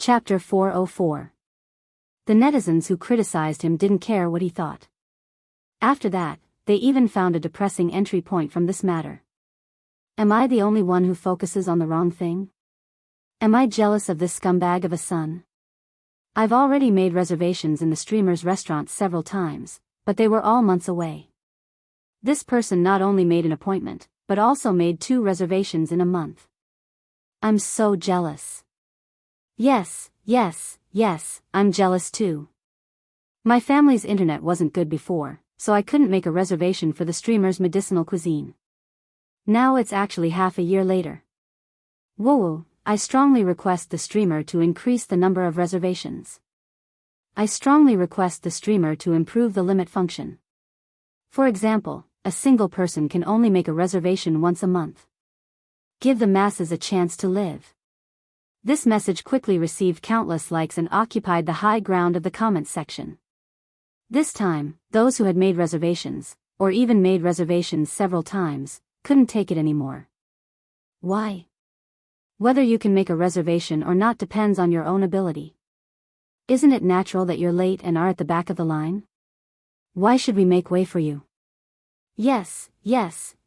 Chapter 404. The netizens who criticized him didn't care what he thought. After that, they even found a depressing entry point from this matter. Am I the only one who focuses on the wrong thing? Am I jealous of this scumbag of a son? I've already made reservations in the streamer's restaurant several times, but they were all months away. This person not only made an appointment, but also made 2 reservations in a month. I'm so jealous. Yes, I'm jealous too. My family's internet wasn't good before, so I couldn't make a reservation for the streamer's medicinal cuisine. Now it's actually half a year later. Whoa, I strongly request the streamer to increase the number of reservations. I strongly request the streamer to improve the limit function. For example, a single person can only make a reservation once a month. Give the masses a chance to live. This message quickly received countless likes and occupied the high ground of the comments section. This time, those who had made reservations, or even made reservations several times, couldn't take it anymore. Why? Whether you can make a reservation or not depends on your own ability. Isn't it natural that you're late and are at the back of the line? Why should we make way for you? Yes,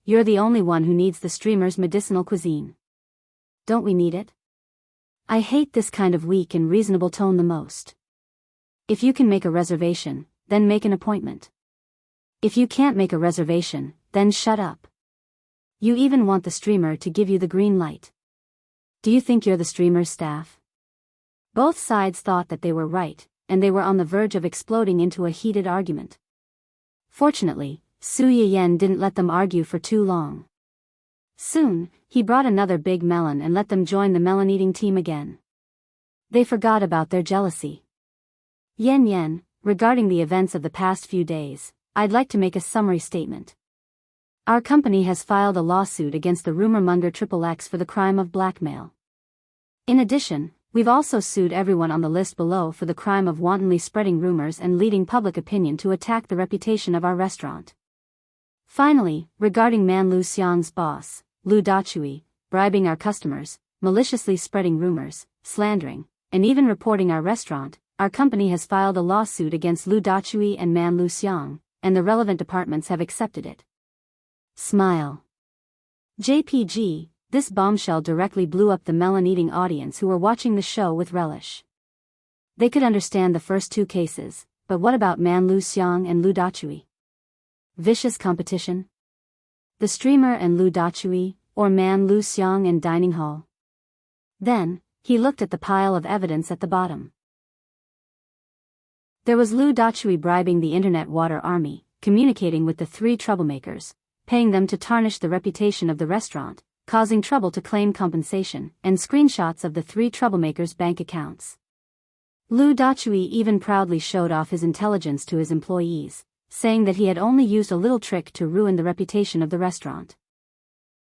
you're the only one who needs the streamer's medicinal cuisine. Don't we need it? I hate this kind of weak and reasonable tone the most. If you can make a reservation, then make an appointment. If you can't make a reservation, then shut up. You even want the streamer to give you the green light. Do you think you're the streamer's staff? Both sides thought that they were right, and they were on the verge of exploding into a heated argument. Fortunately, Su Yiyan didn't let them argue for too long. Soon, he brought another big melon and let them join the melon-eating team again. They forgot about their jealousy. Yen, regarding the events of the past few days, I'd like to make a summary statement. Our company has filed a lawsuit against the rumor-monger XXX for the crime of blackmail. In addition, we've also sued everyone on the list below for the crime of wantonly spreading rumors and leading public opinion to attack the reputation of our restaurant. Finally, regarding Man Lu Xiang's boss, Lu Dachui, bribing our customers, maliciously spreading rumors, slandering, and even reporting our restaurant, our company has filed a lawsuit against Lu Dachui and Man Lu Xiang, and the relevant departments have accepted it. Smile. JPG, this bombshell directly blew up the melon-eating audience who were watching the show with relish. They could understand the first 2 cases, but what about Man Lu Xiang and Lu Dachui? Vicious competition? The streamer and Lu Dachui, or Man Lu Xiang and dining hall? Then, he looked at the pile of evidence at the bottom. There was Lu Dachui bribing the internet water army, communicating with the 3 troublemakers, paying them to tarnish the reputation of the restaurant, causing trouble to claim compensation, and screenshots of the 3 troublemakers' bank accounts. Lu Dachui even proudly showed off his intelligence to his employees, saying that he had only used a little trick to ruin the reputation of the restaurant.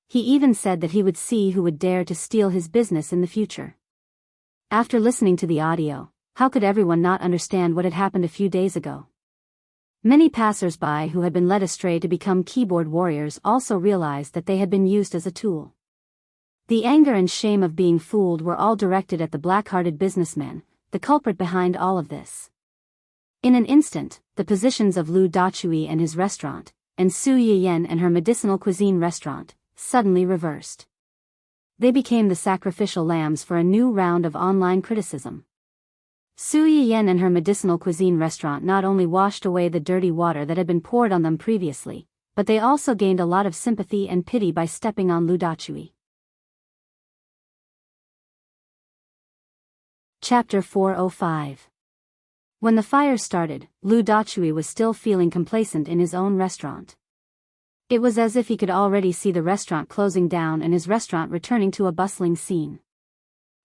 He even said that he would see who would dare to steal his business in the future. After listening to the audio, how could everyone not understand what had happened a few days ago? Many passers-by who had been led astray to become keyboard warriors also realized that they had been used as a tool. The anger and shame of being fooled were all directed at the black-hearted businessman, the culprit behind all of this. In an instant, the positions of Lu Dachui and his restaurant, and Su Yiyan and her medicinal cuisine restaurant, suddenly reversed. They became the sacrificial lambs for a new round of online criticism. Su Yiyan and her medicinal cuisine restaurant not only washed away the dirty water that had been poured on them previously, but they also gained a lot of sympathy and pity by stepping on Lu Dachui. Chapter 405. When the fire started, Lu Dachui was still feeling complacent in his own restaurant. It was as if he could already see the restaurant closing down and his restaurant returning to a bustling scene.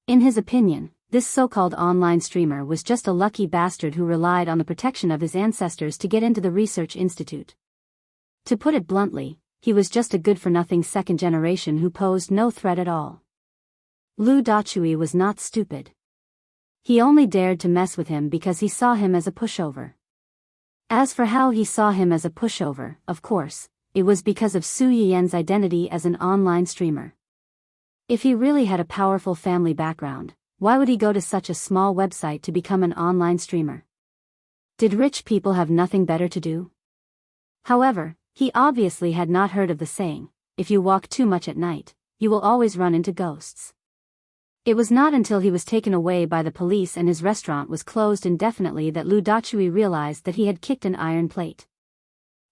In his opinion, this so-called online streamer was just a lucky bastard who relied on the protection of his ancestors to get into the research institute. To put it bluntly, he was just a good-for-nothing second generation who posed no threat at all. Lu Dachui was not stupid. He only dared to mess with him because he saw him as a pushover. As for how he saw him as a pushover, of course, it was because of Su Yiyan's identity as an online streamer. If he really had a powerful family background, Why would he go to such a small website to become an online streamer? Did rich people have nothing better to do? However, he obviously had not heard of the saying, if you walk too much at night, you will always run into ghosts. It was not until he was taken away by the police and his restaurant was closed indefinitely that Lu Dachui realized that he had kicked an iron plate.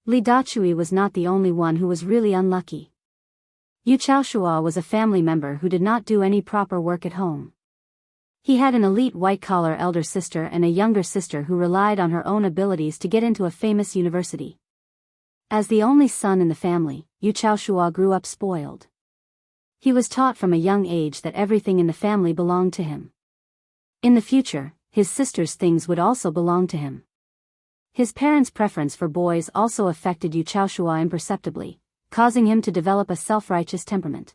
Li Dachui was not the only one who was really unlucky. Yu Chaoshua was a family member who did not do any proper work at home. He had an elite white-collar elder sister and a younger sister who relied on her own abilities to get into a famous university. As the only son in the family, Yu Chaoshua grew up spoiled. He was taught from a young age that everything in the family belonged to him. In the future, his sister's things would also belong to him. His parents' preference for boys also affected Yu Chaoshua imperceptibly, causing him to develop a self-righteous temperament.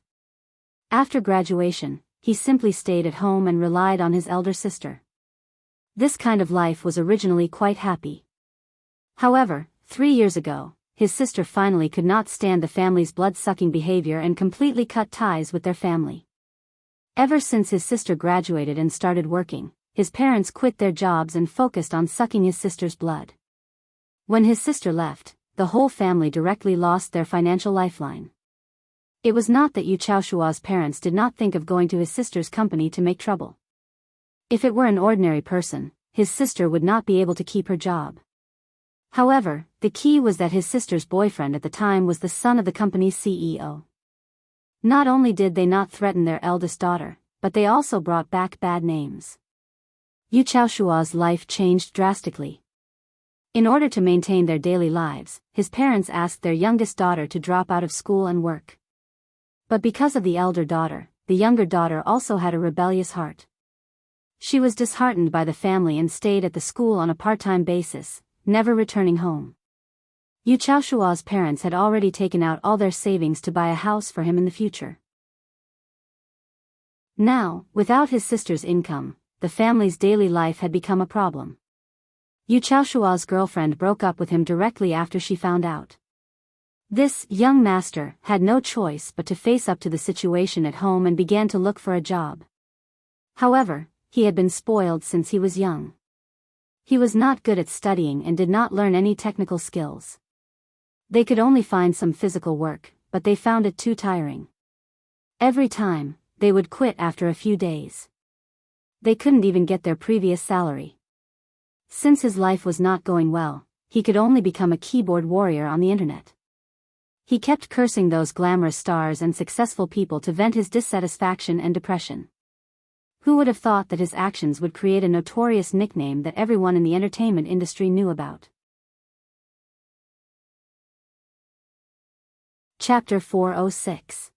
After graduation, he simply stayed at home and relied on his elder sister. This kind of life was originally quite happy. However, 3 years ago, his sister finally could not stand the family's blood-sucking behavior and completely cut ties with their family. Ever since his sister graduated and started working, his parents quit their jobs and focused on sucking his sister's blood. When his sister left, the whole family directly lost their financial lifeline. It was not that Yu Chaoshua's parents did not think of going to his sister's company to make trouble. If it were an ordinary person, his sister would not be able to keep her job. However, the key was that his sister's boyfriend at the time was the son of the company's CEO. Not only did they not threaten their eldest daughter, but they also brought back bad names. Yu Chaoshua's life changed drastically. In order to maintain their daily lives, his parents asked their youngest daughter to drop out of school and work. But because of the elder daughter, the younger daughter also had a rebellious heart. She was disheartened by the family and stayed at the school on a part-time basis, never returning home. Yu Chaoshua's parents had already taken out all their savings to buy a house for him in the future. Now, without his sister's income, the family's daily life had become a problem. Yu Chaoshua's girlfriend broke up with him directly after she found out. This young master had no choice but to face up to the situation at home and began to look for a job. However, he had been spoiled since he was young. He was not good at studying and did not learn any technical skills. They could only find some physical work, but they found it too tiring. Every time, they would quit after a few days. They couldn't even get their previous salary. Since his life was not going well, he could only become a keyboard warrior on the internet. He kept cursing those glamorous stars and successful people to vent his dissatisfaction and depression. Who would have thought that his actions would create a notorious nickname that everyone in the entertainment industry knew about? Chapter 406.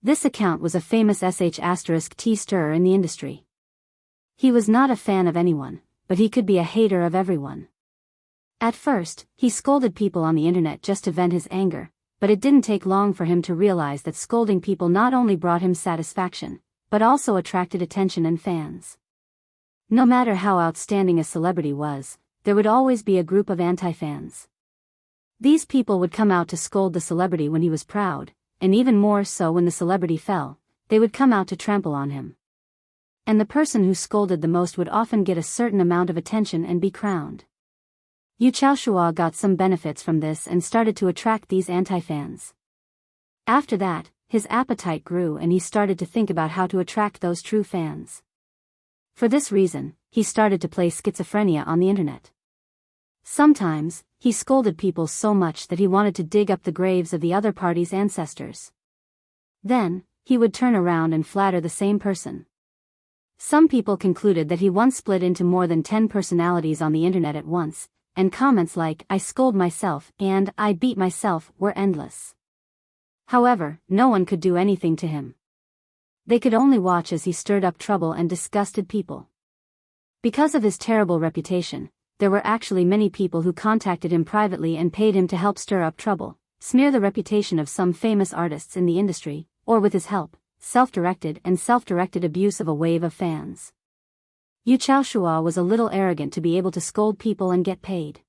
This account was a famous *T stirrer in the industry. He was not a fan of anyone, but he could be a hater of everyone. At first, he scolded people on the internet just to vent his anger, but it didn't take long for him to realize that scolding people not only brought him satisfaction, but also attracted attention and fans. No matter how outstanding a celebrity was, there would always be a group of anti-fans. These people would come out to scold the celebrity when he was proud, and even more so when the celebrity fell, they would come out to trample on him. And the person who scolded the most would often get a certain amount of attention and be crowned. Yu Chaoshua got some benefits from this and started to attract these anti-fans. After that, his appetite grew and he started to think about how to attract those true fans. For this reason, he started to play schizophrenia on the internet. Sometimes, he scolded people so much that he wanted to dig up the graves of the other party's ancestors. Then, he would turn around and flatter the same person. Some people concluded that he once split into more than 10 personalities on the internet at once, and comments like "I scold myself" and "I beat myself" were endless. However, no one could do anything to him. They could only watch as he stirred up trouble and disgusted people. Because of his terrible reputation, there were actually many people who contacted him privately and paid him to help stir up trouble, smear the reputation of some famous artists in the industry, or with his help, self-directed abuse of a wave of fans. Yu Chaoshua was a little arrogant to be able to scold people and get paid.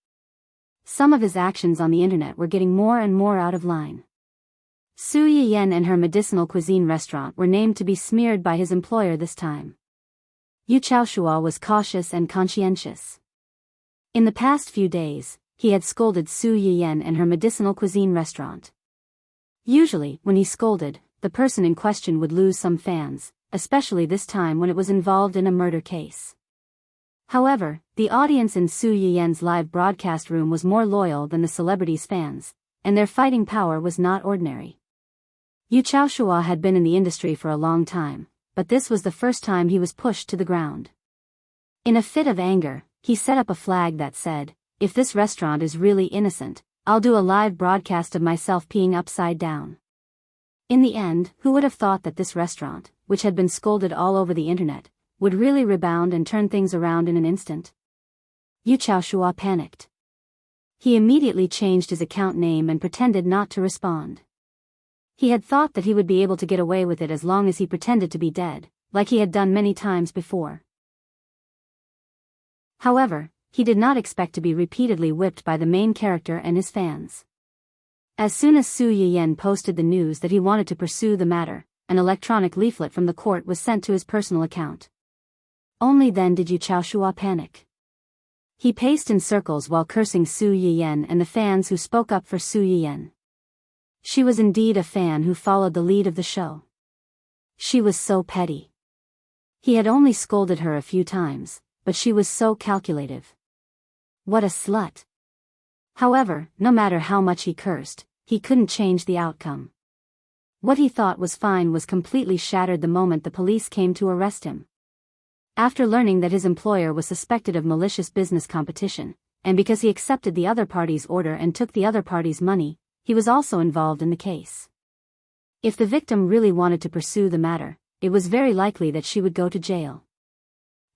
Some of his actions on the internet were getting more and more out of line. Su Yiyen and her medicinal cuisine restaurant were named to be smeared by his employer this time. Yu Chaoshua was cautious and conscientious. In the past few days, he had scolded Su Yiyan and her medicinal cuisine restaurant. Usually, when he scolded, the person in question would lose some fans, especially this time when it was involved in a murder case. However, the audience in Su Yiyan's live broadcast room was more loyal than the celebrity's fans, and their fighting power was not ordinary. Yu Chaoshua had been in the industry for a long time, but this was the first time he was pushed to the ground. In a fit of anger, he set up a flag that said, "If this restaurant is really innocent, I'll do a live broadcast of myself peeing upside down." In the end, who would have thought that this restaurant, which had been scolded all over the internet, would really rebound and turn things around in an instant? Yu Chaoshua panicked. He immediately changed his account name and pretended not to respond. He had thought that he would be able to get away with it as long as he pretended to be dead, like he had done many times before. However, he did not expect to be repeatedly whipped by the main character and his fans. As soon as Su Yiyan posted the news that he wanted to pursue the matter, an electronic leaflet from the court was sent to his personal account. Only then did Yu Chaoshua panic. He paced in circles while cursing Su Yiyan and the fans who spoke up for Su Yiyan. She was indeed a fan who followed the lead of the show. She was so petty. He had only scolded her a few times, but she was so calculative. What a slut. However, no matter how much he cursed, he couldn't change the outcome. What he thought was fine was completely shattered the moment the police came to arrest him. After learning that his employer was suspected of malicious business competition, and because he accepted the other party's order and took the other party's money, he was also involved in the case. If the victim really wanted to pursue the matter, it was very likely that she would go to jail.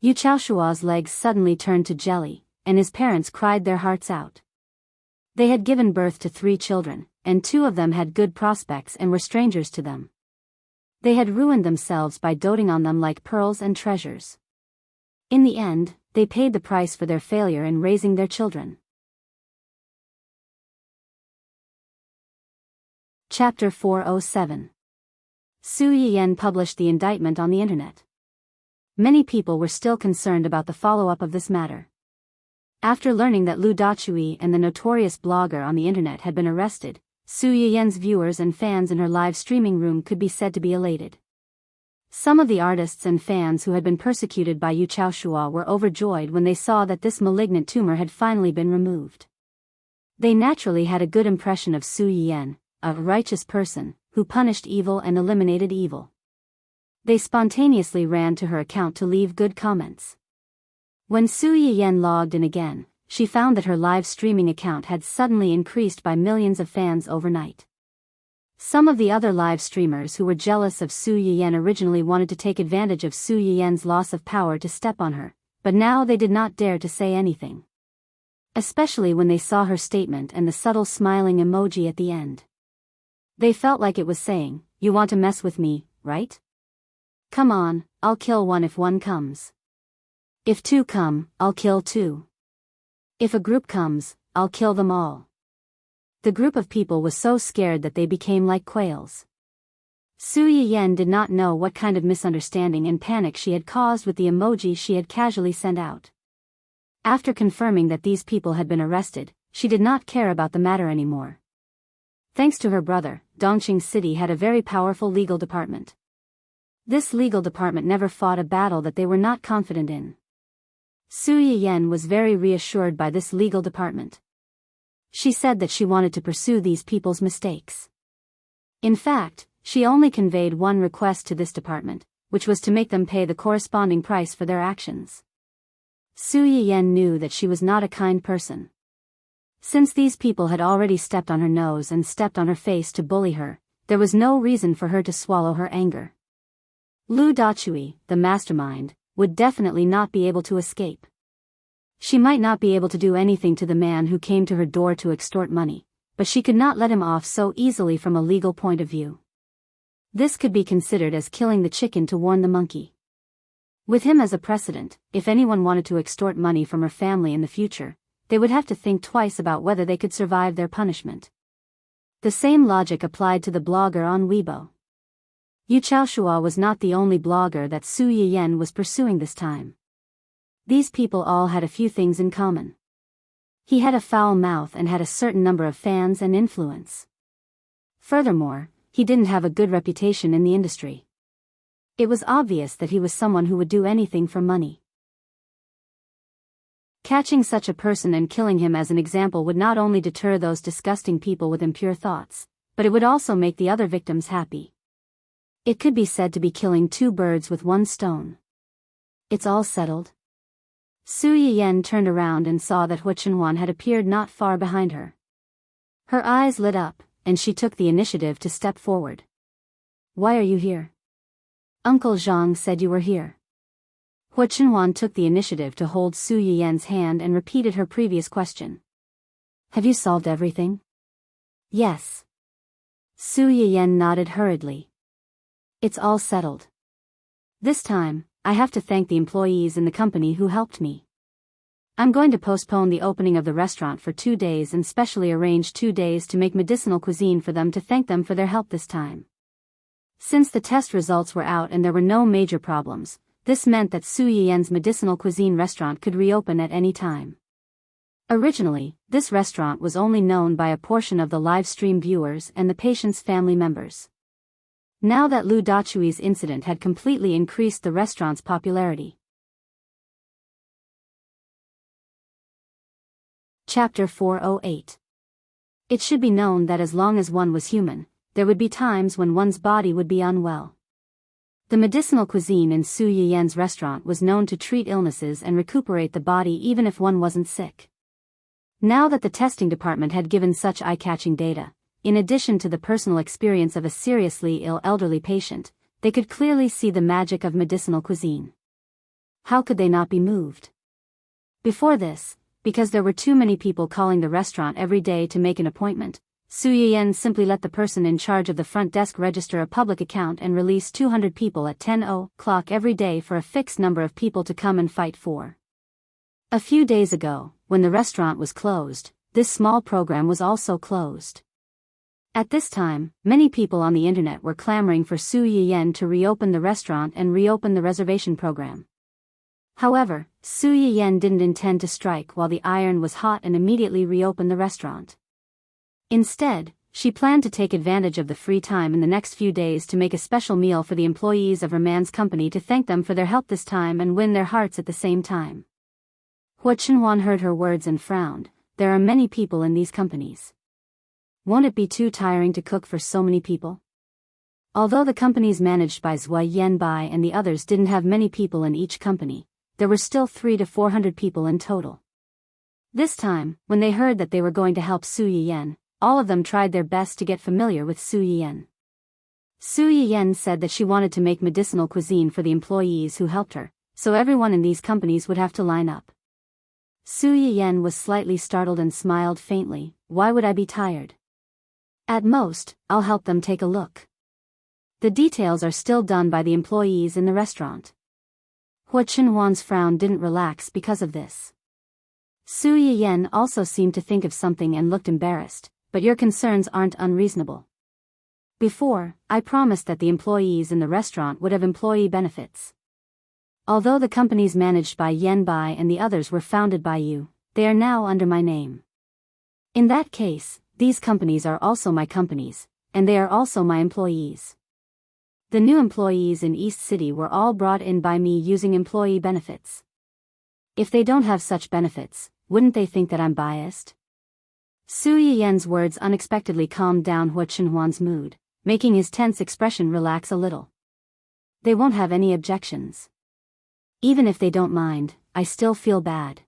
Yu Chaoshua's legs suddenly turned to jelly, and his parents cried their hearts out. They had given birth to 3 children, and 2 of them had good prospects and were strangers to them. They had ruined themselves by doting on them like pearls and treasures. In the end, they paid the price for their failure in raising their children. Chapter 407. Su Yiyan published the indictment on the internet. Many people were still concerned about the follow-up of this matter. After learning that Lu Dachui and the notorious blogger on the internet had been arrested, Su Yiyan's viewers and fans in her live streaming room could be said to be elated. Some of the artists and fans who had been persecuted by Yu Chaoshua were overjoyed when they saw that this malignant tumor had finally been removed. They naturally had a good impression of Su Yiyan, a righteous person, who punished evil and eliminated evil. They spontaneously ran to her account to leave good comments. When Su Yiyan logged in again, she found that her live streaming account had suddenly increased by millions of fans overnight. Some of the other live streamers who were jealous of Su Yiyan originally wanted to take advantage of Su Yiyan's loss of power to step on her, but now they did not dare to say anything. Especially when they saw her statement and the subtle smiling emoji at the end. They felt like it was saying, "You want to mess with me, right? Come on, I'll kill one if one comes. If 2 come, I'll kill 2. If a group comes, I'll kill them all." The group of people was so scared that they became like quails. Su Yiyan did not know what kind of misunderstanding and panic she had caused with the emoji she had casually sent out. After confirming that these people had been arrested, she did not care about the matter anymore. Thanks to her brother, Dongqing City had a very powerful legal department. This legal department never fought a battle that they were not confident in. Su Yiyan was very reassured by this legal department. She said that she wanted to pursue these people's mistakes. In fact, she only conveyed one request to this department, which was to make them pay the corresponding price for their actions. Su Yiyan knew that she was not a kind person. Since these people had already stepped on her nose and stepped on her face to bully her, there was no reason for her to swallow her anger. Lu Dachui, the mastermind, would definitely not be able to escape. She might not be able to do anything to the man who came to her door to extort money, but she could not let him off so easily from a legal point of view. This could be considered as killing the chicken to warn the monkey. With him as a precedent, if anyone wanted to extort money from her family in the future, they would have to think twice about whether they could survive their punishment. The same logic applied to the blogger on Weibo. Yu Chaoshua was not the only blogger that Su Yiyan was pursuing this time. These people all had a few things in common. He had a foul mouth and had a certain number of fans and influence. Furthermore, he didn't have a good reputation in the industry. It was obvious that he was someone who would do anything for money. Catching such a person and killing him as an example would not only deter those disgusting people with impure thoughts, but it would also make the other victims happy. It could be said to be killing two birds with one stone. It's all settled. Su Yiyan turned around and saw that Hu Chenhuan had appeared not far behind her. Her eyes lit up, and she took the initiative to step forward. Why are you here? Uncle Zhang said you were here. Hu Chenhuan took the initiative to hold Su Yiyan's hand and repeated her previous question. Have you solved everything? Yes. Su Yiyan nodded hurriedly. It's all settled. This time, I have to thank the employees in the company who helped me. I'm going to postpone the opening of the restaurant for 2 days and specially arrange 2 days to make medicinal cuisine for them to thank them for their help this time. Since the test results were out and there were no major problems, this meant that Su Yiyan's medicinal cuisine restaurant could reopen at any time. Originally, this restaurant was only known by a portion of the live stream viewers and the patient's family members. Now that Lu Dachui's incident had completely increased the restaurant's popularity. Chapter 408. It should be known that as long as one was human, there would be times when one's body would be unwell. The medicinal cuisine in Su Yiyan's restaurant was known to treat illnesses and recuperate the body even if one wasn't sick. Now that the testing department had given such eye-catching data, in addition to the personal experience of a seriously ill elderly patient, they could clearly see the magic of medicinal cuisine. How could they not be moved? Before this, because there were too many people calling the restaurant every day to make an appointment, Su Yiyan simply let the person in charge of the front desk register a public account and release 200 people at 10 o'clock every day for a fixed number of people to come and fight for. A few days ago, when the restaurant was closed, this small program was also closed. At this time, many people on the internet were clamoring for Su Yiyan to reopen the restaurant and reopen the reservation program. However, Su Yiyan didn't intend to strike while the iron was hot and immediately reopen the restaurant. Instead, she planned to take advantage of the free time in the next few days to make a special meal for the employees of her man's company to thank them for their help this time and win their hearts at the same time. Hu Chenhuan heard her words and frowned. There are many people in these companies. Won't it be too tiring to cook for so many people? Although the companies managed by Zhua Yanbai and the others didn't have many people in each company, there were still 300 to 400 people in total. This time, when they heard that they were going to help Su Yiyan, all of them tried their best to get familiar with Su Yiyan. Su Yiyan said that she wanted to make medicinal cuisine for the employees who helped her, so everyone in these companies would have to line up. Su Yiyan was slightly startled and smiled faintly. Why would I be tired? At most, I'll help them take a look. The details are still done by the employees in the restaurant. Hu Chenhuan's frown didn't relax because of this. Su Yiyan also seemed to think of something and looked embarrassed, but your concerns aren't unreasonable. Before, I promised that the employees in the restaurant would have employee benefits. Although the companies managed by Yanbai and the others were founded by you, they are now under my name. In that case, these companies are also my companies, and they are also my employees. The new employees in East City were all brought in by me using employee benefits. If they don't have such benefits, wouldn't they think that I'm biased? Su Yiyan's words unexpectedly calmed down Hu Chenhuan's mood, making his tense expression relax a little. They won't have any objections. Even if they don't mind, I still feel bad.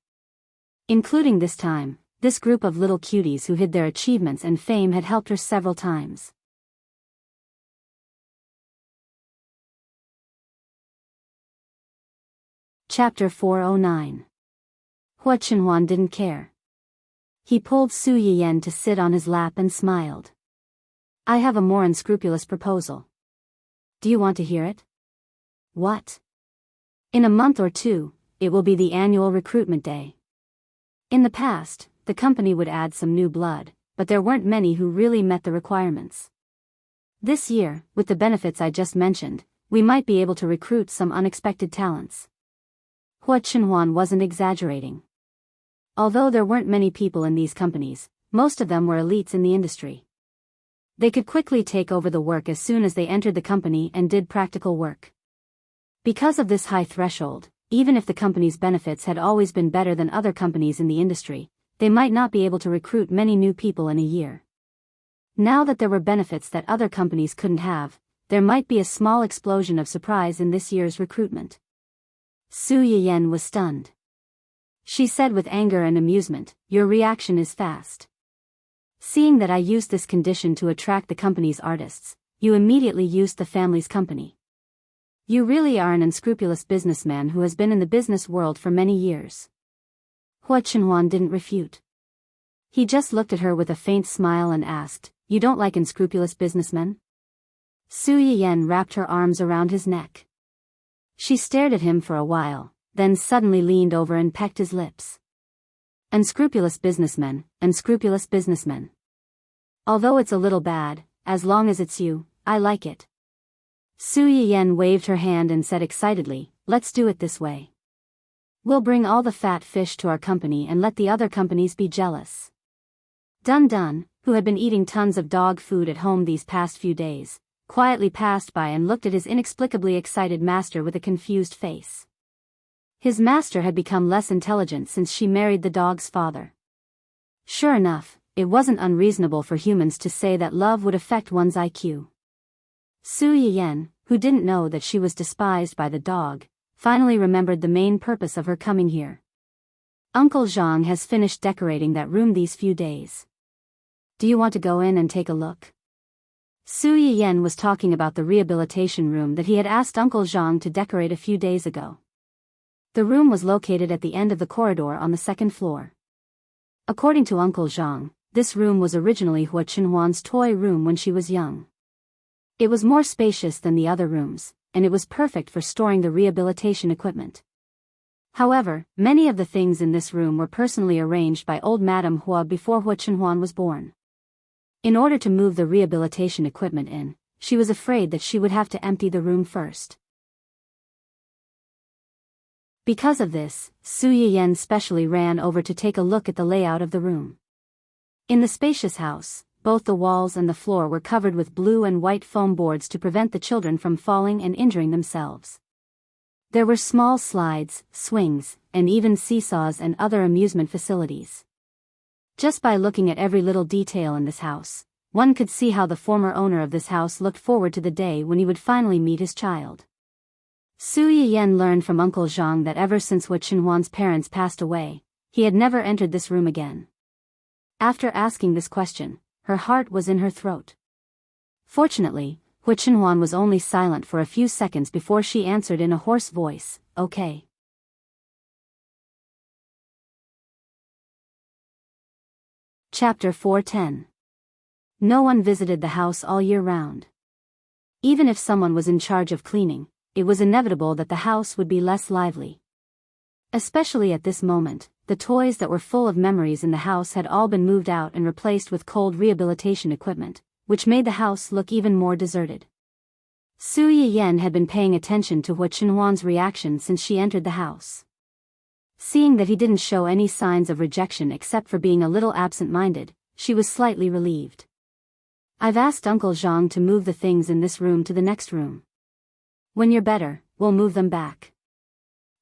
Including this time, this group of little cuties who hid their achievements and fame had helped her several times. Chapter 409. Hu Chenhuan didn't care. He pulled Su Yiyan to sit on his lap and smiled. I have a more unscrupulous proposal. Do you want to hear it? What? In a month or two, it will be the annual recruitment day. In the past, the company would add some new blood, but there weren't many who really met the requirements. This year, with the benefits I just mentioned, we might be able to recruit some unexpected talents. Hua Chenhuan wasn't exaggerating. Although there weren't many people in these companies, most of them were elites in the industry. They could quickly take over the work as soon as they entered the company and did practical work. Because of this high threshold, even if the company's benefits had always been better than other companies in the industry, they might not be able to recruit many new people in a year. Now that there were benefits that other companies couldn't have, there might be a small explosion of surprise in this year's recruitment. Su Yiyen was stunned. She said with anger and amusement, "Your reaction is fast. Seeing that I used this condition to attract the company's artists, you immediately used the family's company. You really are an unscrupulous businessman who has been in the business world for many years." Hua Chenhuan didn't refute. He just looked at her with a faint smile and asked, "You don't like unscrupulous businessmen?" Su Yiyen wrapped her arms around his neck. She stared at him for a while, then suddenly leaned over and pecked his lips. Unscrupulous businessmen, unscrupulous businessmen. Although it's a little bad, as long as it's you, I like it. Su Yiyen waved her hand and said excitedly, "Let's do it this way. We'll bring all the fat fish to our company and let the other companies be jealous." Dun Dun, who had been eating tons of dog food at home these past few days, quietly passed by and looked at his inexplicably excited master with a confused face. His master had become less intelligent since she married the dog's father. Sure enough, it wasn't unreasonable for humans to say that love would affect one's IQ. Su Yiyen, who didn't know that she was despised by the dog, finally remembered the main purpose of her coming here. Uncle Zhang has finished decorating that room these few days. Do you want to go in and take a look? Su Yiyen was talking about the rehabilitation room that he had asked Uncle Zhang to decorate a few days ago. The room was located at the end of the corridor on the second floor. According to Uncle Zhang, this room was originally Hua Chenhuan's toy room when she was young. It was more spacious than the other rooms, and it was perfect for storing the rehabilitation equipment. However, many of the things in this room were personally arranged by old Madame Hua before Hua Chenhuan was born. In order to move the rehabilitation equipment in, she was afraid that she would have to empty the room first. Because of this, Su Yiyen specially ran over to take a look at the layout of the room. In the spacious house, both the walls and the floor were covered with blue and white foam boards to prevent the children from falling and injuring themselves. There were small slides, swings, and even seesaws and other amusement facilities. Just by looking at every little detail in this house, one could see how the former owner of this house looked forward to the day when he would finally meet his child. Su Yiyen learned from Uncle Zhang that ever since Hua Chenhuan's parents passed away, he had never entered this room again. After asking this question, her heart was in her throat. Fortunately, Hua Chenhuan was only silent for a few seconds before she answered in a hoarse voice, "Okay." Chapter 410. No one visited the house all year round. Even if someone was in charge of cleaning, it was inevitable that the house would be less lively. Especially at this moment, the toys that were full of memories in the house had all been moved out and replaced with cold rehabilitation equipment, which made the house look even more deserted. Su Yiyen had been paying attention to Hua Chenhuan's reaction since she entered the house. Seeing that he didn't show any signs of rejection except for being a little absent-minded, she was slightly relieved. "I've asked Uncle Zhang to move the things in this room to the next room. When you're better, we'll move them back."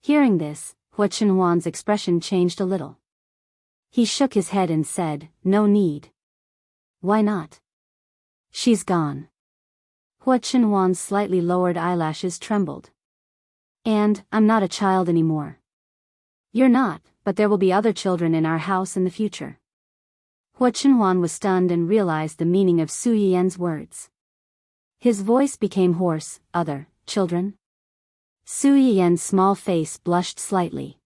Hearing this, Hua Chenhuan's expression changed a little. He shook his head and said, "No need." "Why not?" "She's gone." Hua Chenhuan's slightly lowered eyelashes trembled. "And, I'm not a child anymore." "You're not, but there will be other children in our house in the future." Hua Chenhuan was stunned and realized the meaning of Su Yiyen's words. His voice became hoarse. "Other children?" Su Yiyen's small face blushed slightly.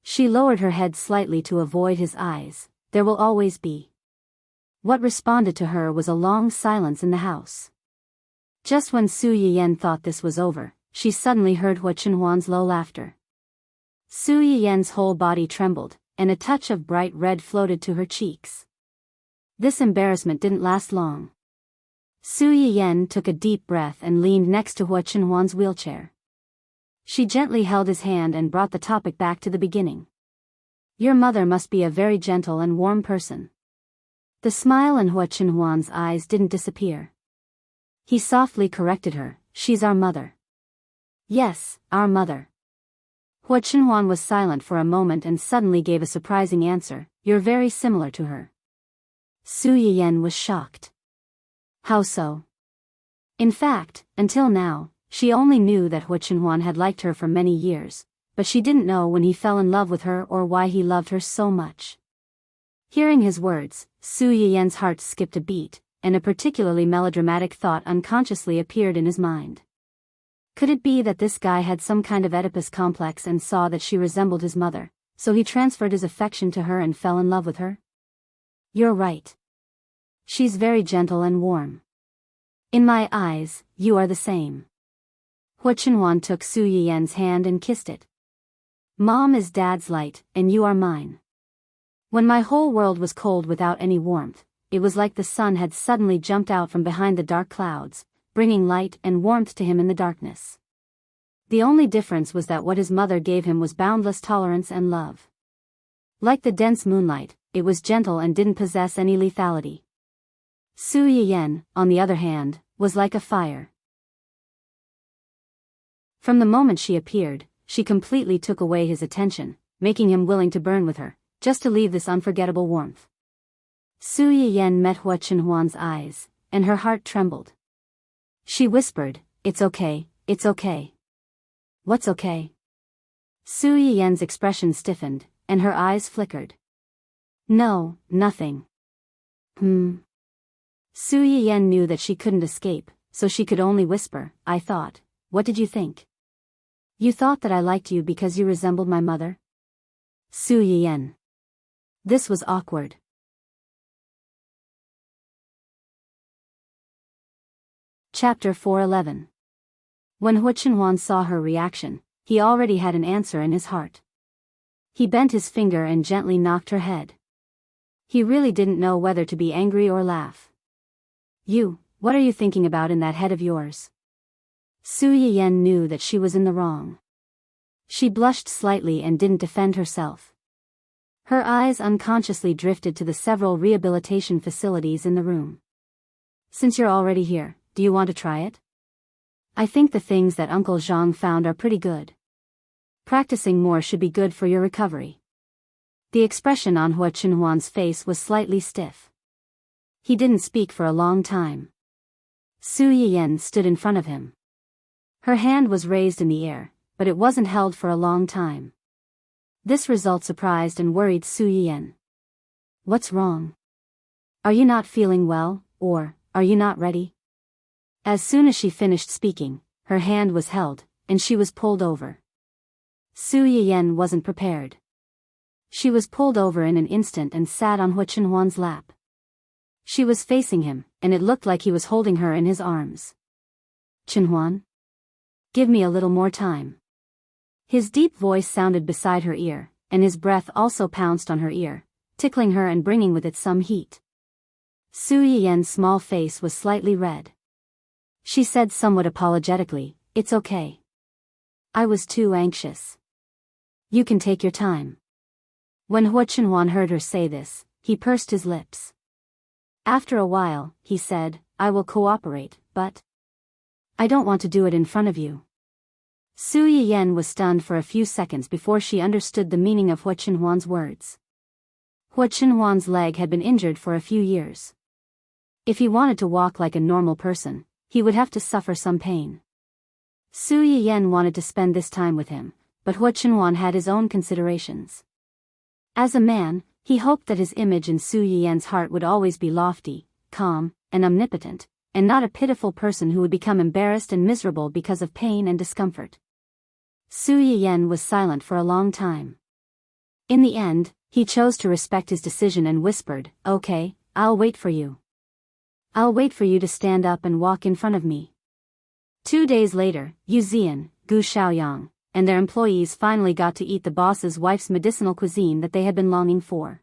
She lowered her head slightly to avoid his eyes. "There will always be." What responded to her was a long silence in the house. Just when Su Yiyen thought this was over, she suddenly heard Hua Chenhuan's low laughter. Su Yiyen's whole body trembled, and a touch of bright red floated to her cheeks. This embarrassment didn't last long. Su Yiyen took a deep breath and leaned next to Hua Chenhuan's wheelchair. She gently held his hand and brought the topic back to the beginning. Your mother must be a very gentle and warm person. The smile in Hua Chenhuan's eyes didn't disappear. He softly corrected her, she's our mother. Yes, our mother. Hua Chenhuan was silent for a moment and suddenly gave a surprising answer, you're very similar to her. Su Yiyen was shocked. How so? In fact, until now, she only knew that Hua Chenhuan had liked her for many years, but she didn't know when he fell in love with her or why he loved her so much. Hearing his words, Su Yiyen's heart skipped a beat, and a particularly melodramatic thought unconsciously appeared in his mind. Could it be that this guy had some kind of Oedipus complex and saw that she resembled his mother, so he transferred his affection to her and fell in love with her? You're right. She's very gentle and warm. In my eyes, you are the same. Hua Chenhuan took Su Yiyen's hand and kissed it. Mom is Dad's light, and you are mine. When my whole world was cold without any warmth, it was like the sun had suddenly jumped out from behind the dark clouds, bringing light and warmth to him in the darkness. The only difference was that what his mother gave him was boundless tolerance and love. Like the dense moonlight, it was gentle and didn't possess any lethality. Su Yiyen, on the other hand, was like a fire. From the moment she appeared, she completely took away his attention, making him willing to burn with her, just to leave this unforgettable warmth. Su Yiyen met Hua Chenhuan's eyes, and her heart trembled. She whispered, it's okay, it's okay. What's okay? Su Yiyen's expression stiffened, and her eyes flickered. No, nothing. Su Yiyen knew that she couldn't escape, so she could only whisper, I thought, what did you think? You thought that I liked you because you resembled my mother? Su Yiyen. This was awkward. Chapter 411. When Hua Chenhuan saw her reaction, he already had an answer in his heart. He bent his finger and gently knocked her head. He really didn't know whether to be angry or laugh. What are you thinking about in that head of yours? Su Yiyen knew that she was in the wrong. She blushed slightly and didn't defend herself. Her eyes unconsciously drifted to the several rehabilitation facilities in the room. Since you're already here, do you want to try it? I think the things that Uncle Zhang found are pretty good. Practicing more should be good for your recovery. The expression on Hua Chenhuan's face was slightly stiff. He didn't speak for a long time. Su Yiyen stood in front of him. Her hand was raised in the air, but it wasn't held for a long time. This result surprised and worried Su Yiyen. What's wrong? Are you not feeling well, or are you not ready? As soon as she finished speaking, her hand was held, and she was pulled over. Su Yiyen wasn't prepared. She was pulled over in an instant and sat on Hua Chenhuan's lap. She was facing him, and it looked like he was holding her in his arms. Chenhuan? Give me a little more time. His deep voice sounded beside her ear, and his breath also pounced on her ear, tickling her and bringing with it some heat. Su Yiyen's small face was slightly red. She said somewhat apologetically, it's okay. I was too anxious. You can take your time. When Hua Chenhuan heard her say this, he pursed his lips. After a while, he said, I will cooperate, but I don't want to do it in front of you. Su Yiyen was stunned for a few seconds before she understood the meaning of Hua Chenhuan's words. Hua Chenhuan's leg had been injured for a few years. If he wanted to walk like a normal person, he would have to suffer some pain. Su Yiyen wanted to spend this time with him, but Hua Chenhuan had his own considerations. As a man, he hoped that his image in Su Yiyen's heart would always be lofty, calm, and omnipotent, and not a pitiful person who would become embarrassed and miserable because of pain and discomfort. Su Yiyen was silent for a long time. In the end, he chose to respect his decision and whispered, okay, I'll wait for you. I'll wait for you to stand up and walk in front of me. 2 days later, Yu Zian, Gu Xiaoyang, and their employees finally got to eat the boss's wife's medicinal cuisine that they had been longing for.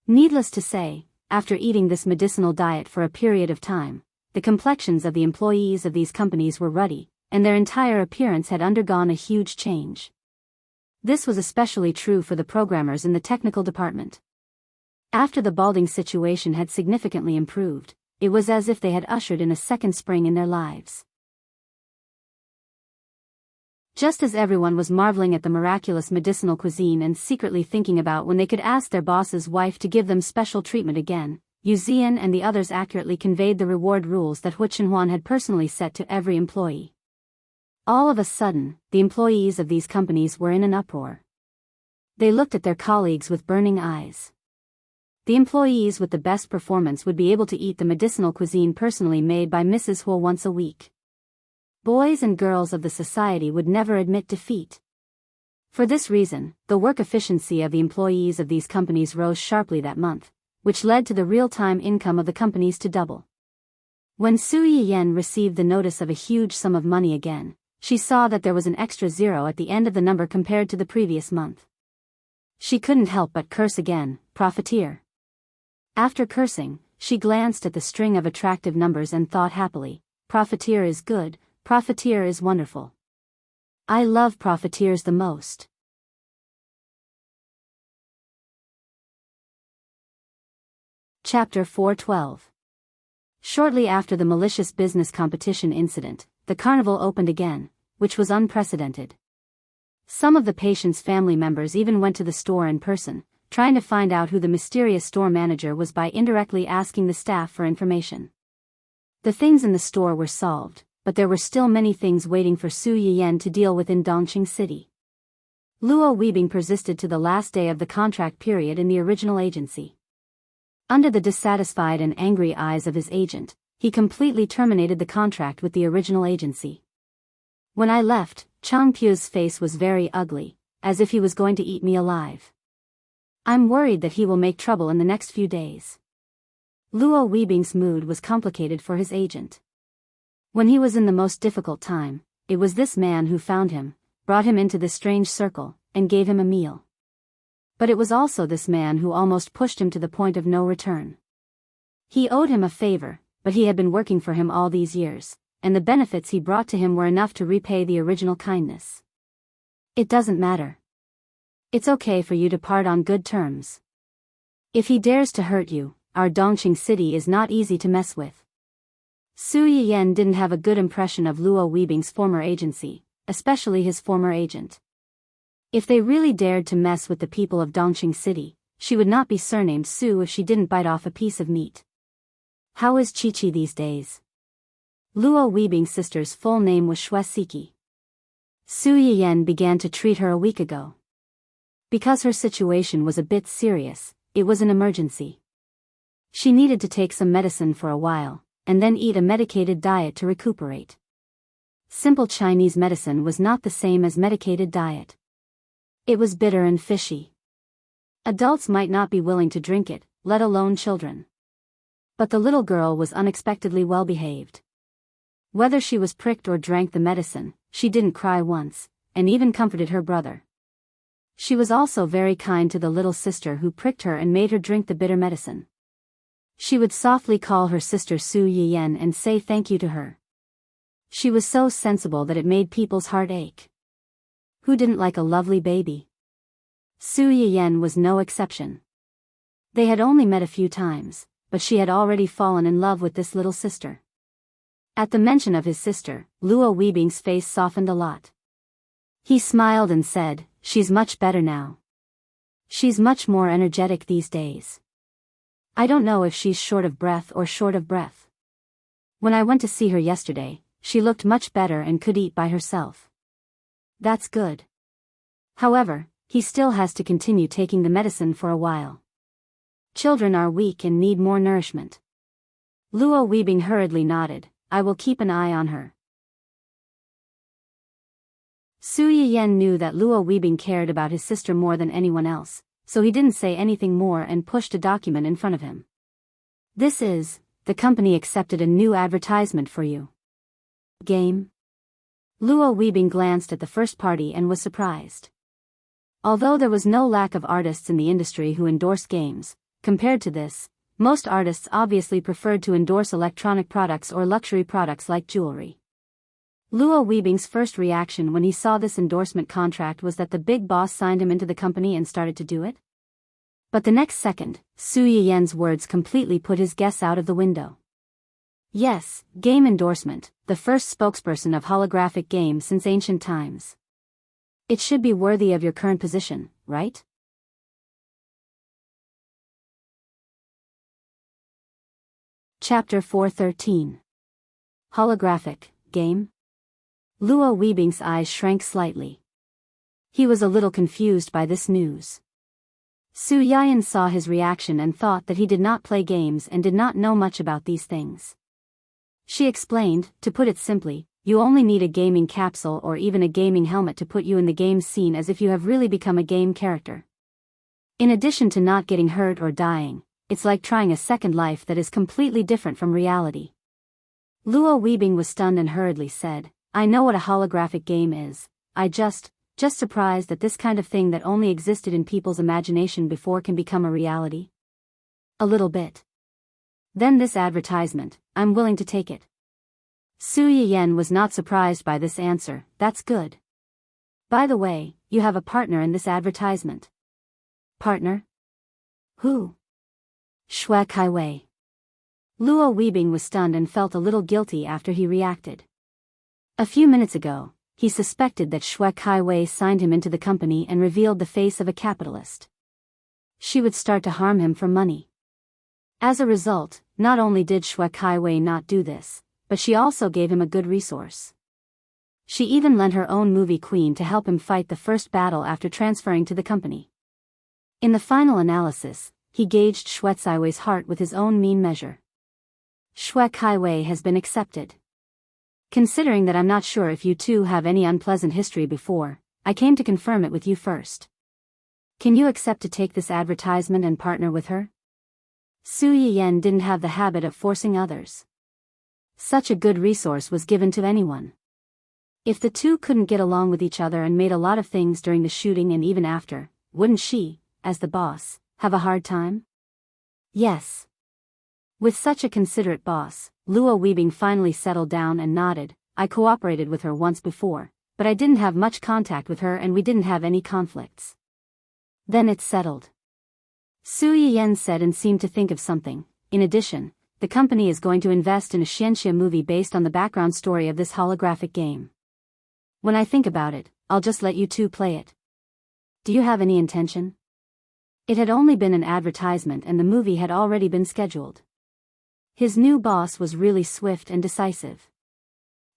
Needless to say, after eating this medicinal diet for a period of time, the complexions of the employees of these companies were ruddy, and their entire appearance had undergone a huge change. This was especially true for the programmers in the technical department. After the balding situation had significantly improved, it was as if they had ushered in a second spring in their lives. Just as everyone was marveling at the miraculous medicinal cuisine and secretly thinking about when they could ask their boss's wife to give them special treatment again, Yu Zian and the others accurately conveyed the reward rules that Hu Chenhuan had personally set to every employee. All of a sudden, the employees of these companies were in an uproar. They looked at their colleagues with burning eyes. The employees with the best performance would be able to eat the medicinal cuisine personally made by Mrs. Hu once a week. Boys and girls of the society would never admit defeat. For this reason, the work efficiency of the employees of these companies rose sharply that month, which led to the real-time income of the companies to double. When Su Yiyan received the notice of a huge sum of money again, she saw that there was an extra zero at the end of the number compared to the previous month. She couldn't help but curse again, profiteer. After cursing, she glanced at the string of attractive numbers and thought happily, profiteer is good, profiteer is wonderful. I love profiteers the most. Chapter 412. Shortly after the malicious business competition incident, the carnival opened again, which was unprecedented. Some of the patient's family members even went to the store in person, trying to find out who the mysterious store manager was by indirectly asking the staff for information. The things in the store were solved, but there were still many things waiting for Su Yiyan to deal with in Dongqing City. Luo Weibing persisted to the last day of the contract period in the original agency. Under the dissatisfied and angry eyes of his agent, he completely terminated the contract with the original agency. When I left, Chang Pu's face was very ugly, as if he was going to eat me alive. I'm worried that he will make trouble in the next few days. Luo Weibing's mood was complicated for his agent. When he was in the most difficult time, it was this man who found him, brought him into this strange circle, and gave him a meal. But it was also this man who almost pushed him to the point of no return. He owed him a favor, but he had been working for him all these years, and the benefits he brought to him were enough to repay the original kindness. It doesn't matter. It's okay for you to part on good terms. If he dares to hurt you, our Dongqing City is not easy to mess with. Su Yiyan didn't have a good impression of Luo Weibing's former agency, especially his former agent. If they really dared to mess with the people of Dongqing City, she would not be surnamed Su if she didn't bite off a piece of meat. How is Chi-Chi these days? Luo Weibing's sister's full name was Xue Siki. Su Yiyan began to treat her a week ago. Because her situation was a bit serious, it was an emergency. She needed to take some medicine for a while, and then eat a medicated diet to recuperate. Simple Chinese medicine was not the same as medicated diet. It was bitter and fishy. Adults might not be willing to drink it, let alone children. But the little girl was unexpectedly well behaved. Whether she was pricked or drank the medicine, she didn't cry once, and even comforted her brother. She was also very kind to the little sister who pricked her and made her drink the bitter medicine. She would softly call her sister Su Yiyan and say thank you to her. She was so sensible that it made people's heart ache. Who didn't like a lovely baby? Su Yiyan was no exception. They had only met a few times, but she had already fallen in love with this little sister. At the mention of his sister, Luo Weibing's face softened a lot. He smiled and said, "She's much better now. She's much more energetic these days. I don't know if she's short of breath or short of breath. When I went to see her yesterday, she looked much better and could eat by herself. That's good. However, he still has to continue taking the medicine for a while. Children are weak and need more nourishment." Luo Weibing hurriedly nodded, "I will keep an eye on her." Su Yiyan knew that Luo Weibing cared about his sister more than anyone else, so he didn't say anything more and pushed a document in front of him. "This is, the company accepted a new advertisement for you." Game? Luo Weibing glanced at the first party and was surprised. Although there was no lack of artists in the industry who endorsed games, compared to this, most artists obviously preferred to endorse electronic products or luxury products like jewelry. Luo Weibing's first reaction when he saw this endorsement contract was that the big boss signed him into the company and started to do it. But the next second, Su Yiyen's words completely put his guess out of the window. Yes, game endorsement, the first spokesperson of holographic games since ancient times. It should be worthy of your current position, right? Chapter 413. Holographic game? Luo Weibing's eyes shrank slightly. He was a little confused by this news. Su Yiyen saw his reaction and thought that he did not play games and did not know much about these things. She explained, to put it simply, you only need a gaming capsule or even a gaming helmet to put you in the game scene as if you have really become a game character. In addition to not getting hurt or dying, it's like trying a second life that is completely different from reality. Luo Weibing was stunned and hurriedly said, I know what a holographic game is, I just surprised that this kind of thing that only existed in people's imagination before can become a reality. A little bit. Then this advertisement, I'm willing to take it. Su Yiyen was not surprised by this answer, that's good. By the way, you have a partner in this advertisement. Partner? Who? Xue Kaiwei. Luo Weibing was stunned and felt a little guilty after he reacted. A few minutes ago, he suspected that Xue Kaiwei signed him into the company and revealed the face of a capitalist. She would start to harm him for money. As a result, not only did Xue Kaiwei not do this, but she also gave him a good resource. She even lent her own movie queen to help him fight the first battle after transferring to the company. In the final analysis, he gauged Xue Kaiwei's heart with his own mean measure. Xue Kaiwei has been accepted. Considering that I'm not sure if you two have any unpleasant history before, I came to confirm it with you first. Can you accept to take this advertisement and partner with her? Su Yiyen didn't have the habit of forcing others. Such a good resource was given to anyone. If the two couldn't get along with each other and made a lot of things during the shooting and even after, wouldn't she, as the boss, have a hard time? Yes. With such a considerate boss, Luo Weibing finally settled down and nodded. I cooperated with her once before, but I didn't have much contact with her and we didn't have any conflicts. Then it's settled. Su Yiyen said and seemed to think of something. In addition, the company is going to invest in a Xianxia movie based on the background story of this holographic game. When I think about it, I'll just let you two play it. Do you have any intention? It had only been an advertisement and the movie had already been scheduled. His new boss was really swift and decisive.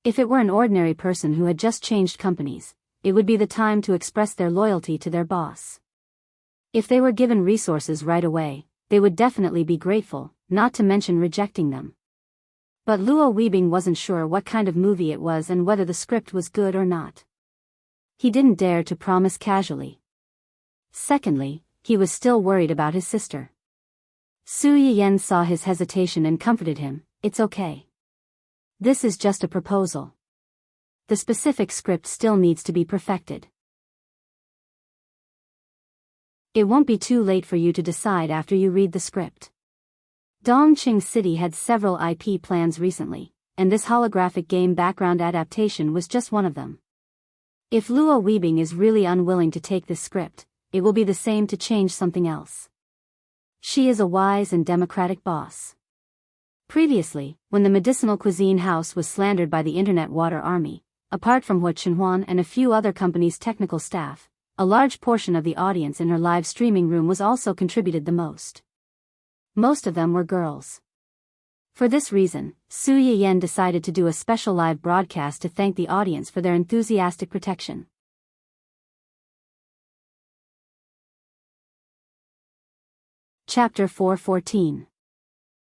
If it were an ordinary person who had just changed companies, it would be the time to express their loyalty to their boss. If they were given resources right away, they would definitely be grateful, not to mention rejecting them. But Luo Weibing wasn't sure what kind of movie it was and whether the script was good or not. He didn't dare to promise casually. Secondly, he was still worried about his sister. Su Yiyen saw his hesitation and comforted him, it's okay. This is just a proposal. The specific script still needs to be perfected. It won't be too late for you to decide after you read the script. Dongqing City had several IP plans recently, and this holographic game background adaptation was just one of them. If Luo Weibing is really unwilling to take this script, it will be the same to change something else. She is a wise and democratic boss. Previously, when the medicinal cuisine house was slandered by the internet water army, apart from Hua Chenhuan and a few other companies' technical staff, a large portion of the audience in her live streaming room was also contributed the most. Most of them were girls. For this reason, Su Yiyen decided to do a special live broadcast to thank the audience for their enthusiastic protection. Chapter 414.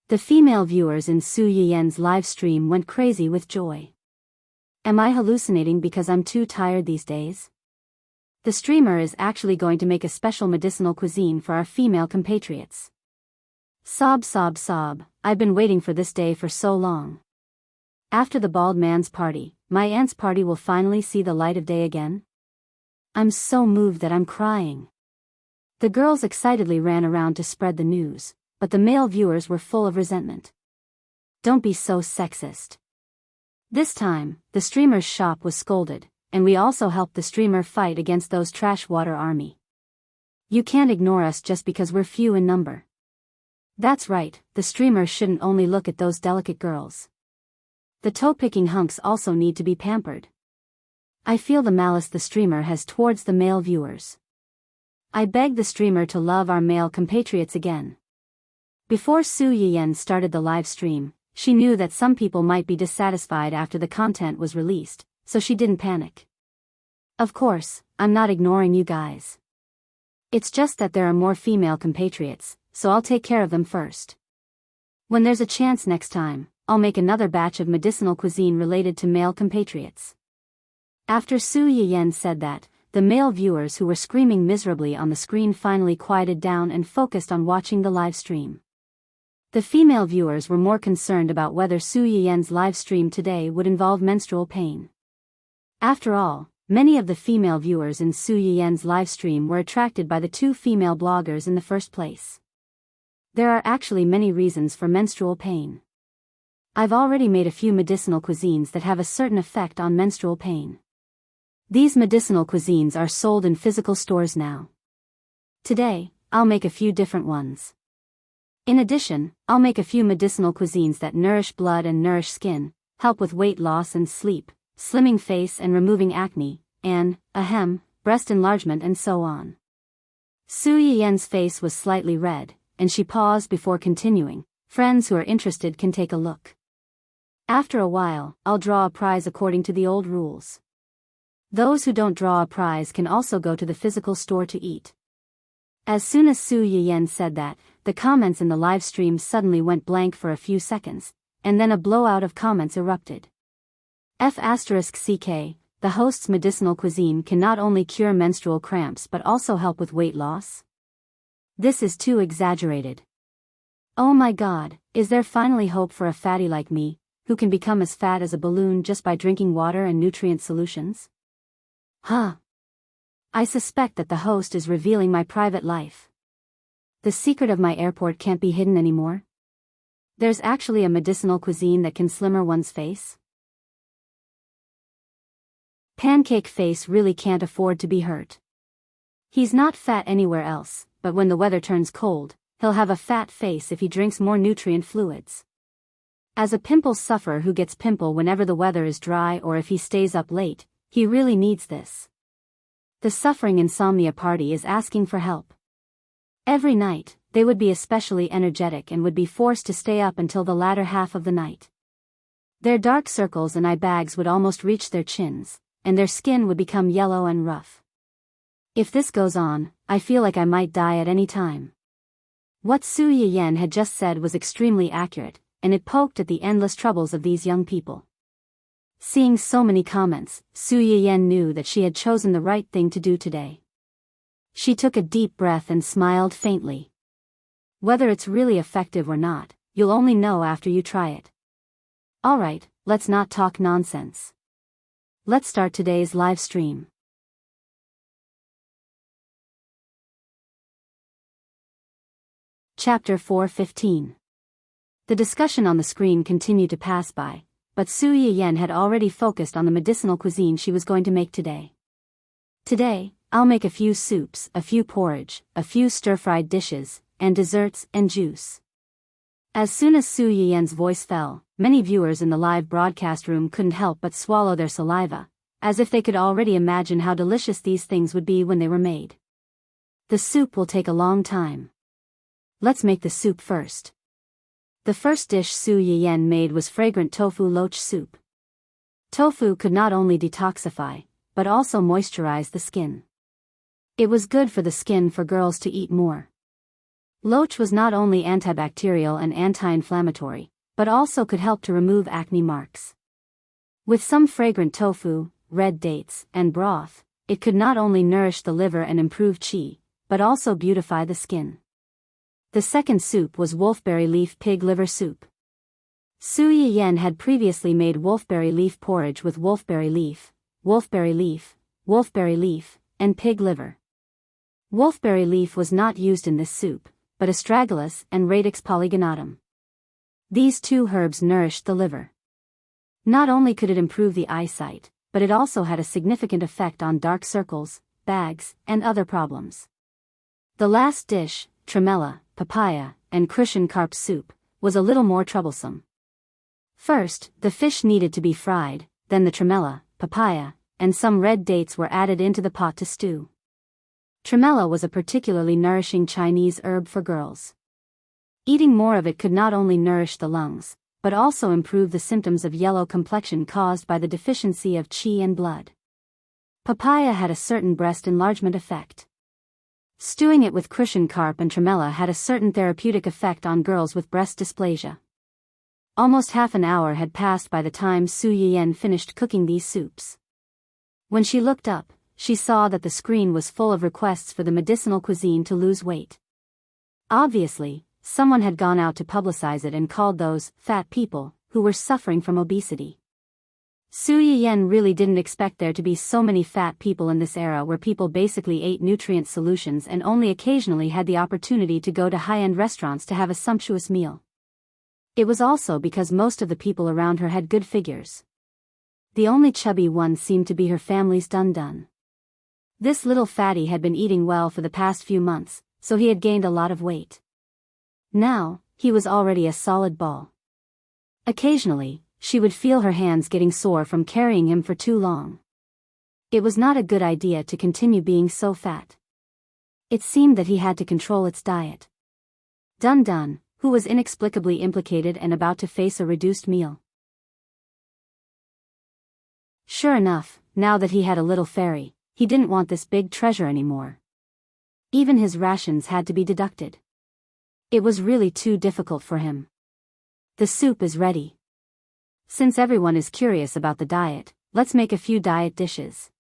The female viewers in Su Yiyen's live stream went crazy with joy. Am I hallucinating because I'm too tired these days? The streamer is actually going to make a special medicinal cuisine for our female compatriots. Sob sob sob, I've been waiting for this day for so long. After the bald man's party, my aunt's party will finally see the light of day again. I'm so moved that I'm crying. The girls excitedly ran around to spread the news, but the male viewers were full of resentment. "Don't be so sexist." This time, the streamer's shop was scolded, and we also helped the streamer fight against those trash water army. "You can't ignore us just because we're few in number." That's right, the streamer shouldn't only look at those delicate girls. The toe-picking hunks also need to be pampered. I feel the malice the streamer has towards the male viewers. I beg the streamer to love our male compatriots again. Before Su Yiyan started the live stream, she knew that some people might be dissatisfied after the content was released, so she didn't panic. "Of course, I'm not ignoring you guys. It's just that there are more female compatriots, so I'll take care of them first. When there's a chance next time, I'll make another batch of medicinal cuisine related to male compatriots." After Su Yiyan said that, the male viewers who were screaming miserably on the screen finally quieted down and focused on watching the live stream. The female viewers were more concerned about whether Su Yiyan's live stream today would involve menstrual pain. After all, many of the female viewers in Su Yiyan's live stream were attracted by the two female bloggers in the first place. There are actually many reasons for menstrual pain. I've already made a few medicinal cuisines that have a certain effect on menstrual pain. These medicinal cuisines are sold in physical stores now. Today, I'll make a few different ones. In addition, I'll make a few medicinal cuisines that nourish blood and nourish skin, help with weight loss and sleep, slimming face and removing acne, and, breast enlargement and so on. Su Yiyan's face was slightly red, and she paused before continuing. "Friends who are interested can take a look. After a while, I'll draw a prize according to the old rules. Those who don't draw a prize can also go to the physical store to eat." As soon as Su Yiyan said that, the comments in the live stream suddenly went blank for a few seconds, and then a blowout of comments erupted. F***CK, the host's medicinal cuisine can not only cure menstrual cramps but also help with weight loss? This is too exaggerated. Oh my god, is there finally hope for a fatty like me, who can become as fat as a balloon just by drinking water and nutrient solutions? I suspect that the host is revealing my private life. The secret of my airport can't be hidden anymore. There's actually a medicinal cuisine that can slimmer one's face. Pancake Face really can't afford to be hurt. He's not fat anywhere else, but when the weather turns cold, he'll have a fat face if he drinks more nutrient fluids. As a pimple sufferer who gets pimple whenever the weather is dry or if he stays up late, he really needs this. The suffering insomnia party is asking for help. Every night, they would be especially energetic and would be forced to stay up until the latter half of the night. Their dark circles and eye bags would almost reach their chins, and their skin would become yellow and rough. If this goes on, I feel like I might die at any time. What Su Yiyan had just said was extremely accurate, and it poked at the endless troubles of these young people. Seeing so many comments, Su Yiyan knew that she had chosen the right thing to do today. She took a deep breath and smiled faintly. Whether it's really effective or not, you'll only know after you try it. Alright, let's not talk nonsense. Let's start today's live stream. Chapter 4:15. The discussion on the screen continued to pass by, but Su Yiyan had already focused on the medicinal cuisine she was going to make today. Today, I'll make a few soups, a few porridge, a few stir-fried dishes, and desserts and juice. As soon as Su Yiyan's voice fell, many viewers in the live broadcast room couldn't help but swallow their saliva, as if they could already imagine how delicious these things would be when they were made. The soup will take a long time. Let's make the soup first. The first dish Su Yiyan made was fragrant tofu loach soup. Tofu could not only detoxify, but also moisturize the skin. It was good for the skin for girls to eat more. Loach was not only antibacterial and anti-inflammatory, but also could help to remove acne marks. With some fragrant tofu, red dates, and broth, it could not only nourish the liver and improve qi, but also beautify the skin. The second soup was wolfberry leaf pig liver soup. Su Yiyan had previously made wolfberry leaf porridge with wolfberry leaf, and pig liver. Wolfberry leaf was not used in this soup, but astragalus and radix polygonatum. These two herbs nourished the liver. Not only could it improve the eyesight, but it also had a significant effect on dark circles, bags, and other problems. The last dish, tremella, papaya, and crucian carp soup, was a little more troublesome. First, the fish needed to be fried, then the tremella, papaya, and some red dates were added into the pot to stew. Tremella was a particularly nourishing Chinese herb for girls. Eating more of it could not only nourish the lungs, but also improve the symptoms of yellow complexion caused by the deficiency of qi and blood. Papaya had a certain breast enlargement effect. Stewing it with crucian carp and tremella had a certain therapeutic effect on girls with breast dysplasia. Almost half an hour had passed by the time Su Yiyan finished cooking these soups. When she looked up, she saw that the screen was full of requests for the medicinal cuisine to lose weight. Obviously, someone had gone out to publicize it and called those fat people who were suffering from obesity. Su Yiyan really didn't expect there to be so many fat people in this era where people basically ate nutrient solutions and only occasionally had the opportunity to go to high-end restaurants to have a sumptuous meal. It was also because most of the people around her had good figures. The only chubby one seemed to be her family's dun-dun. This little fatty had been eating well for the past few months, so he had gained a lot of weight. Now, he was already a solid ball. Occasionally, she would feel her hands getting sore from carrying him for too long. It was not a good idea to continue being so fat. It seemed that he had to control its diet. Dun-dun, who was inexplicably implicated and about to face a reduced meal. Sure enough, now that he had a little fairy, he didn't want this big treasure anymore. Even his rations had to be deducted. It was really too difficult for him. The soup is ready. Since everyone is curious about the diet, let's make a few diet dishes.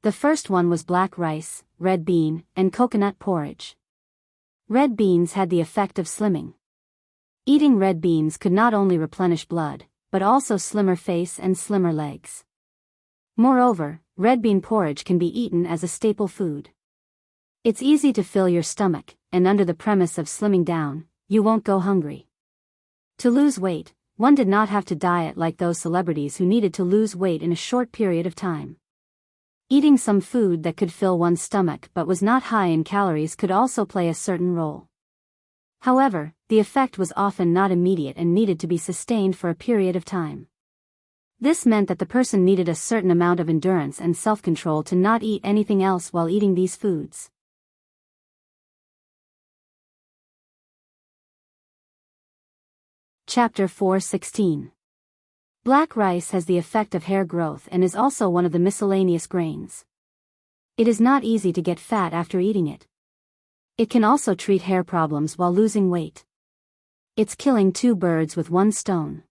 The first one was black rice, red bean, and coconut porridge. Red beans had the effect of slimming. Eating red beans could not only replenish blood, but also slimmer face and slimmer legs. Moreover, red bean porridge can be eaten as a staple food. It's easy to fill your stomach, and under the premise of slimming down, you won't go hungry. To lose weight, one did not have to diet like those celebrities who needed to lose weight in a short period of time. Eating some food that could fill one's stomach but was not high in calories could also play a certain role. However, the effect was often not immediate and needed to be sustained for a period of time. This meant that the person needed a certain amount of endurance and self-control to not eat anything else while eating these foods. Chapter 4:16. Black rice has the effect of hair growth and is also one of the miscellaneous grains. It is not easy to get fat after eating it. It can also treat hair problems while losing weight. It's killing two birds with one stone.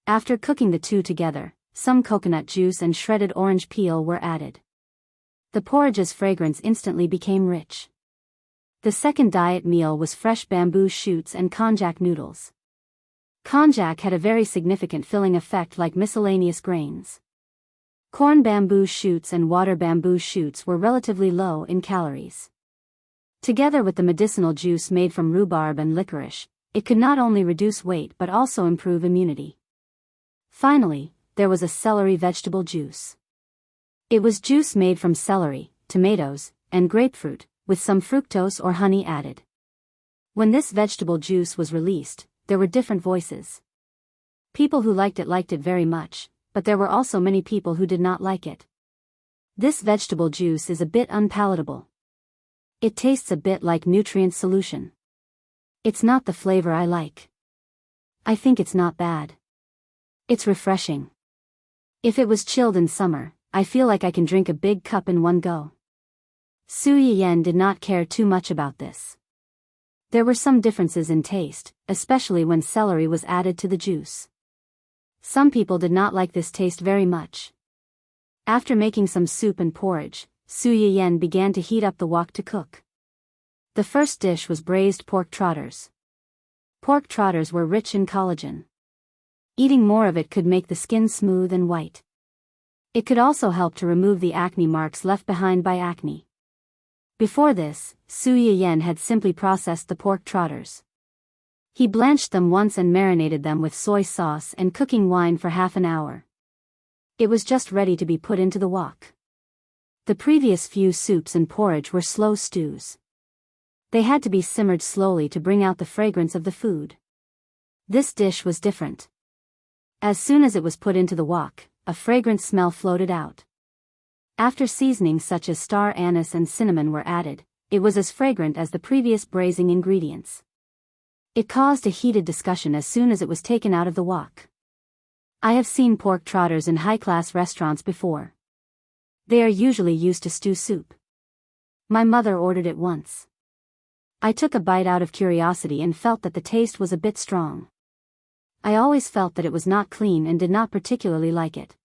After cooking the two together, some coconut juice and shredded orange peel were added. The porridge's fragrance instantly became rich. The second diet meal was fresh bamboo shoots and konjac noodles. Konjac had a very significant filling effect like miscellaneous grains. Corn bamboo shoots and water bamboo shoots were relatively low in calories. Together with the medicinal juice made from rhubarb and licorice, it could not only reduce weight but also improve immunity. Finally, there was a celery vegetable juice. It was juice made from celery, tomatoes, and grapefruit, with some fructose or honey added. When this vegetable juice was released, there were different voices. People who liked it very much, but there were also many people who did not like it. This vegetable juice is a bit unpalatable. It tastes a bit like nutrient solution. It's not the flavor I like. I think it's not bad. It's refreshing. If it was chilled in summer, I feel like I can drink a big cup in one go. Su Yiyan did not care too much about this. There were some differences in taste, especially when celery was added to the juice. Some people did not like this taste very much. After making some soup and porridge, Su Yiyan began to heat up the wok to cook. The first dish was braised pork trotters. Pork trotters were rich in collagen. Eating more of it could make the skin smooth and white. It could also help to remove the acne marks left behind by acne. Before this, Su Yiyen had simply processed the pork trotters. He blanched them once and marinated them with soy sauce and cooking wine for half an hour. It was just ready to be put into the wok. The previous few soups and porridge were slow stews. They had to be simmered slowly to bring out the fragrance of the food. This dish was different. As soon as it was put into the wok, a fragrant smell floated out. After seasonings such as star anise and cinnamon were added, it was as fragrant as the previous braising ingredients. It caused a heated discussion as soon as it was taken out of the wok. I have seen pork trotters in high-class restaurants before. They are usually used to stew soup. My mother ordered it once. I took a bite out of curiosity and felt that the taste was a bit strong. I always felt that it was not clean and did not particularly like it.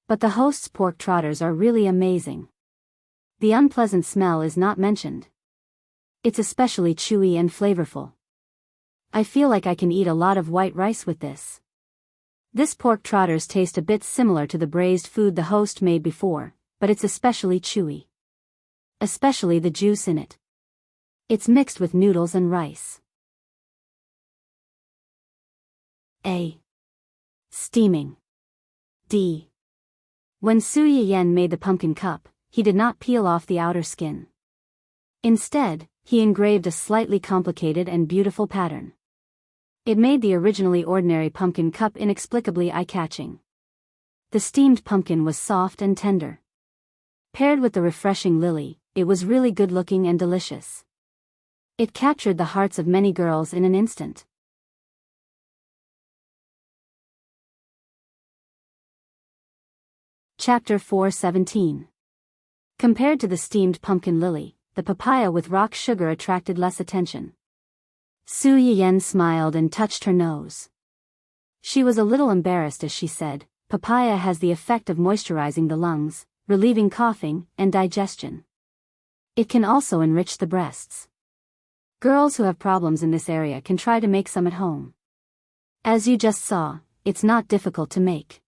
But the host's pork trotters are really amazing. The unpleasant smell is not mentioned. It's especially chewy and flavorful. I feel like I can eat a lot of white rice with this. This pork trotters taste a bit similar to the braised food the host made before, but it's especially chewy. Especially the juice in it. It's mixed with noodles and rice. A. Steaming. D. When Su Yiyen made the pumpkin cup, he did not peel off the outer skin. Instead, he engraved a slightly complicated and beautiful pattern. It made the originally ordinary pumpkin cup inexplicably eye-catching. The steamed pumpkin was soft and tender. Paired with the refreshing lily, it was really good-looking and delicious. It captured the hearts of many girls in an instant. Chapter 4:17. Compared to the steamed pumpkin lily, the papaya with rock sugar attracted less attention. Su Yiyen smiled and touched her nose. She was a little embarrassed as she said, "Papaya has the effect of moisturizing the lungs, relieving coughing and digestion. It can also enrich the breasts. Girls who have problems in this area can try to make some at home. As you just saw, it's not difficult to make."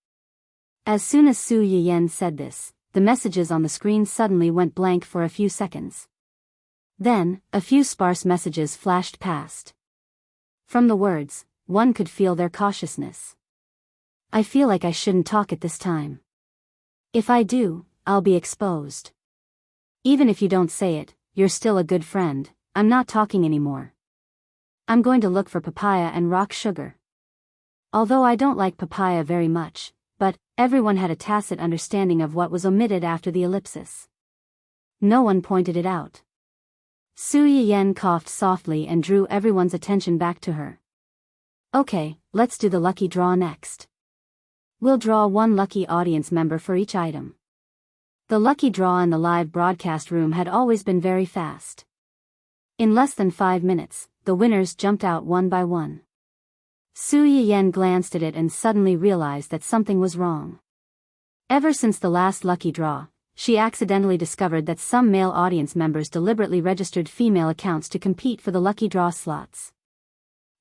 As soon as Su Yiyen said this, the messages on the screen suddenly went blank for a few seconds. Then, a few sparse messages flashed past. From the words, one could feel their cautiousness. "I feel like I shouldn't talk at this time. If I do, I'll be exposed. Even if you don't say it, you're still a good friend. I'm not talking anymore. I'm going to look for papaya and rock sugar. Although I don't like papaya very much, but everyone had a tacit understanding of what was omitted after the ellipsis. No one pointed it out. Su Yiyen coughed softly and drew everyone's attention back to her. "Okay, let's do the lucky draw next. We'll draw one lucky audience member for each item." The lucky draw in the live broadcast room had always been very fast. In less than 5 minutes, the winners jumped out one by one. Su Yiyen glanced at it and suddenly realized that something was wrong. Ever since the last lucky draw, she accidentally discovered that some male audience members deliberately registered female accounts to compete for the lucky draw slots.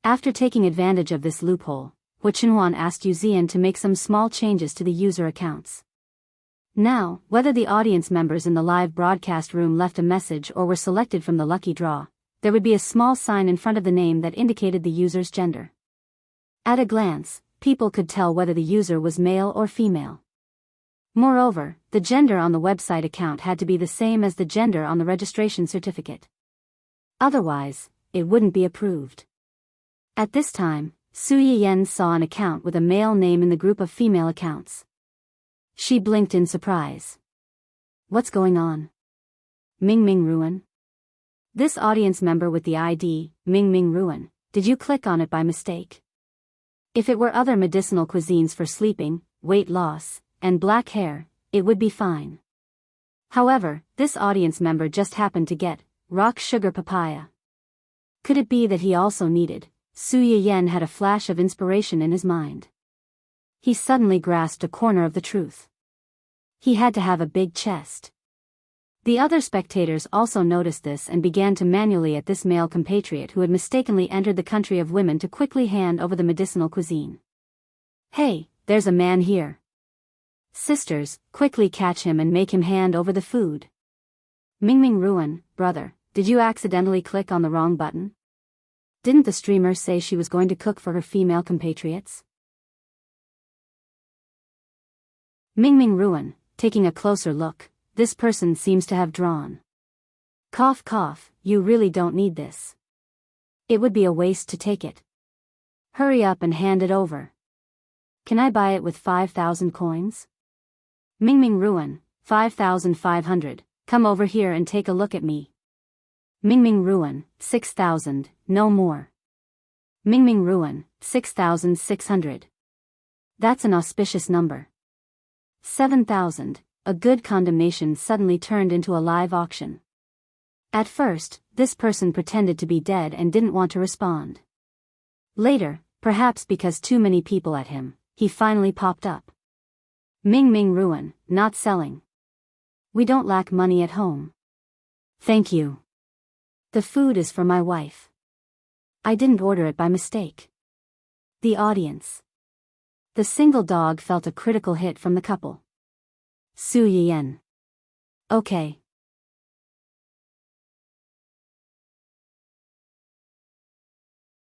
After taking advantage of this loophole, Hu Chenhuan asked Yu Zian to make some small changes to the user accounts. Now, whether the audience members in the live broadcast room left a message or were selected from the lucky draw, there would be a small sign in front of the name that indicated the user's gender. At a glance, people could tell whether the user was male or female. Moreover, the gender on the website account had to be the same as the gender on the registration certificate. Otherwise, it wouldn't be approved. At this time, Su Yiyen saw an account with a male name in the group of female accounts. She blinked in surprise. "What's going on? Ming Ming Ruin? This audience member with the ID, Ming Ming Ruin, did you click on it by mistake? If it were other medicinal cuisines for sleeping, weight loss, and black hair, it would be fine. However, this audience member just happened to get rock sugar papaya. Could it be that he also needed?" Su Yiyen had a flash of inspiration in his mind. He suddenly grasped a corner of the truth. He had to have a big chest. The other spectators also noticed this and began to manually at this male compatriot who had mistakenly entered the country of women to quickly hand over the medicinal cuisine. "Hey, there's a man here. Sisters, quickly catch him and make him hand over the food." Mingming Ruin, brother, did you accidentally click on the wrong button? Didn't the streamer say she was going to cook for her female compatriots? Mingming Ruin, taking a closer look, this person seems to have drawn. Cough cough, you really don't need this. It would be a waste to take it. Hurry up and hand it over. Can I buy it with 5,000 coins? Mingming Ruin, 5,500, come over here and take a look at me. Mingming Ruin, 6,000, no more. Mingming Ruin, 6,600. That's an auspicious number. 7,000, a good condemnation suddenly turned into a live auction. At first, this person pretended to be dead and didn't want to respond. Later, perhaps because too many people at him, he finally popped up. Mingming Ruin, not selling. We don't lack money at home. Thank you. The food is for my wife. I didn't order it by mistake. The audience. The single dog felt a critical hit from the couple. Su Yiyan. Okay.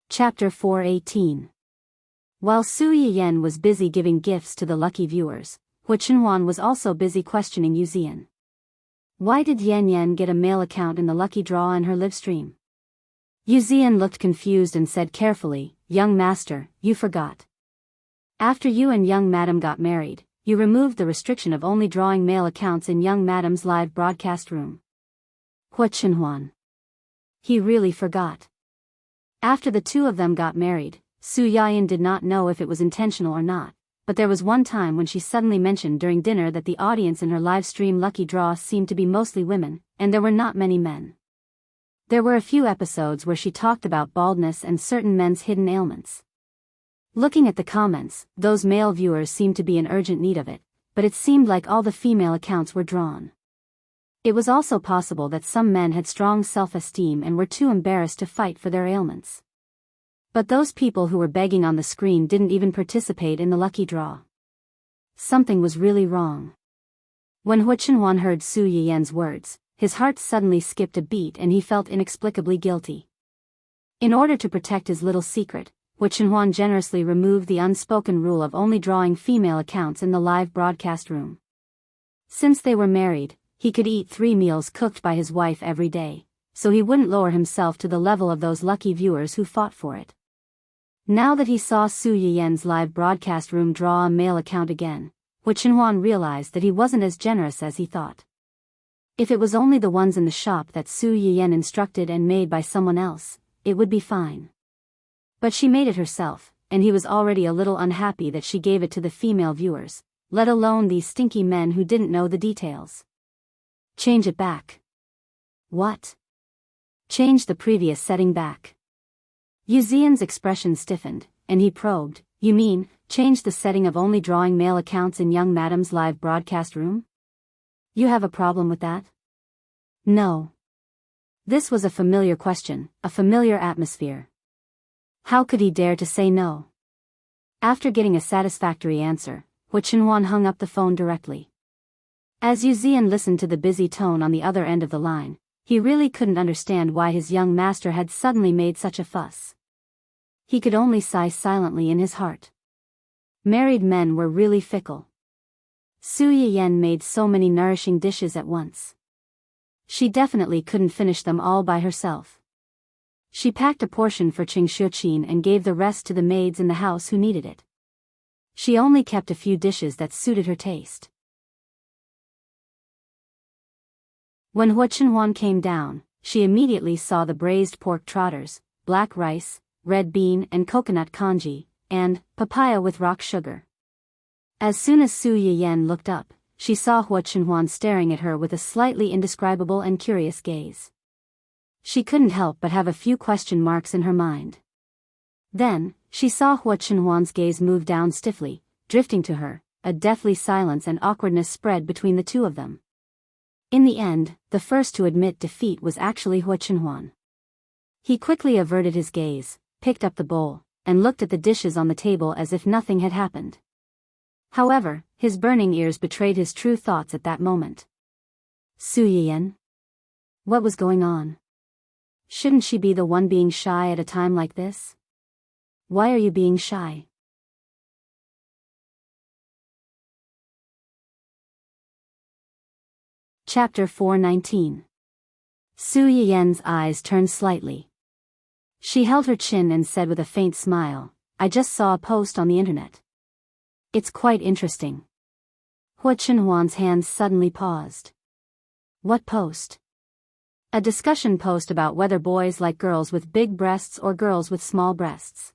Chapter 418. While Su Yiyan was busy giving gifts to the lucky viewers, Hu Chenhuan was also busy questioning Yu Zian. Why did Yan Yan get a mail account in the lucky draw in her live stream? Yu Zian looked confused and said carefully, "Young master, you forgot. After you and young madam got married, you removed the restriction of only drawing mail accounts in young madam's live broadcast room." Hu Chenhuan. He really forgot. After the two of them got married, Su Yayan did not know if it was intentional or not, but there was one time when she suddenly mentioned during dinner that the audience in her live stream lucky draw seemed to be mostly women, and there were not many men. There were a few episodes where she talked about baldness and certain men's hidden ailments. Looking at the comments, those male viewers seemed to be in urgent need of it, but it seemed like all the female accounts were drawn. It was also possible that some men had strong self-esteem and were too embarrassed to fight for their ailments. But those people who were begging on the screen didn't even participate in the lucky draw. Something was really wrong. When Hu Chenhuan heard Su Yiyan's words, his heart suddenly skipped a beat and he felt inexplicably guilty. In order to protect his little secret, Hu Chenhuan generously removed the unspoken rule of only drawing female accounts in the live broadcast room. Since they were married, he could eat 3 meals cooked by his wife every day, so he wouldn't lower himself to the level of those lucky viewers who fought for it. Now that he saw Su Yiyan's live broadcast room draw a male account again, Hu Chenhuan realized that he wasn't as generous as he thought. If it was only the ones in the shop that Su Yiyan instructed and made by someone else, it would be fine. But she made it herself, and he was already a little unhappy that she gave it to the female viewers, let alone these stinky men who didn't know the details. Change it back. What? Change the previous setting back. Yu Zian's expression stiffened, and he probed, "You mean, change the setting of only drawing male accounts in young madam's live broadcast room? You have a problem with that?" No. This was a familiar question, a familiar atmosphere. How could he dare to say no? After getting a satisfactory answer, Hu Chenhuan hung up the phone directly. As Yu Zian listened to the busy tone on the other end of the line, he really couldn't understand why his young master had suddenly made such a fuss. He could only sigh silently in his heart. Married men were really fickle. Su Yiyan made so many nourishing dishes at once. She definitely couldn't finish them all by herself. She packed a portion for Qing Shuqin and gave the rest to the maids in the house who needed it. She only kept a few dishes that suited her taste. When Hu Chenhuan came down, she immediately saw the braised pork trotters, black rice, red bean and coconut congee, and papaya with rock sugar. As soon as Su Yiyan looked up, she saw Hu Chenhuan staring at her with a slightly indescribable and curious gaze. She couldn't help but have a few question marks in her mind. Then, she saw Hu Chenhuan's gaze move down stiffly, drifting to her, a deathly silence and awkwardness spread between the two of them. In the end, the first to admit defeat was actually Hu Chenhuan. He quickly averted his gaze, picked up the bowl, and looked at the dishes on the table as if nothing had happened. However, his burning ears betrayed his true thoughts at that moment. Su Yiyan? What was going on? Shouldn't she be the one being shy at a time like this? Why are you being shy? Chapter 419. Su Yiyen's eyes turned slightly. She held her chin and said with a faint smile, I just saw a post on the internet. It's quite interesting. Hua Chenhuan's hands suddenly paused. What post? A discussion post about whether boys like girls with big breasts or girls with small breasts.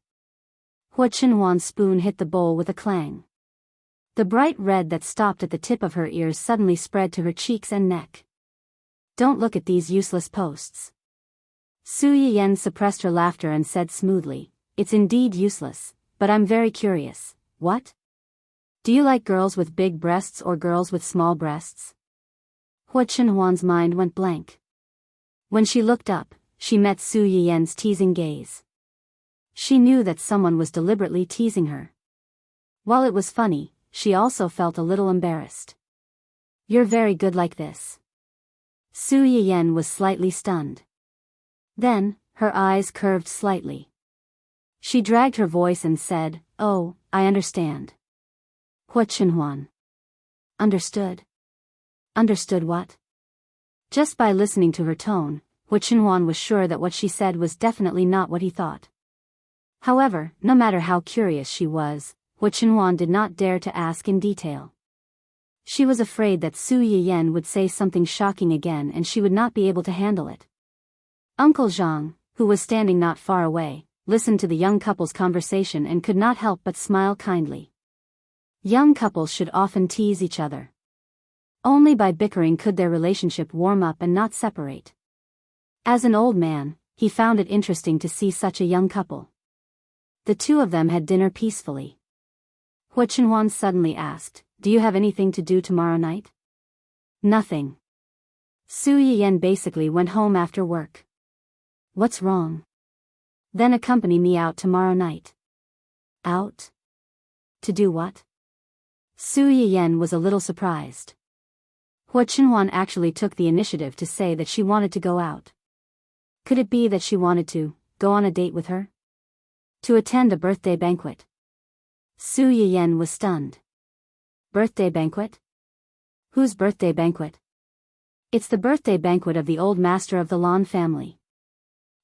Hua Chenhuan's spoon hit the bowl with a clang. The bright red that stopped at the tip of her ears suddenly spread to her cheeks and neck. Don't look at these useless posts. Su Yiyen suppressed her laughter and said smoothly, it's indeed useless, but I'm very curious. What? Do you like girls with big breasts or girls with small breasts? Hua Chenhuan's mind went blank. When she looked up, she met Su Yiyen's teasing gaze. She knew that someone was deliberately teasing her. While it was funny, she also felt a little embarrassed. You're very good like this. Su Yiyen was slightly stunned. Then, her eyes curved slightly. She dragged her voice and said, oh, I understand. Hua Chenhuan. Understood? Understood what? Just by listening to her tone, Hua Chenhuan was sure that what she said was definitely not what he thought. However, no matter how curious she was, Hua Chenhuan did not dare to ask in detail. She was afraid that Su Yiyen would say something shocking again and she would not be able to handle it. Uncle Zhang, who was standing not far away, listened to the young couple's conversation and could not help but smile kindly. Young couples should often tease each other. Only by bickering could their relationship warm up and not separate. As an old man, he found it interesting to see such a young couple. The two of them had dinner peacefully. Hua Chenhuan suddenly asked, do you have anything to do tomorrow night? Nothing. Su Yiyen basically went home after work. What's wrong? Then accompany me out tomorrow night. Out? To do what? Su Yiyen was a little surprised. Hua Chenhuan actually took the initiative to say that she wanted to go out. Could it be that she wanted to go on a date with her? To attend a birthday banquet? Su Yiyen was stunned. Birthday banquet? Whose birthday banquet? It's the birthday banquet of the old master of the Lan family.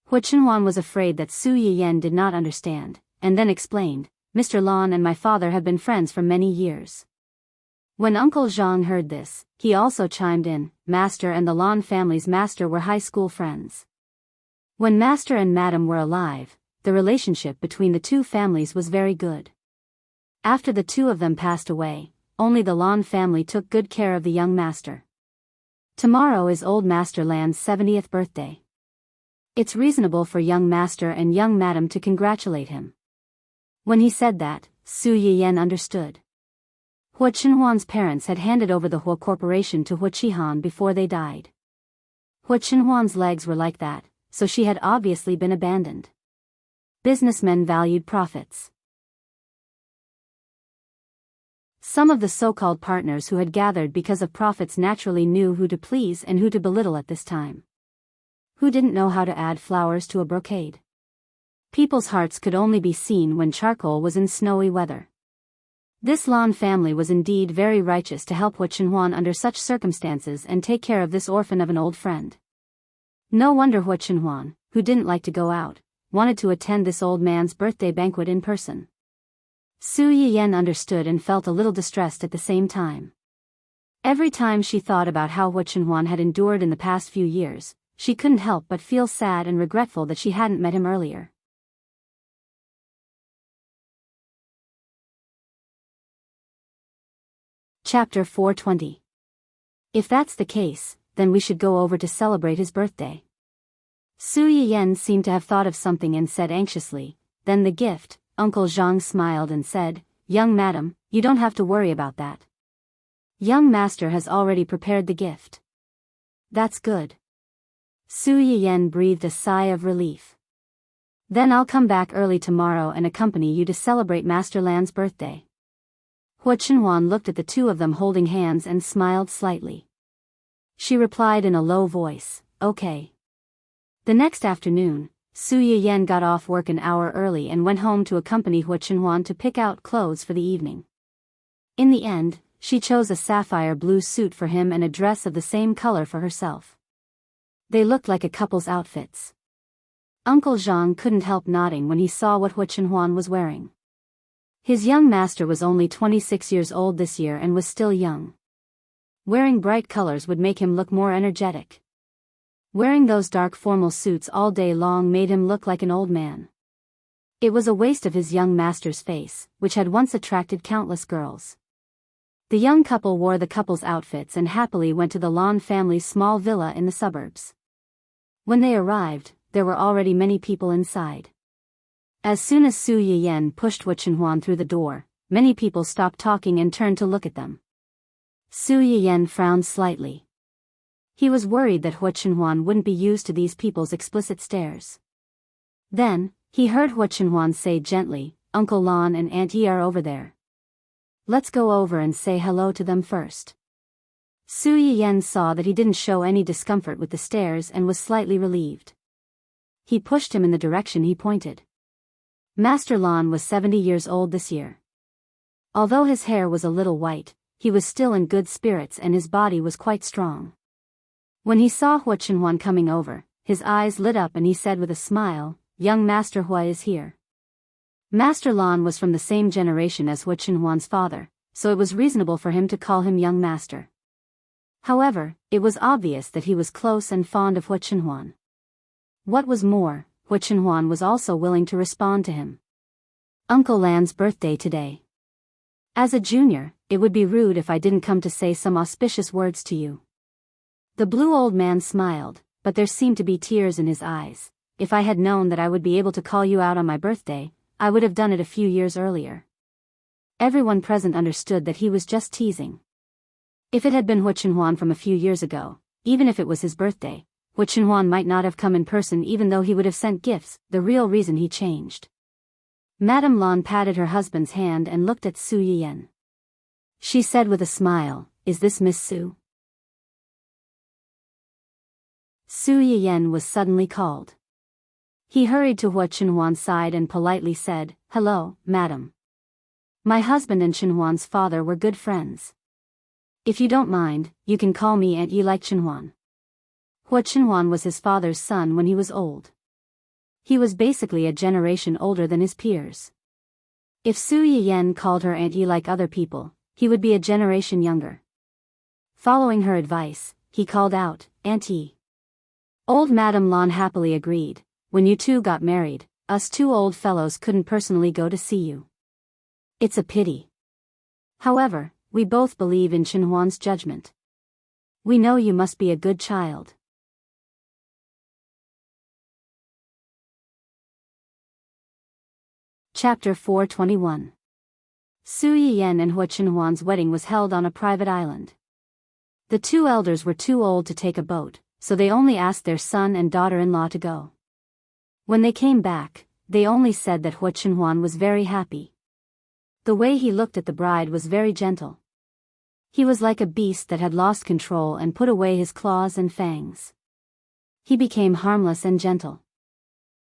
Hua Chenhuan was afraid that Su Yiyen did not understand, and then explained, Mr. Lan and my father have been friends for many years. When Uncle Zhang heard this, he also chimed in, Master and the Lan family's master were high school friends. When Master and Madam were alive, the relationship between the two families was very good. After the two of them passed away, only the Lan family took good care of the young master. Tomorrow is old Master Lan's 70th birthday. It's reasonable for young master and young madam to congratulate him. When he said that, Su Yiyen understood. Hua Chenhuan's parents had handed over the Hua Corporation to Hua Chihan before they died. Hua Chenhuan's legs were like that, so she had obviously been abandoned. Businessmen valued profits. Some of the so-called partners who had gathered because of profits naturally knew who to please and who to belittle at this time. Who didn't know how to add flowers to a brocade? People's hearts could only be seen when charcoal was in snowy weather. This Lan family was indeed very righteous to help Hua Chenhuan under such circumstances and take care of this orphan of an old friend. No wonder Hua Chenhuan, who didn't like to go out, wanted to attend this old man's birthday banquet in person. Su Yiyen understood and felt a little distressed at the same time. Every time she thought about how Hua Chenhuan had endured in the past few years, she couldn't help but feel sad and regretful that she hadn't met him earlier. Chapter 420. If that's the case, then we should go over to celebrate his birthday. Su Yiyen seemed to have thought of something and said anxiously, then the gift. Uncle Zhang smiled and said, Young madam, you don't have to worry about that. Young master has already prepared the gift. That's good. Su Yiyen breathed a sigh of relief. Then I'll come back early tomorrow and accompany you to celebrate Master Lan's birthday. Hua Chenhuan looked at the two of them holding hands and smiled slightly. She replied in a low voice, okay. The next afternoon, Su Yiyen got off work an hour early and went home to accompany Hua Chenhuan to pick out clothes for the evening. In the end, she chose a sapphire blue suit for him and a dress of the same color for herself. They looked like a couple's outfits. Uncle Zhang couldn't help nodding when he saw what Hua Chenhuan was wearing. His young master was only 26 years old this year and was still young. Wearing bright colors would make him look more energetic. Wearing those dark formal suits all day long made him look like an old man. It was a waste of his young master's face, which had once attracted countless girls. The young couple wore the couple's outfits and happily went to the Lan family's small villa in the suburbs. When they arrived, there were already many people inside. As soon as Su Yiyen pushed Hua Chenhuan through the door, many people stopped talking and turned to look at them. Su Yiyen frowned slightly. He was worried that Hua Chenhuan wouldn't be used to these people's explicit stares. Then, he heard Hua Chenhuan say gently, "Uncle Lan and Aunt Yi are over there. Let's go over and say hello to them first." Su Yiyen saw that he didn't show any discomfort with the stares and was slightly relieved. He pushed him in the direction he pointed. Master Lan was 70 years old this year. Although his hair was a little white, he was still in good spirits and his body was quite strong. When he saw Hua Chenhuan coming over, his eyes lit up and he said with a smile, "Young Master Hua is here." Master Lan was from the same generation as Hua Chenhuan's father, so it was reasonable for him to call him young master. However, it was obvious that he was close and fond of Hua Chenhuan. What was more, Hua Chenhuan was also willing to respond to him. "Uncle Lan's birthday today. As a junior, it would be rude if I didn't come to say some auspicious words to you." The blue old man smiled, but there seemed to be tears in his eyes. "If I had known that I would be able to call you out on my birthday, I would have done it a few years earlier." Everyone present understood that he was just teasing. If it had been Hua Chenhuan from a few years ago, even if it was his birthday, Hua Chenhuan might not have come in person even though he would have sent gifts, the real reason he changed. Madame Lan patted her husband's hand and looked at Su Yiyen. She said with a smile, "Is this Miss Su?" Su Yiyen was suddenly called. He hurried to Hua Chenhuan's side and politely said, "Hello, madam. My husband and Chenhuan's father were good friends. If you don't mind, you can call me Aunt Yi like Chenhuan." Hua Chenhuan was his father's son when he was old. He was basically a generation older than his peers. If Su Yiyen called her Aunt Yi like other people, he would be a generation younger. Following her advice, he called out, "Aunt Yi." Old Madame Lan happily agreed. "When you two got married, us two old fellows couldn't personally go to see you. It's a pity. However, we both believe in Chenhuan's judgment. We know you must be a good child." Chapter 421. Su Yiyen and Hua Chenhuan's wedding was held on a private island. The two elders were too old to take a boat, so they only asked their son and daughter-in-law to go. When they came back, they only said that Hua Chenhuan was very happy. The way he looked at the bride was very gentle. He was like a beast that had lost control and put away his claws and fangs. He became harmless and gentle.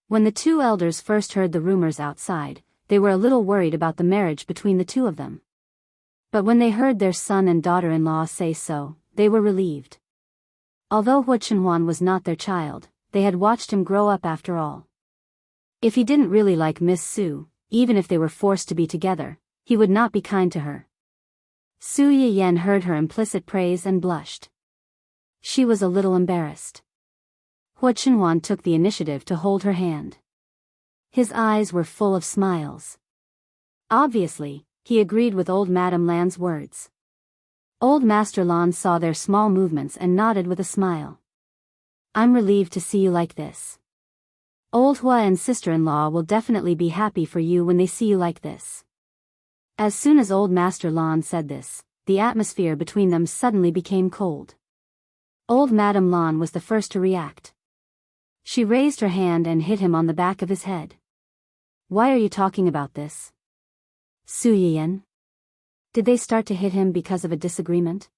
When the two elders first heard the rumors outside, they were a little worried about the marriage between the two of them. But when they heard their son and daughter-in-law say so, they were relieved. Although Hua Chenhuan was not their child, they had watched him grow up after all. If he didn't really like Miss Su, even if they were forced to be together, he would not be kind to her. Su Yiyen heard her implicit praise and blushed. She was a little embarrassed. Hua Chenhuan took the initiative to hold her hand. His eyes were full of smiles. Obviously, he agreed with old Madame Lan's words. Old Master Lan saw their small movements and nodded with a smile. "I'm relieved to see you like this. Old Hua and sister-in-law will definitely be happy for you when they see you like this." As soon as old Master Lan said this, the atmosphere between them suddenly became cold. Old Madame Lan was the first to react. She raised her hand and hit him on the back of his head. "Why are you talking about this? Su Yiyen? Did they start to hit him because of a disagreement?"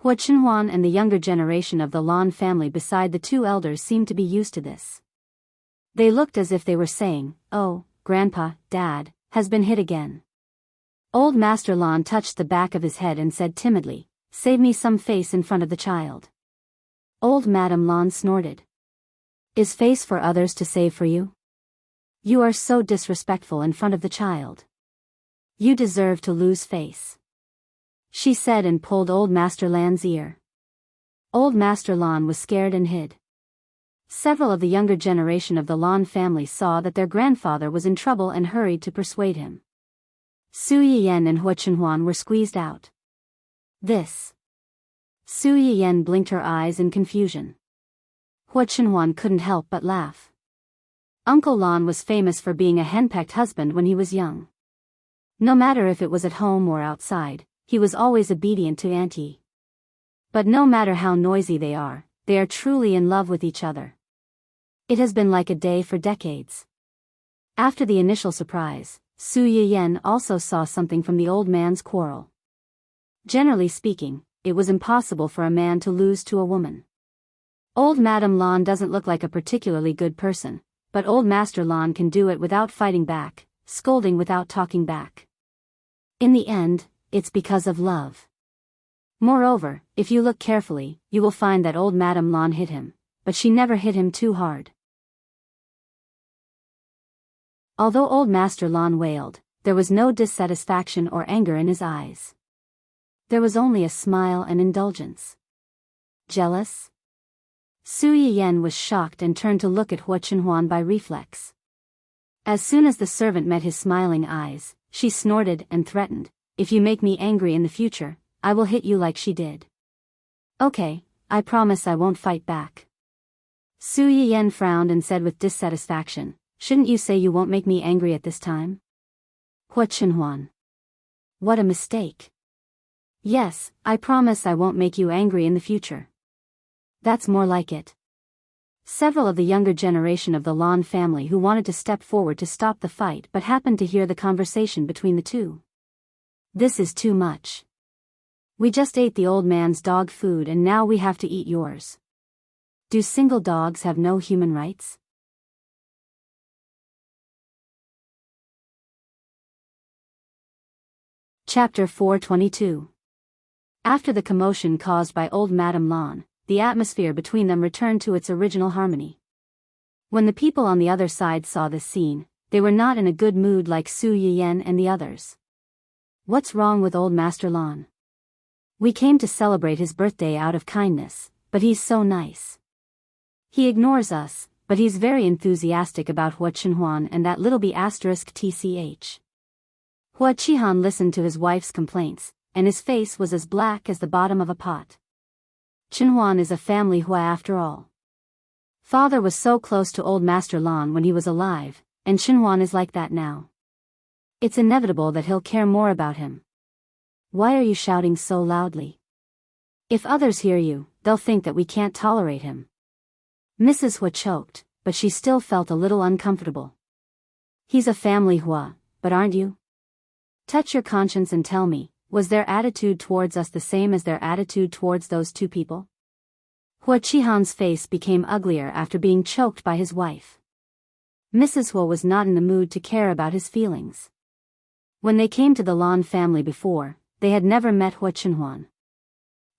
Hua Chenhuan and the younger generation of the Lan family beside the two elders seemed to be used to this. They looked as if they were saying, "Oh, Grandpa, Dad, has been hit again." Old Master Lan touched the back of his head and said timidly, "Save me some face in front of the child." Old Madame Lan snorted. "Is face for others to save for you? You are so disrespectful in front of the child. You deserve to lose face," she said and pulled Old Master Lan's ear. Old Master Lan was scared and hid. Several of the younger generation of the Lan family saw that their grandfather was in trouble and hurried to persuade him. Su Yiyen and Hua Chenhuan were squeezed out. This. Su Yiyen blinked her eyes in confusion. Hua Chenhuan couldn't help but laugh. Uncle Lan was famous for being a henpecked husband when he was young. No matter if it was at home or outside, he was always obedient to Auntie. But no matter how noisy they are truly in love with each other. It has been like a day for decades. After the initial surprise, Su Yiyen also saw something from the old man's quarrel. Generally speaking, it was impossible for a man to lose to a woman. Old Madame Lan doesn't look like a particularly good person, but Old Master Lan can do it without fighting back, scolding without talking back. In the end, it's because of love. Moreover, if you look carefully, you will find that Old Madame Lan hit him, but she never hit him too hard. Although Old Master Lan wailed, there was no dissatisfaction or anger in his eyes. There was only a smile and indulgence. Jealous? Su Yiyen was shocked and turned to look at Hua Chenhuan by reflex. As soon as the servant met his smiling eyes, she snorted and threatened, "If you make me angry in the future, I will hit you like she did." "Okay, I promise I won't fight back." Su Yiyen frowned and said with dissatisfaction, "Shouldn't you say you won't make me angry at this time?" Hua Chenhuan. What a mistake. "Yes, I promise I won't make you angry in the future." That's more like it. Several of the younger generation of the Lan family who wanted to step forward to stop the fight but happened to hear the conversation between the two. "This is too much. We just ate the old man's dog food and now we have to eat yours. Do single dogs have no human rights?" Chapter 422. After the commotion caused by Old Madame Lan, the atmosphere between them returned to its original harmony. When the people on the other side saw this scene, they were not in a good mood like Su Yiyen and the others. "What's wrong with Old Master Lan? We came to celebrate his birthday out of kindness, but he's so nice. He ignores us, but he's very enthusiastic about Hua Chenhuan and that little B***tch. Hua Chihan listened to his wife's complaints, and his face was as black as the bottom of a pot. Chenhuan is a family Hua after all. Father was so close to Old Master Lan when he was alive, and Chenhuan is like that now. It's inevitable that he'll care more about him. Why are you shouting so loudly? If others hear you, they'll think that we can't tolerate him." Mrs. Hua choked, but she still felt a little uncomfortable. "He's a family Hua, but aren't you? Touch your conscience and tell me, was their attitude towards us the same as their attitude towards those two people?" Hua Chihan's face became uglier after being choked by his wife. Mrs. Hua was not in the mood to care about his feelings. When they came to the Lan family before, they had never met Hua Chenhuan.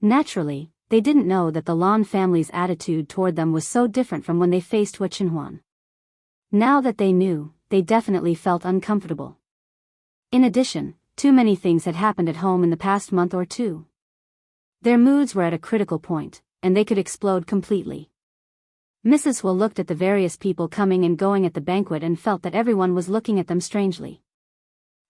Naturally, they didn't know that the Lan family's attitude toward them was so different from when they faced Hua Chenhuan. Now that they knew, they definitely felt uncomfortable. In addition, too many things had happened at home in the past month or two. Their moods were at a critical point, and they could explode completely. Mrs. Hua looked at the various people coming and going at the banquet and felt that everyone was looking at them strangely.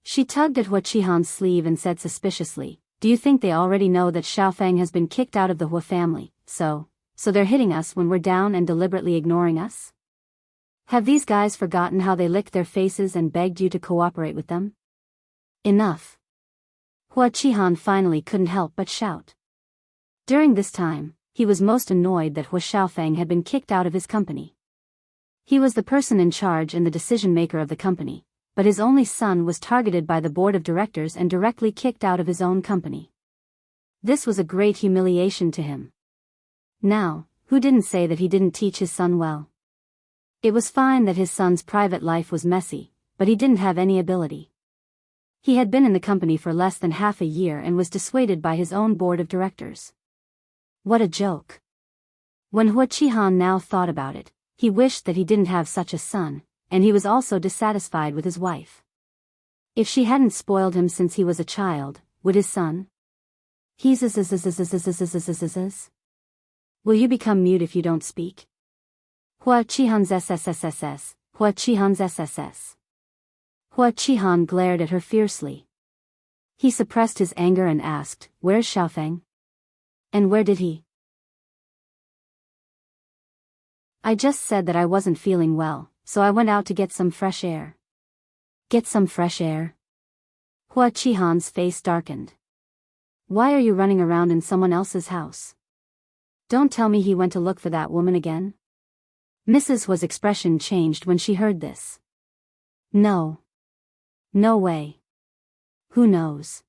She tugged at Hua Chihan's sleeve and said suspiciously, "Do you think they already know that Xiaofeng has been kicked out of the Hua family, so they're hitting us when we're down and deliberately ignoring us? Have these guys forgotten how they licked their faces and begged you to cooperate with them? Enough." Hua Chihan finally couldn't help but shout. During this time, he was most annoyed that Hua Xiaofeng had been kicked out of his company. He was the person in charge and the decision-maker of the company, but his only son was targeted by the board of directors and directly kicked out of his own company. This was a great humiliation to him. Now, who didn't say that he didn't teach his son well? It was fine that his son's private life was messy, but he didn't have any ability. He had been in the company for less than half a year and was dissuaded by his own board of directors. What a joke. When Hua Qihan now thought about it, he wished that he didn't have such a son, and he was also dissatisfied with his wife. If she hadn't spoiled him since he was a child, would his son? Will you become mute if you don't speak? Hua Qihan's SSSSS, Hua Qihan's SSS. Hua Qihan glared at her fiercely. He suppressed his anger and asked, "Where's Xiaofeng? And where did he?" "I just said that I wasn't feeling well, so I went out to get some fresh air." "Get some fresh air?" Hua Qihan's face darkened. "Why are you running around in someone else's house? Don't tell me he went to look for that woman again?" Mrs. Hua's expression changed when she heard this. "No. No way. Who knows?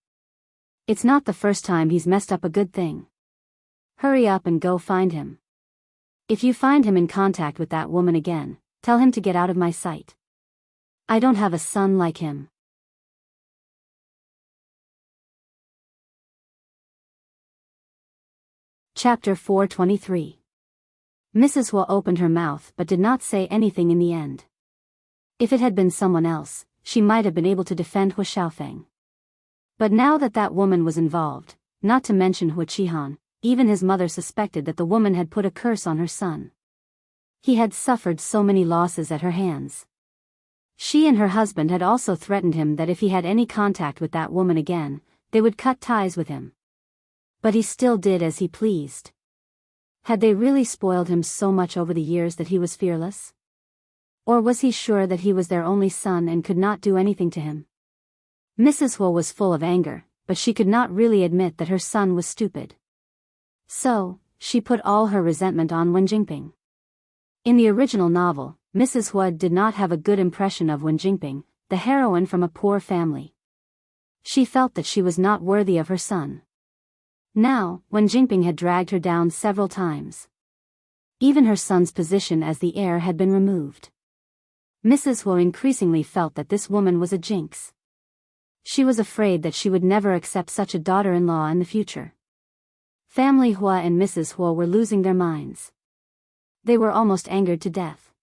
It's not the first time he's messed up a good thing. Hurry up and go find him. If you find him in contact with that woman again, tell him to get out of my sight. I don't have a son like him." Chapter 423. Mrs. Hua opened her mouth but did not say anything in the end. If it had been someone else, she might have been able to defend Hua Xiaofeng. But now that that woman was involved, not to mention Hua Qihan, even his mother suspected that the woman had put a curse on her son. He had suffered so many losses at her hands. She and her husband had also threatened him that if he had any contact with that woman again, they would cut ties with him. But he still did as he pleased. Had they really spoiled him so much over the years that he was fearless? Or was he sure that he was their only son and could not do anything to him? Mrs. Hua was full of anger, but she could not really admit that her son was stupid. So, she put all her resentment on Wen Jingping. In the original novel, Mrs. Hua did not have a good impression of Wen Jingping, the heroine from a poor family. She felt that she was not worthy of her son. Now, Wen Jingping had dragged her down several times. Even her son's position as the heir had been removed. Mrs. Hua increasingly felt that this woman was a jinx. She was afraid that she would never accept such a daughter-in-law in the future. Family Hua and Mrs. Hua were losing their minds. They were almost angered to death.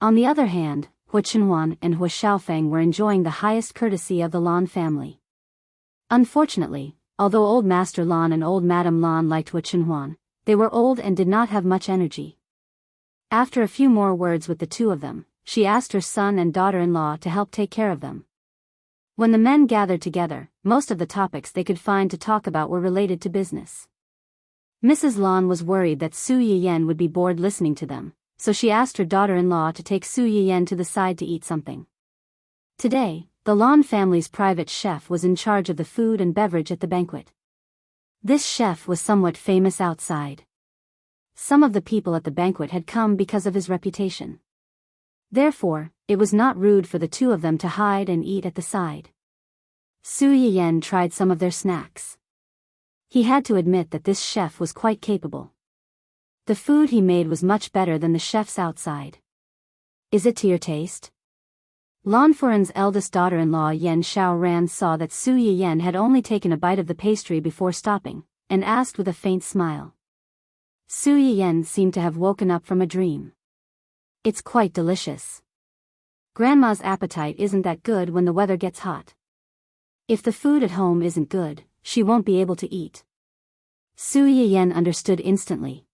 On the other hand, Hua Chenhuan and Hua Xiaofeng were enjoying the highest courtesy of the Lan family. Unfortunately, although Old Master Lan and Old Madam Lan liked Hua Chenhuan, they were old and did not have much energy. After a few more words with the two of them, she asked her son and daughter-in-law to help take care of them. When the men gathered together, most of the topics they could find to talk about were related to business. Mrs. Lan was worried that Su Yiyen would be bored listening to them, so she asked her daughter-in-law to take Su Yiyen to the side to eat something. Today, the Lan family's private chef was in charge of the food and beverage at the banquet. This chef was somewhat famous outside. Some of the people at the banquet had come because of his reputation. Therefore, it was not rude for the two of them to hide and eat at the side. Su Yiyen tried some of their snacks. He had to admit that this chef was quite capable. The food he made was much better than the chef's outside. "Is it to your taste?" Lan Furen's eldest daughter-in-law Yan Xiaoran saw that Su Yiyen had only taken a bite of the pastry before stopping, and asked with a faint smile. Su Yiyen seemed to have woken up from a dream. "It's quite delicious. Grandma's appetite isn't that good when the weather gets hot. If the food at home isn't good, she won't be able to eat." Su Yiyen understood instantly.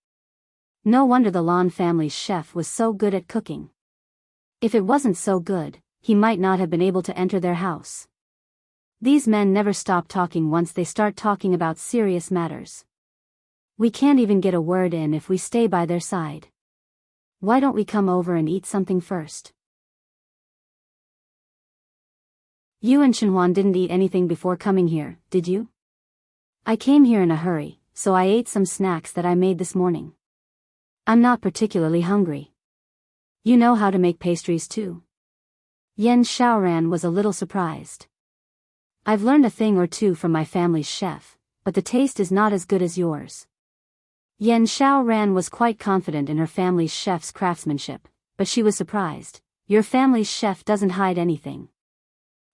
No wonder the Lan family's chef was so good at cooking. If it wasn't so good, he might not have been able to enter their house. These men never stop talking once they start talking about serious matters. We can't even get a word in if we stay by their side. Why don't we come over and eat something first? You and Chenhuan didn't eat anything before coming here, did you? I came here in a hurry, so I ate some snacks that I made this morning. I'm not particularly hungry. You know how to make pastries too? Yan Xiaoran was a little surprised. I've learned a thing or two from my family's chef, but the taste is not as good as yours. Yan Xiaoran was quite confident in her family's chef's craftsmanship, but she was surprised. Your family's chef doesn't hide anything.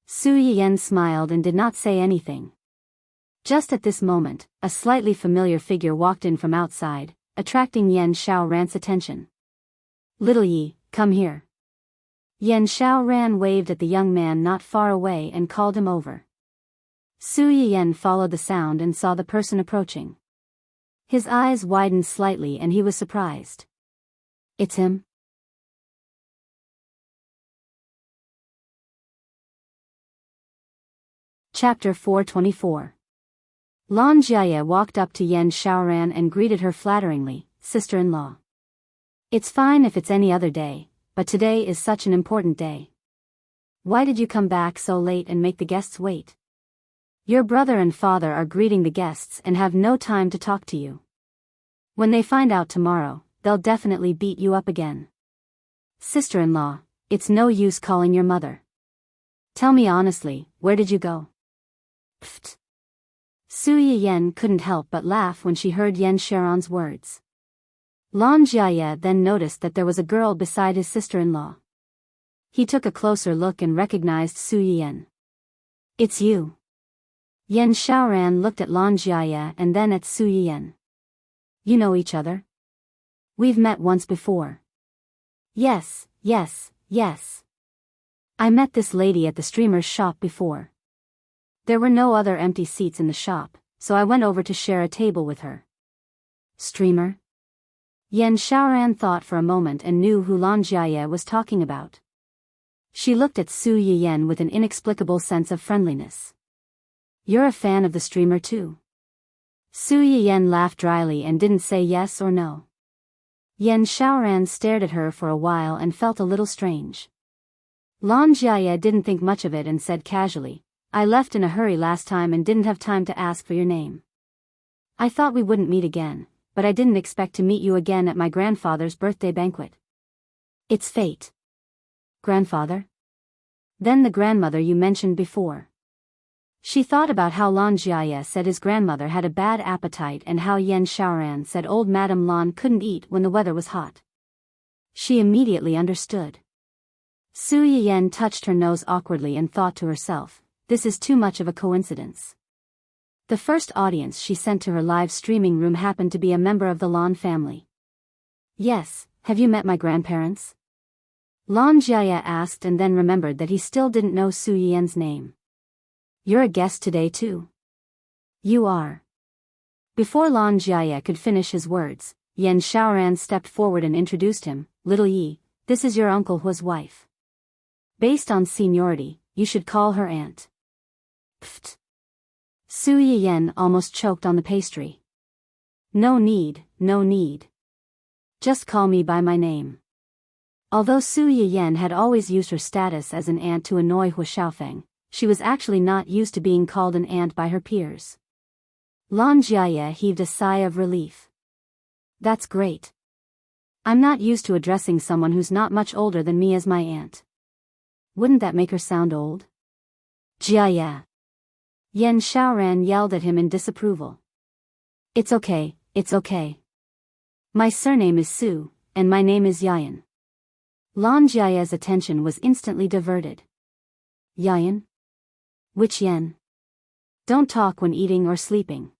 Su Yiyan smiled and did not say anything. Just at this moment, a slightly familiar figure walked in from outside, attracting Yan Xiaoran's attention. Little Yi, come here. Yan Xiaoran waved at the young man not far away and called him over. Su Yiyan followed the sound and saw the person approaching. His eyes widened slightly and he was surprised. It's him? Chapter 424. Lan Jiaye walked up to Yan Xiaoran and greeted her flatteringly, sister-in-law. It's fine if it's any other day, but today is such an important day. Why did you come back so late and make the guests wait? Your brother and father are greeting the guests and have no time to talk to you. When they find out tomorrow, they'll definitely beat you up again. Sister-in-law, it's no use calling your mother. Tell me honestly, where did you go? Pfft. Su Yiyan couldn't help but laugh when she heard Yan Xiaoran's words. Lan Jiaye then noticed that there was a girl beside his sister-in-law. He took a closer look and recognized Su Yiyan. It's you. Yan Xiaoran looked at Lan Jiaye and then at Su Yiyan. You know each other? We've met once before. Yes. I met this lady at the streamer's shop before. There were no other empty seats in the shop, so I went over to share a table with her. Streamer? Yan Xiaoran thought for a moment and knew who Lan Jiaye was talking about. She looked at Su Yiyan with an inexplicable sense of friendliness. You're a fan of the streamer too? Su Yiyan laughed dryly and didn't say yes or no. Yan Xiaoran stared at her for a while and felt a little strange. Lan Jiaye didn't think much of it and said casually, I left in a hurry last time and didn't have time to ask for your name. I thought we wouldn't meet again, but I didn't expect to meet you again at my grandfather's birthday banquet. It's fate. Grandfather? Then the grandmother you mentioned before. She thought about how Lan Jiaye said his grandmother had a bad appetite and how Yan Xiaoran said old Madame Lan couldn't eat when the weather was hot. She immediately understood. Su Yiyan touched her nose awkwardly and thought to herself, this is too much of a coincidence. The first audience she sent to her live streaming room happened to be a member of the Lan family. Yes, have you met my grandparents? Lan Jiaye asked and then remembered that he still didn't know Su Yiyan's name. You're a guest today too. You are. Before Lan Jiaye could finish his words, Yan Xiaoran stepped forward and introduced him, Little Yi, this is your Uncle Hua's wife. Based on seniority, you should call her aunt. Pfft. Su Yiyan almost choked on the pastry. No need. Just call me by my name. Although Su Yiyan had always used her status as an aunt to annoy Hua Xiaofeng, she was actually not used to being called an aunt by her peers. Lan Jiaye heaved a sigh of relief. That's great. I'm not used to addressing someone who's not much older than me as my aunt. Wouldn't that make her sound old? Jiaye. Yan Xiaoran yelled at him in disapproval. It's okay. My surname is Su, and my name is Yayan. Lan Jiaye's attention was instantly diverted. Yayan? Which Yan? Don't talk when eating or sleeping.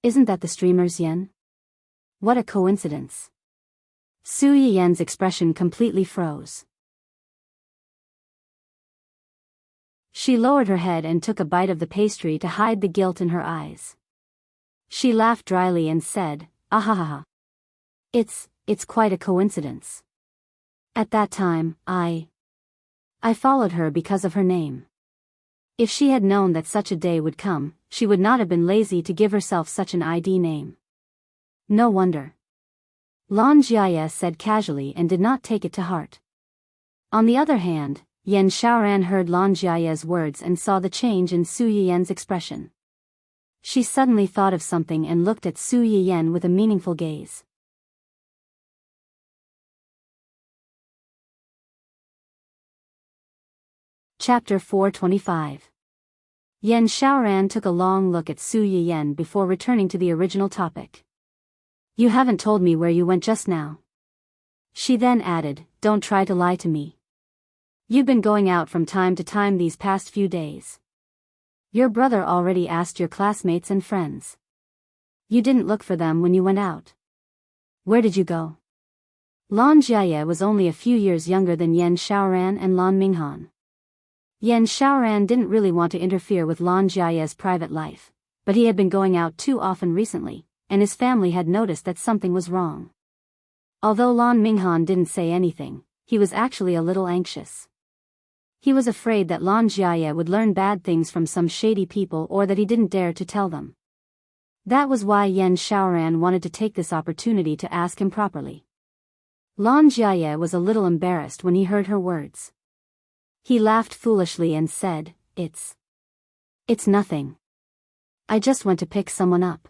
Isn't that the streamer's Yan? What a coincidence. Su Yiyan's expression completely froze. She lowered her head and took a bite of the pastry to hide the guilt in her eyes. She laughed dryly and said, Ahahaha. It's quite a coincidence. At that time, I followed her because of her name. If she had known that such a day would come, she would not have been lazy to give herself such an ID name. No wonder. Lan Jiaye said casually and did not take it to heart. On the other hand, Yan Xiaoran heard Lan Jiaye's words and saw the change in Su Yiyan's expression. She suddenly thought of something and looked at Su Yiyan with a meaningful gaze. Chapter 425. Yan Xiaoran took a long look at Su Yiyan before returning to the original topic. You haven't told me where you went just now. She then added, don't try to lie to me. You've been going out from time to time these past few days. Your brother already asked your classmates and friends. You didn't look for them when you went out. Where did you go? Lan Jiaye was only a few years younger than Yan Xiaoran and Lan Minghan. Yan Xiaoran didn't really want to interfere with Lan Jiaye's private life, but he had been going out too often recently, and his family had noticed that something was wrong. Although Lan Minghan didn't say anything, he was actually a little anxious. He was afraid that Lan Jiaye would learn bad things from some shady people or that he didn't dare to tell them. That was why Yan Xiaoran wanted to take this opportunity to ask him properly. Lan Jiaye was a little embarrassed when he heard her words. He laughed foolishly and said, It's nothing. I just went to pick someone up.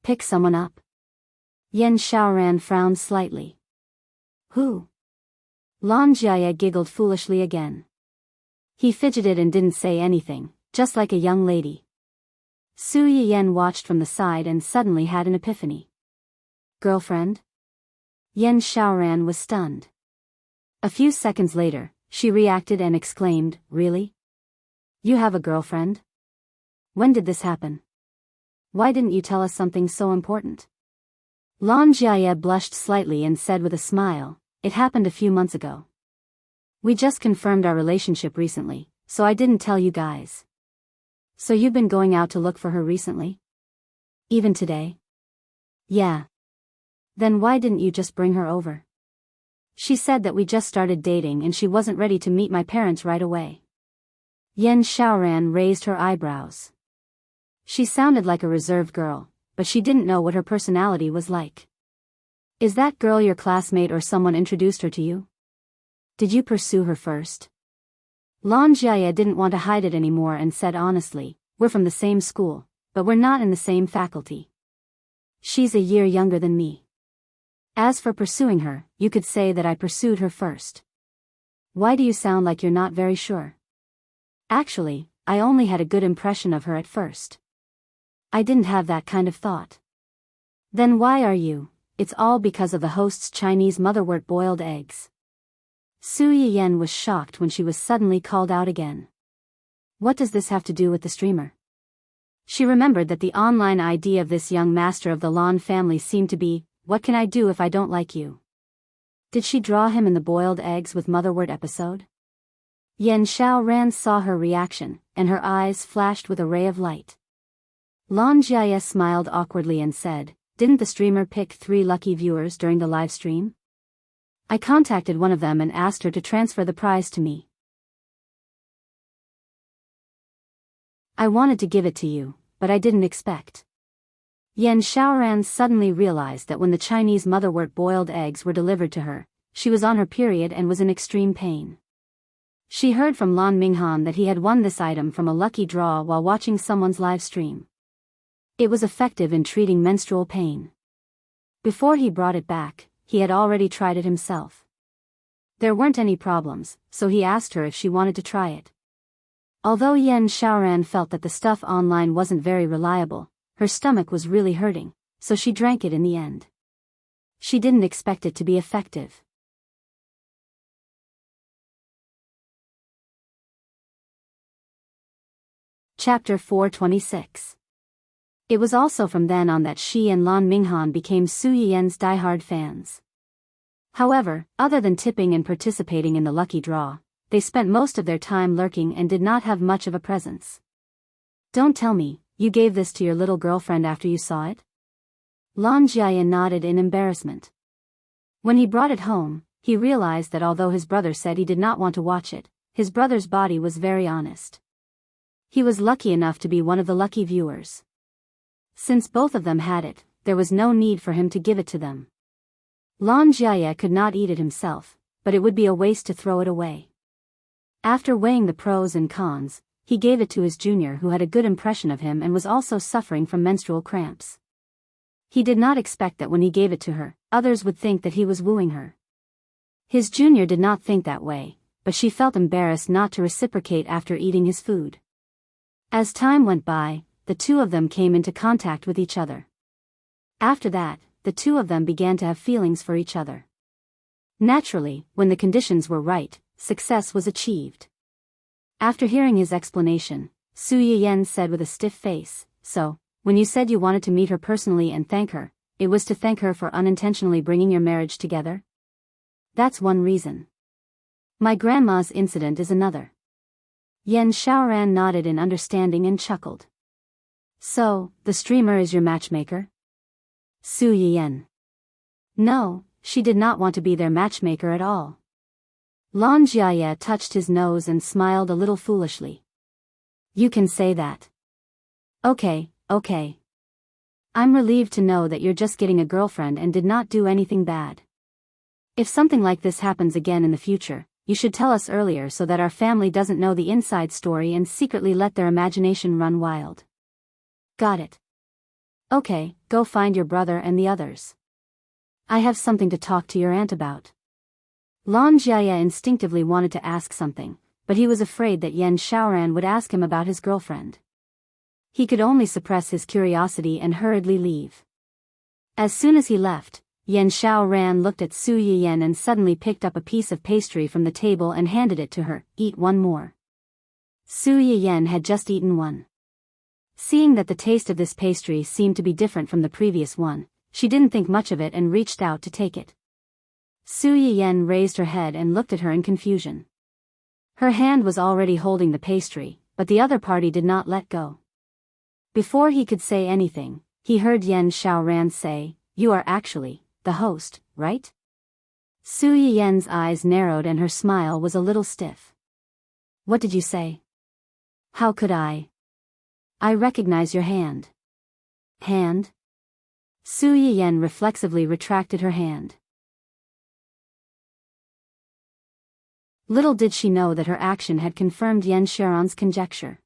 Pick someone up? Yan Xiaoran frowned slightly. Who? Lan Jiaye giggled foolishly again. He fidgeted and didn't say anything, just like a young lady. Su Yiyan watched from the side and suddenly had an epiphany. Girlfriend? Yan Xiaoran was stunned. A few seconds later, she reacted and exclaimed, Really? You have a girlfriend? When did this happen? Why didn't you tell us something so important? Lan Jiaye blushed slightly and said with a smile, It happened a few months ago. We just confirmed our relationship recently, so I didn't tell you guys. So you've been going out to look for her recently? Even today? Yeah. Then why didn't you just bring her over? She said that we just started dating and she wasn't ready to meet my parents right away. Yan Xiaoran raised her eyebrows. She sounded like a reserved girl, but she didn't know what her personality was like. Is that girl your classmate or someone introduced her to you? Did you pursue her first? Lan Jiaye didn't want to hide it anymore and said honestly, We're from the same school, but we're not in the same faculty. She's a year younger than me. As for pursuing her, you could say that I pursued her first. Why do you sound like you're not very sure? Actually, I only had a good impression of her at first. I didn't have that kind of thought. Then why are you? It's all because of the host's Chinese motherwort boiled eggs. Su Yiyan was shocked when she was suddenly called out again. What does this have to do with the streamer? She remembered that the online ID of this young master of the Lan family seemed to be, What can I do if I don't like you? Did she draw him in the boiled eggs with motherwort episode? Yan Xiaoran saw her reaction, and her eyes flashed with a ray of light. Lan Jiaye smiled awkwardly and said, Didn't the streamer pick 3 lucky viewers during the live stream? I contacted one of them and asked her to transfer the prize to me. I wanted to give it to you, but I didn't expect. Yan Xiaoran suddenly realized that when the Chinese motherwort boiled eggs were delivered to her, she was on her period and was in extreme pain. She heard from Lan Minghan that he had won this item from a lucky draw while watching someone's live stream. It was effective in treating menstrual pain. Before he brought it back, he had already tried it himself. There weren't any problems, so he asked her if she wanted to try it. Although Yan Xiaoran felt that the stuff online wasn't very reliable, her stomach was really hurting, so she drank it in the end. She didn't expect it to be effective. Chapter 426. It was also from then on that she and Lan Minghan became Su Yiyan's diehard fans. However, other than tipping and participating in the lucky draw, they spent most of their time lurking and did not have much of a presence. Don't tell me, you gave this to your little girlfriend after you saw it? Lan Jiaye nodded in embarrassment. When he brought it home, he realized that although his brother said he did not want to watch it, his brother's body was very honest. He was lucky enough to be one of the lucky viewers. Since both of them had it, there was no need for him to give it to them. Lan Jiaye could not eat it himself, but it would be a waste to throw it away. After weighing the pros and cons, he gave it to his junior who had a good impression of him and was also suffering from menstrual cramps. He did not expect that when he gave it to her, others would think that he was wooing her. His junior did not think that way, but she felt embarrassed not to reciprocate after eating his food. As time went by, the two of them came into contact with each other. After that, the two of them began to have feelings for each other. Naturally, when the conditions were right, success was achieved. After hearing his explanation, Su Yiyen said with a stiff face, "So, when you said you wanted to meet her personally and thank her, it was to thank her for unintentionally bringing your marriage together?" "That's one reason. My grandma's incident is another." Yan Xiaoran nodded in understanding and chuckled. "So, the streamer is your matchmaker?" Su Yiyen. No, she did not want to be their matchmaker at all. Lan Jiaye touched his nose and smiled a little foolishly. "You can say that. Okay. I'm relieved to know that you're just getting a girlfriend and did not do anything bad. If something like this happens again in the future, you should tell us earlier so that our family doesn't know the inside story and secretly let their imagination run wild." "Got it. Okay, go find your brother and the others. I have something to talk to your aunt about." Lan Jiaye instinctively wanted to ask something, but he was afraid that Yan Xiaoran would ask him about his girlfriend. He could only suppress his curiosity and hurriedly leave. As soon as he left, Yan Xiaoran looked at Su Yiyen and suddenly picked up a piece of pastry from the table and handed it to her. "Eat one more." Su Yiyen had just eaten one. Seeing that the taste of this pastry seemed to be different from the previous one, she didn't think much of it and reached out to take it. Su Yiyen raised her head and looked at her in confusion. Her hand was already holding the pastry, but the other party did not let go. Before he could say anything, he heard Yan Xiaoran say, "You are actually the host, right?" Su Yiyen's eyes narrowed and her smile was a little stiff. "What did you say?" "How could I? I recognize your hand." "Hand?" Su Yiyen reflexively retracted her hand. Little did she know that her action had confirmed Yan Xiaoran's conjecture.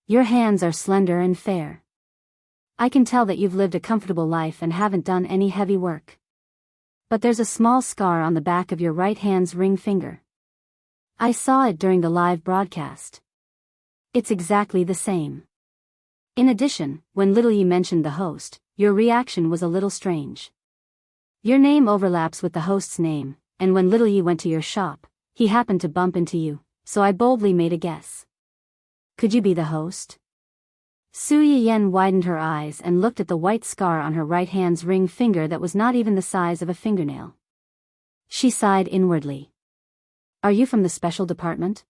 "Your hands are slender and fair. I can tell that you've lived a comfortable life and haven't done any heavy work. But there's a small scar on the back of your right hand's ring finger. I saw it during the live broadcast. It's exactly the same. In addition, when Little Yi mentioned the host, your reaction was a little strange. Your name overlaps with the host's name, and when Little Yi went to your shop, he happened to bump into you, so I boldly made a guess. Could you be the host?" Su Yiyen widened her eyes and looked at the white scar on her right hand's ring finger that was not even the size of a fingernail. She sighed inwardly. "Are you from the special department?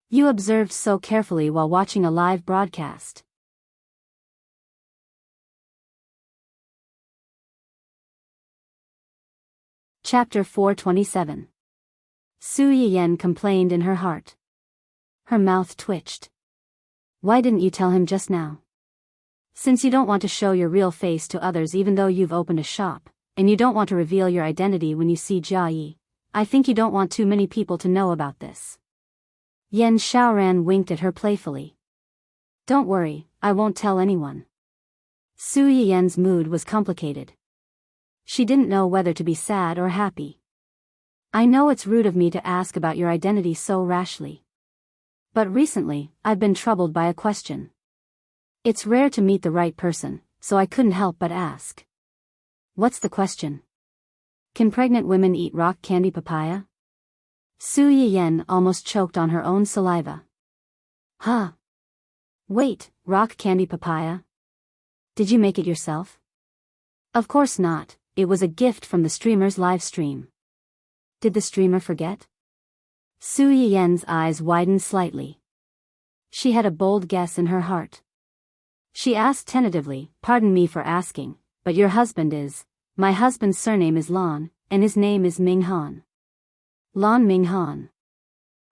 You observed so carefully while watching a live broadcast." Chapter 427. Su Yiyen complained in her heart. Her mouth twitched. "Why didn't you tell him just now? Since you don't want to show your real face to others even though you've opened a shop, and you don't want to reveal your identity when you see Jia Yi, I think you don't want too many people to know about this." Yan Xiaoran winked at her playfully. "Don't worry, I won't tell anyone." Su Yiyen's mood was complicated. She didn't know whether to be sad or happy. "I know it's rude of me to ask about your identity so rashly. But recently, I've been troubled by a question. It's rare to meet the right person, so I couldn't help but ask." "What's the question?" "Can pregnant women eat rock candy papaya?" Su Yiyen almost choked on her own saliva. "Huh? Wait, rock candy papaya? Did you make it yourself?" "Of course not, it was a gift from the streamer's live stream." "Did the streamer forget?" Su Yiyen's eyes widened slightly. She had a bold guess in her heart. She asked tentatively, "Pardon me for asking, but your husband is..." "My husband's surname is Lan, and his name is Ming Han." "Lan Ming Han."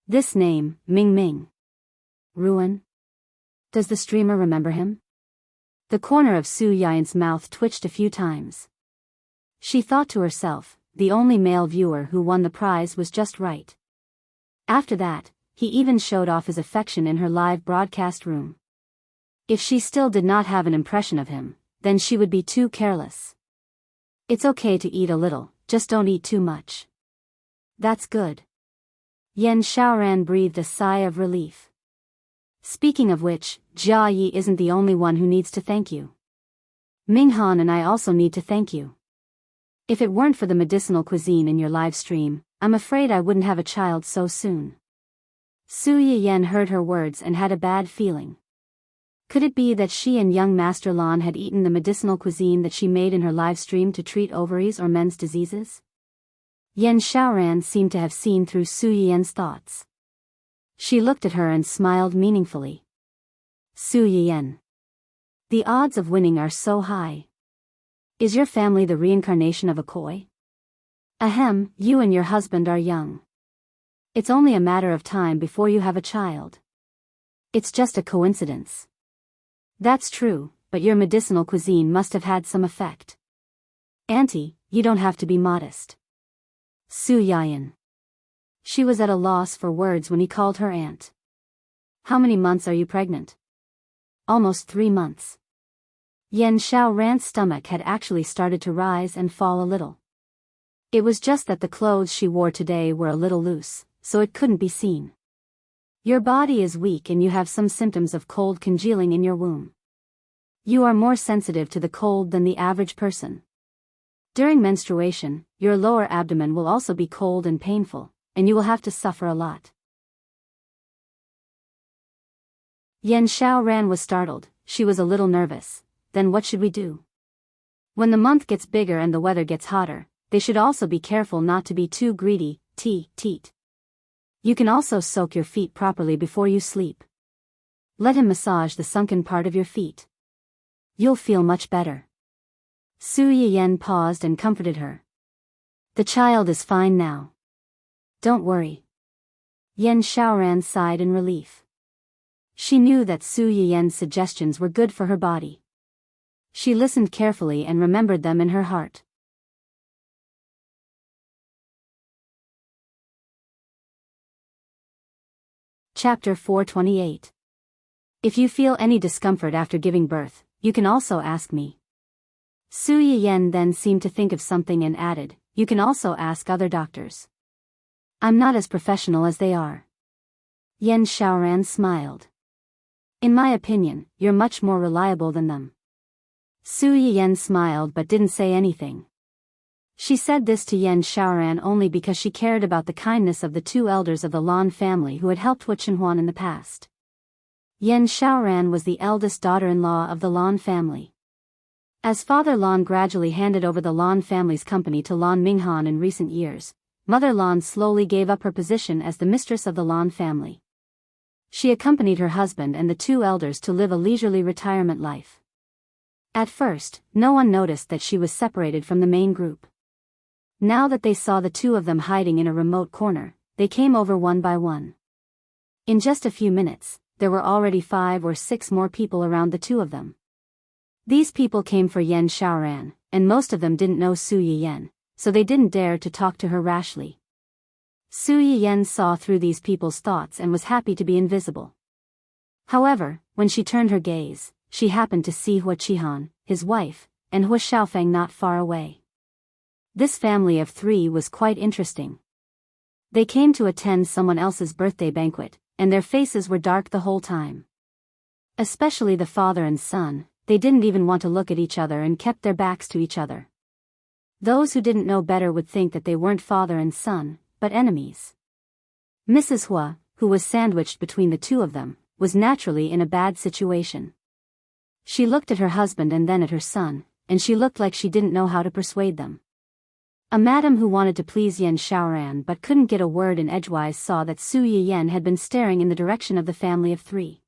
This name, Ming Ming. Ruin? Does the streamer remember him? The corner of Su Yiyen's mouth twitched a few times. She thought to herself, the only male viewer who won the prize was just right. After that, he even showed off his affection in her live broadcast room. If she still did not have an impression of him, then she would be too careless. It's okay to eat a little, just don't eat too much. That's good. Yan Xiaoran breathed a sigh of relief. Speaking of which, Jia Yi isn't the only one who needs to thank you. Ming Han and I also need to thank you. If it weren't for the medicinal cuisine in your live stream, I'm afraid I wouldn't have a child so soon. Su Yiyen heard her words and had a bad feeling. Could it be that she and young Master Lan had eaten the medicinal cuisine that she made in her live stream to treat ovaries or men's diseases? Yan Xiaoran seemed to have seen through Su Yiyen's thoughts. She looked at her and smiled meaningfully. Su Yiyen. The odds of winning are so high. Is your family the reincarnation of a koi? Ahem, you and your husband are young. It's only a matter of time before you have a child. It's just a coincidence. That's true, but your medicinal cuisine must have had some effect. Auntie, you don't have to be modest. Su Yiyen. She was at a loss for words when he called her aunt. How many months are you pregnant? Almost 3 months. Yan Xiaoran's stomach had actually started to rise and fall a little. It was just that the clothes she wore today were a little loose, so it couldn't be seen. Your body is weak and you have some symptoms of cold congealing in your womb. You are more sensitive to the cold than the average person. During menstruation, your lower abdomen will also be cold and painful, and you will have to suffer a lot. Yan Xiaoran was startled. She was a little nervous. Then what should we do? When the month gets bigger and the weather gets hotter, they should also be careful not to be too greedy. Teat. You can also soak your feet properly before you sleep. Let him massage the sunken part of your feet. You'll feel much better. Su Yiyen paused and comforted her. The child is fine now. Don't worry. Yan Xiaoran sighed in relief. She knew that Su Yiyen's suggestions were good for her body. She listened carefully and remembered them in her heart. Chapter 428. If you feel any discomfort after giving birth, you can also ask me. Su Yiyen then seemed to think of something and added, you can also ask other doctors. I'm not as professional as they are. Yan Xiaoran smiled. In my opinion, you're much more reliable than them. Su Yiyen smiled but didn't say anything. She said this to Yan Xiaoran only because she cared about the kindness of the 2 elders of the Lan family who had helped Hu Chenhuan in the past. Yan Xiaoran was the eldest daughter-in-law of the Lan family. As Father Lan gradually handed over the Lan family's company to Lan Minghan in recent years, Mother Lan slowly gave up her position as the mistress of the Lan family. She accompanied her husband and the 2 elders to live a leisurely retirement life. At first, no one noticed that she was separated from the main group. Now that they saw the 2 of them hiding in a remote corner, they came over one by one. In just a few minutes, there were already 5 or 6 more people around the 2 of them. These people came for Yan Xiaoran, and most of them didn't know Su Yiyen, so they didn't dare to talk to her rashly. Su Yiyen saw through these people's thoughts and was happy to be invisible. However, when she turned her gaze, she happened to see Hu Qihan, his wife, and Hu Xiaofeng not far away. This family of 3 was quite interesting. They came to attend someone else's birthday banquet, and their faces were dark the whole time. Especially the father and son, they didn't even want to look at each other and kept their backs to each other. Those who didn't know better would think that they weren't father and son, but enemies. Mrs. Hua, who was sandwiched between the 2 of them, was naturally in a bad situation. She looked at her husband and then at her son, and she looked like she didn't know how to persuade them. A madam who wanted to please Yan Xiaoran but couldn't get a word in edgewise saw that Su Yiyen had been staring in the direction of the family of 3.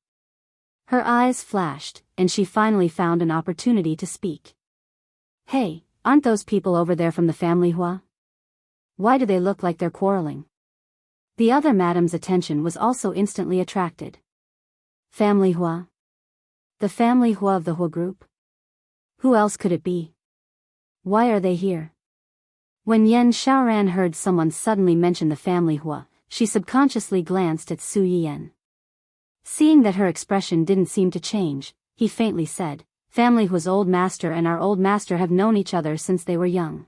Her eyes flashed, and she finally found an opportunity to speak. Hey, aren't those people over there from the family Hua? Why do they look like they're quarreling? The other madam's attention was also instantly attracted. Family Hua? The family Hua of the Hua group? Who else could it be? Why are they here? When Yan Xiaoran heard someone suddenly mention the family Hua, she subconsciously glanced at Su Yiyen. Seeing that her expression didn't seem to change, he faintly said, Family Hua's old master and our old master have known each other since they were young.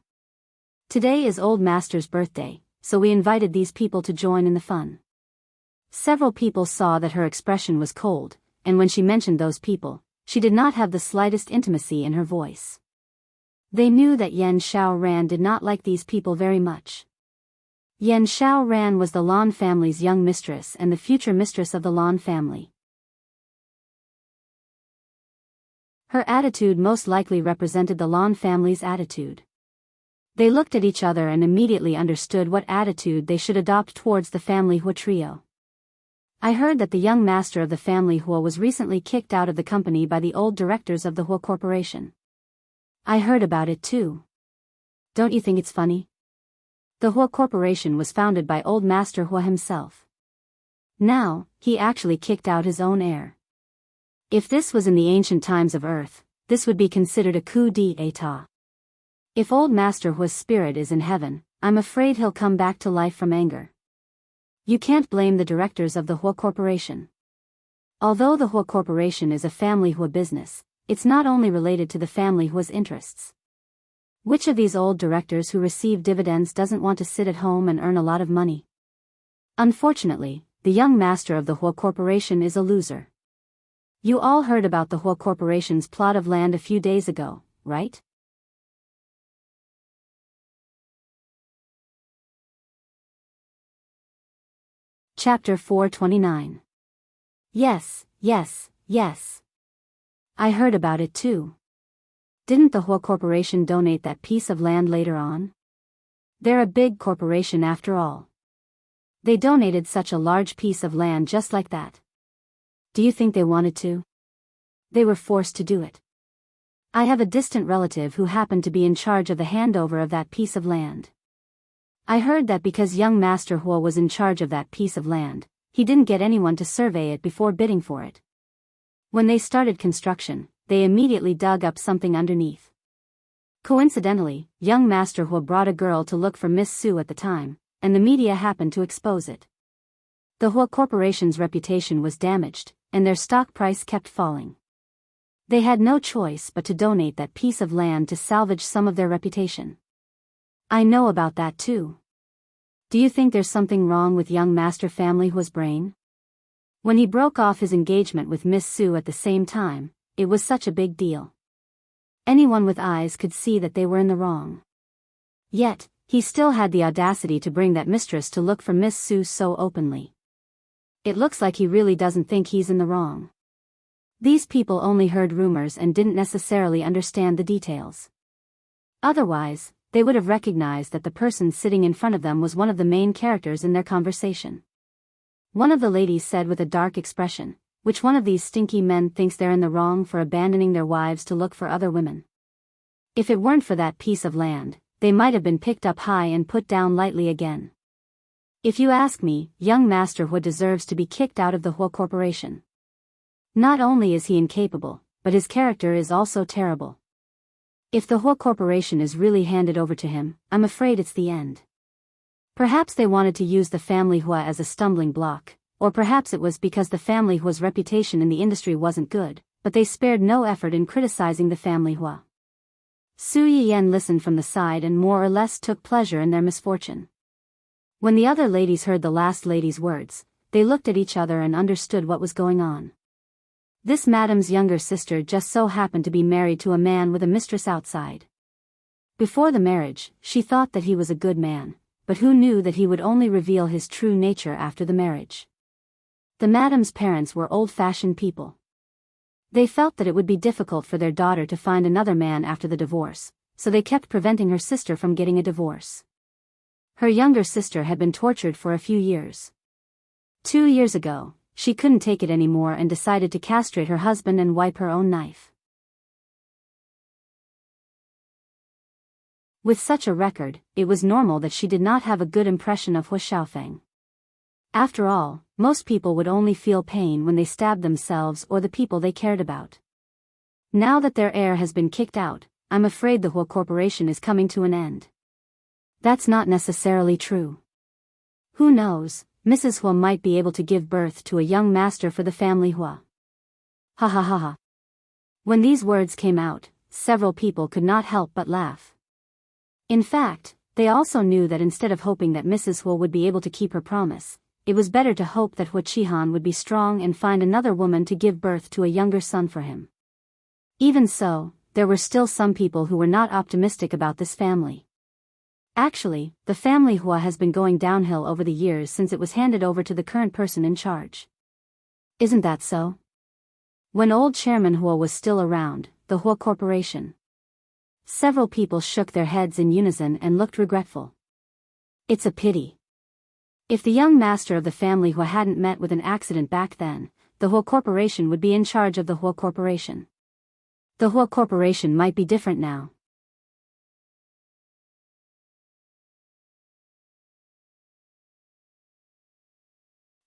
Today is old master's birthday, so we invited these people to join in the fun. Several people saw that her expression was cold, and when she mentioned those people, she did not have the slightest intimacy in her voice. They knew that Yan Xiaoran did not like these people very much. Yan Xiaoran was the Lan family's young mistress and the future mistress of the Lan family. Her attitude most likely represented the Lan family's attitude. They looked at each other and immediately understood what attitude they should adopt towards the family Hua trio. I heard that the young master of the family Hua was recently kicked out of the company by the old directors of the Hua Corporation. I heard about it too. Don't you think it's funny? The Hua Corporation was founded by old Master Hua himself. Now, he actually kicked out his own heir. If this was in the ancient times of Earth, this would be considered a coup d'état. If old Master Hua's spirit is in heaven, I'm afraid he'll come back to life from anger. You can't blame the directors of the Hua Corporation. Although the Hua Corporation is a family Hua business, it's not only related to the family Hua's interests. Which of these old directors who receive dividends doesn't want to sit at home and earn a lot of money? Unfortunately, the young master of the Hua Corporation is a loser. You all heard about the Hua Corporation's plot of land a few days ago, right? Chapter 429. Yes, yes, yes. I heard about it too. Didn't the Hua Corporation donate that piece of land later on? They're a big corporation after all. They donated such a large piece of land just like that. Do you think they wanted to? They were forced to do it. I have a distant relative who happened to be in charge of the handover of that piece of land. I heard that because young Master Hua was in charge of that piece of land, he didn't get anyone to survey it before bidding for it. When they started construction, they immediately dug up something underneath. Coincidentally, young Master Hua brought a girl to look for Miss Su at the time, and the media happened to expose it. The Hua Corporation's reputation was damaged, and their stock price kept falling. They had no choice but to donate that piece of land to salvage some of their reputation. I know about that too. Do you think there's something wrong with young Master Family Hua's brain? When he broke off his engagement with Miss Su at the same time, it was such a big deal. Anyone with eyes could see that they were in the wrong. Yet, he still had the audacity to bring that mistress to look for Miss Su so openly. It looks like he really doesn't think he's in the wrong. These people only heard rumors and didn't necessarily understand the details. Otherwise, they would have recognized that the person sitting in front of them was one of the main characters in their conversation. One of the ladies said with a dark expression, "Which one of these stinky men thinks they're in the wrong for abandoning their wives to look for other women? If it weren't for that piece of land, they might have been picked up high and put down lightly again." If you ask me, young Master Hua deserves to be kicked out of the Hua Corporation. Not only is he incapable, but his character is also terrible. If the Hua Corporation is really handed over to him, I'm afraid it's the end. Perhaps they wanted to use the family Hua as a stumbling block, or perhaps it was because the family Hua's reputation in the industry wasn't good, but they spared no effort in criticizing the family Hua. Su Yiyan listened from the side and more or less took pleasure in their misfortune. When the other ladies heard the last lady's words, they looked at each other and understood what was going on. This madam's younger sister just so happened to be married to a man with a mistress outside. Before the marriage, she thought that he was a good man, but who knew that he would only reveal his true nature after the marriage? The madam's parents were old-fashioned people. They felt that it would be difficult for their daughter to find another man after the divorce, so they kept preventing her sister from getting a divorce. Her younger sister had been tortured for a few years. 2 years ago, she couldn't take it anymore and decided to castrate her husband and wipe her own knife. With such a record, it was normal that she did not have a good impression of Hua Xiaofeng. After all, most people would only feel pain when they stabbed themselves or the people they cared about. Now that their heir has been kicked out, I'm afraid the Hua Corporation is coming to an end. That's not necessarily true. Who knows, Mrs. Hua might be able to give birth to a young master for the family Hua. Ha ha ha ha. When these words came out, several people could not help but laugh. In fact, they also knew that instead of hoping that Mrs. Hua would be able to keep her promise, it was better to hope that Hua Qihan would be strong and find another woman to give birth to a younger son for him. Even so, there were still some people who were not optimistic about this family. Actually, the family Hua has been going downhill over the years since it was handed over to the current person in charge. Isn't that so? When old Chairman Hua was still around, the Hua Corporation. Several people shook their heads in unison and looked regretful. It's a pity. If the young master of the family Hua hadn't met with an accident back then, the Hua Corporation would be in charge of the Hua Corporation. The Hua Corporation might be different now.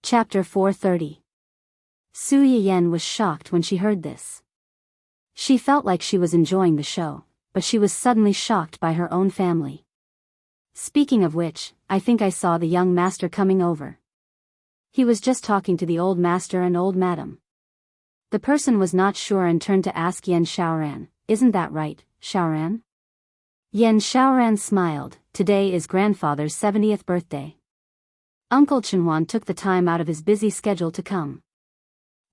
Chapter 430. Su Yiyan was shocked when she heard this. She felt like she was enjoying the show, but she was suddenly shocked by her own family. Speaking of which, I think I saw the young master coming over. He was just talking to the old master and old madam. The person was not sure and turned to ask Yan Shaoran, "Isn't that right, Shaoran?" Yan Shaoran smiled. "Today is grandfather's 70th birthday. Uncle Chenhuan took the time out of his busy schedule to come.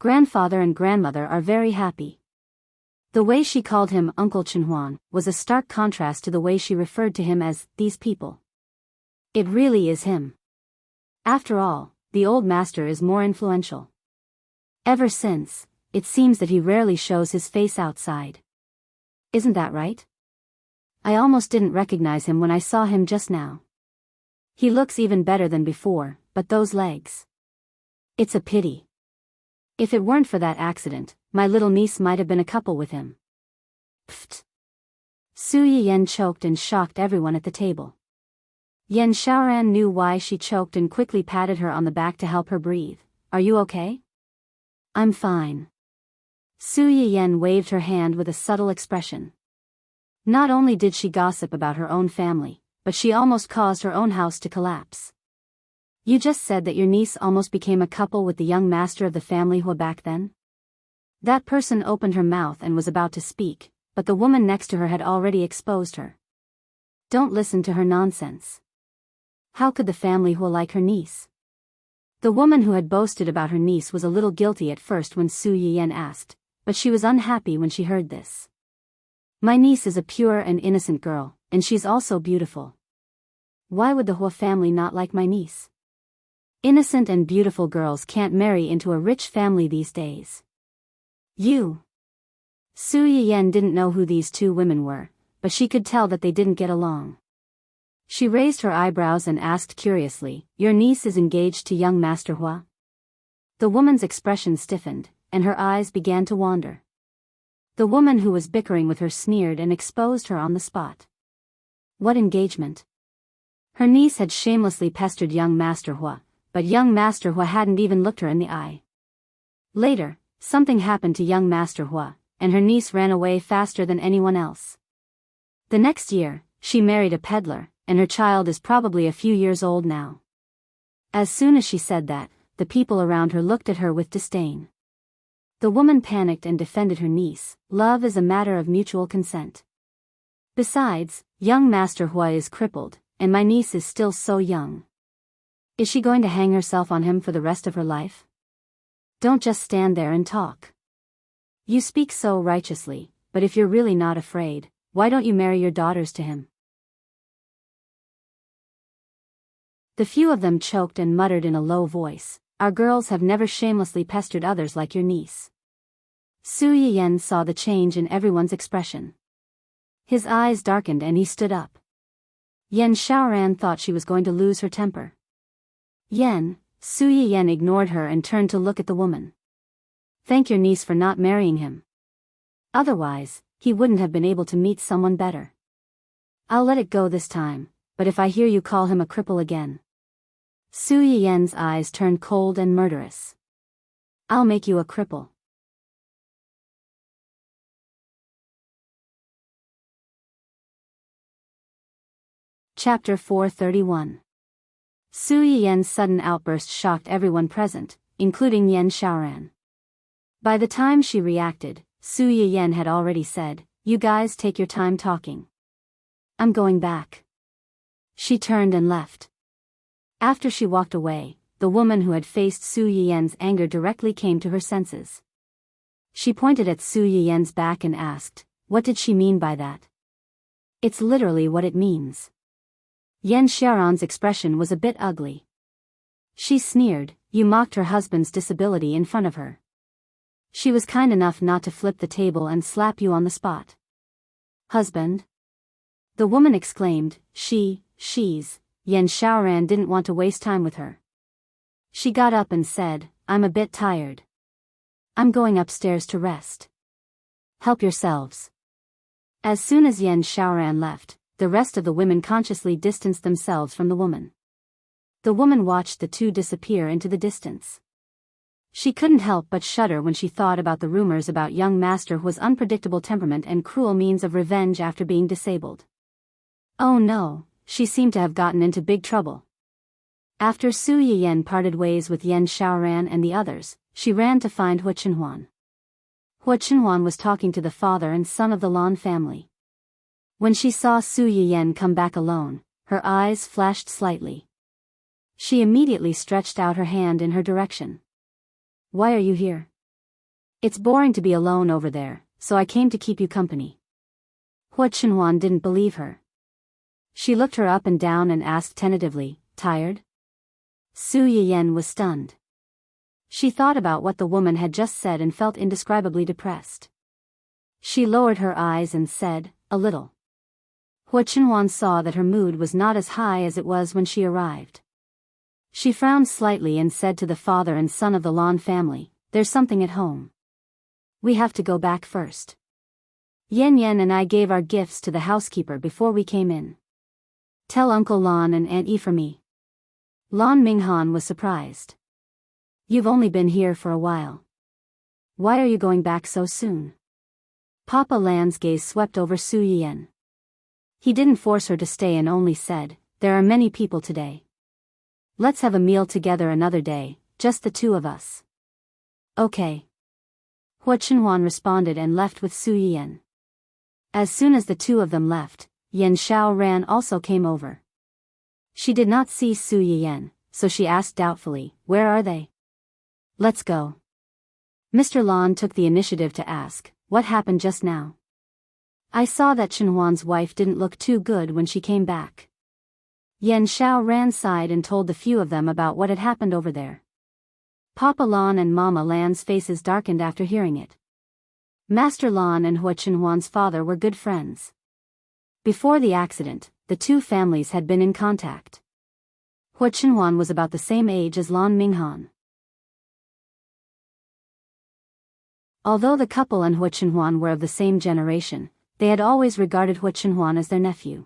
Grandfather and grandmother are very happy." The way she called him Uncle Chenhuan was a stark contrast to the way she referred to him as these people. It really is him. After all, the old master is more influential. Ever since, it seems that he rarely shows his face outside. Isn't that right? I almost didn't recognize him when I saw him just now. He looks even better than before, but those legs. It's a pity. If it weren't for that accident, my little niece might have been a couple with him. Pfft. Su Yiyan choked and shocked everyone at the table. Yan Shaoran knew why she choked and quickly patted her on the back to help her breathe. "Are you okay?" "I'm fine." Su Yiyan waved her hand with a subtle expression. Not only did she gossip about her own family, but she almost caused her own house to collapse. "You just said that your niece almost became a couple with the young master of the family Hua back then?" That person opened her mouth and was about to speak, but the woman next to her had already exposed her. "Don't listen to her nonsense. How could the family Hua like her niece?" The woman who had boasted about her niece was a little guilty at first when Su Yiyan asked, but she was unhappy when she heard this. "My niece is a pure and innocent girl, and she's also beautiful. Why would the Hua family not like my niece? Innocent and beautiful girls can't marry into a rich family these days." "You." Su Yiyan didn't know who these two women were, but she could tell that they didn't get along. She raised her eyebrows and asked curiously, "Your niece is engaged to young Master Hua?" The woman's expression stiffened, and her eyes began to wander. The woman who was bickering with her sneered and exposed her on the spot. What engagement? Her niece had shamelessly pestered young Master Hua, but young Master Hua hadn't even looked her in the eye. Later, something happened to young Master Hua, and her niece ran away faster than anyone else. The next year, she married a peddler, and her child is probably a few years old now. As soon as she said that, the people around her looked at her with disdain. The woman panicked and defended her niece. "Love is a matter of mutual consent. Besides, young Master Hua is crippled, and my niece is still so young. Is she going to hang herself on him for the rest of her life? Don't just stand there and talk. You speak so righteously, but if you're really not afraid, why don't you marry your daughters to him?" The few of them choked and muttered in a low voice, "Our girls have never shamelessly pestered others like your niece." Su Yiyan saw the change in everyone's expression. His eyes darkened and he stood up. Yan Shaoran thought she was going to lose her temper. Su Yiyan ignored her and turned to look at the woman. "Thank your niece for not marrying him. Otherwise, he wouldn't have been able to meet someone better. I'll let it go this time, but if I hear you call him a cripple again." Su Yiyan's eyes turned cold and murderous. "I'll make you a cripple." Chapter 431. Su Yiyan's sudden outburst shocked everyone present, including Yan Shaoran. By the time she reacted, Su Yiyan had already said, "You guys take your time talking. I'm going back." She turned and left. After she walked away, the woman who had faced Su Yiyen's anger directly came to her senses. She pointed at Su Yiyen's back and asked, what did she mean by that? It's literally what it means. Yan Xiaoran's expression was a bit ugly. She sneered, you mocked her husband's disability in front of her. She was kind enough not to flip the table and slap you on the spot. Husband? The woman exclaimed, she's. Yan Xiaoran didn't want to waste time with her. She got up and said, I'm a bit tired. I'm going upstairs to rest. Help yourselves. As soon as Yan Xiaoran left, the rest of the women consciously distanced themselves from the woman. The woman watched the two disappear into the distance. She couldn't help but shudder when she thought about the rumors about young master who was unpredictable temperament and cruel means of revenge after being disabled. Oh no, she seemed to have gotten into big trouble. After Su Yiyen parted ways with Yan Xiaoran and the others, she ran to find Hua Chenhuan. Hua Chenhuan was talking to the father and son of the Lan family. When she saw Su Yiyen come back alone, her eyes flashed slightly. She immediately stretched out her hand in her direction. Why are you here? It's boring to be alone over there, so I came to keep you company. Hua Chenhuan didn't believe her. She looked her up and down and asked tentatively, tired? Su Yiyen was stunned. She thought about what the woman had just said and felt indescribably depressed. She lowered her eyes and said, a little. Hua Chenhuan saw that her mood was not as high as it was when she arrived. She frowned slightly and said to the father and son of the Lan family, there's something at home. We have to go back first. Yan Yan and I gave our gifts to the housekeeper before we came in. Tell Uncle Lan and Aunt Yi for me. Lan Minghan was surprised. You've only been here for a while. Why are you going back so soon? Papa Lan's gaze swept over Su Yiyen. He didn't force her to stay and only said, there are many people today. Let's have a meal together another day, just the two of us. Okay. Hua Chenhuan responded and left with Su Yiyen. As soon as the two of them left, Yan Xiaoran also came over. She did not see Su Yiyen, so she asked doubtfully, where are they? Let's go. Mr. Lan took the initiative to ask, what happened just now? I saw that Chenhuan's wife didn't look too good when she came back. Yan Xiaoran sighed and told the few of them about what had happened over there. Papa Lan and Mama Lan's faces darkened after hearing it. Master Lan and Hua Chenhuan's father were good friends. Before the accident, the two families had been in contact. Hua Chenhuan was about the same age as Lan Minghan. Although the couple and Hua Chenhuan were of the same generation, they had always regarded Hua Chenhuan as their nephew.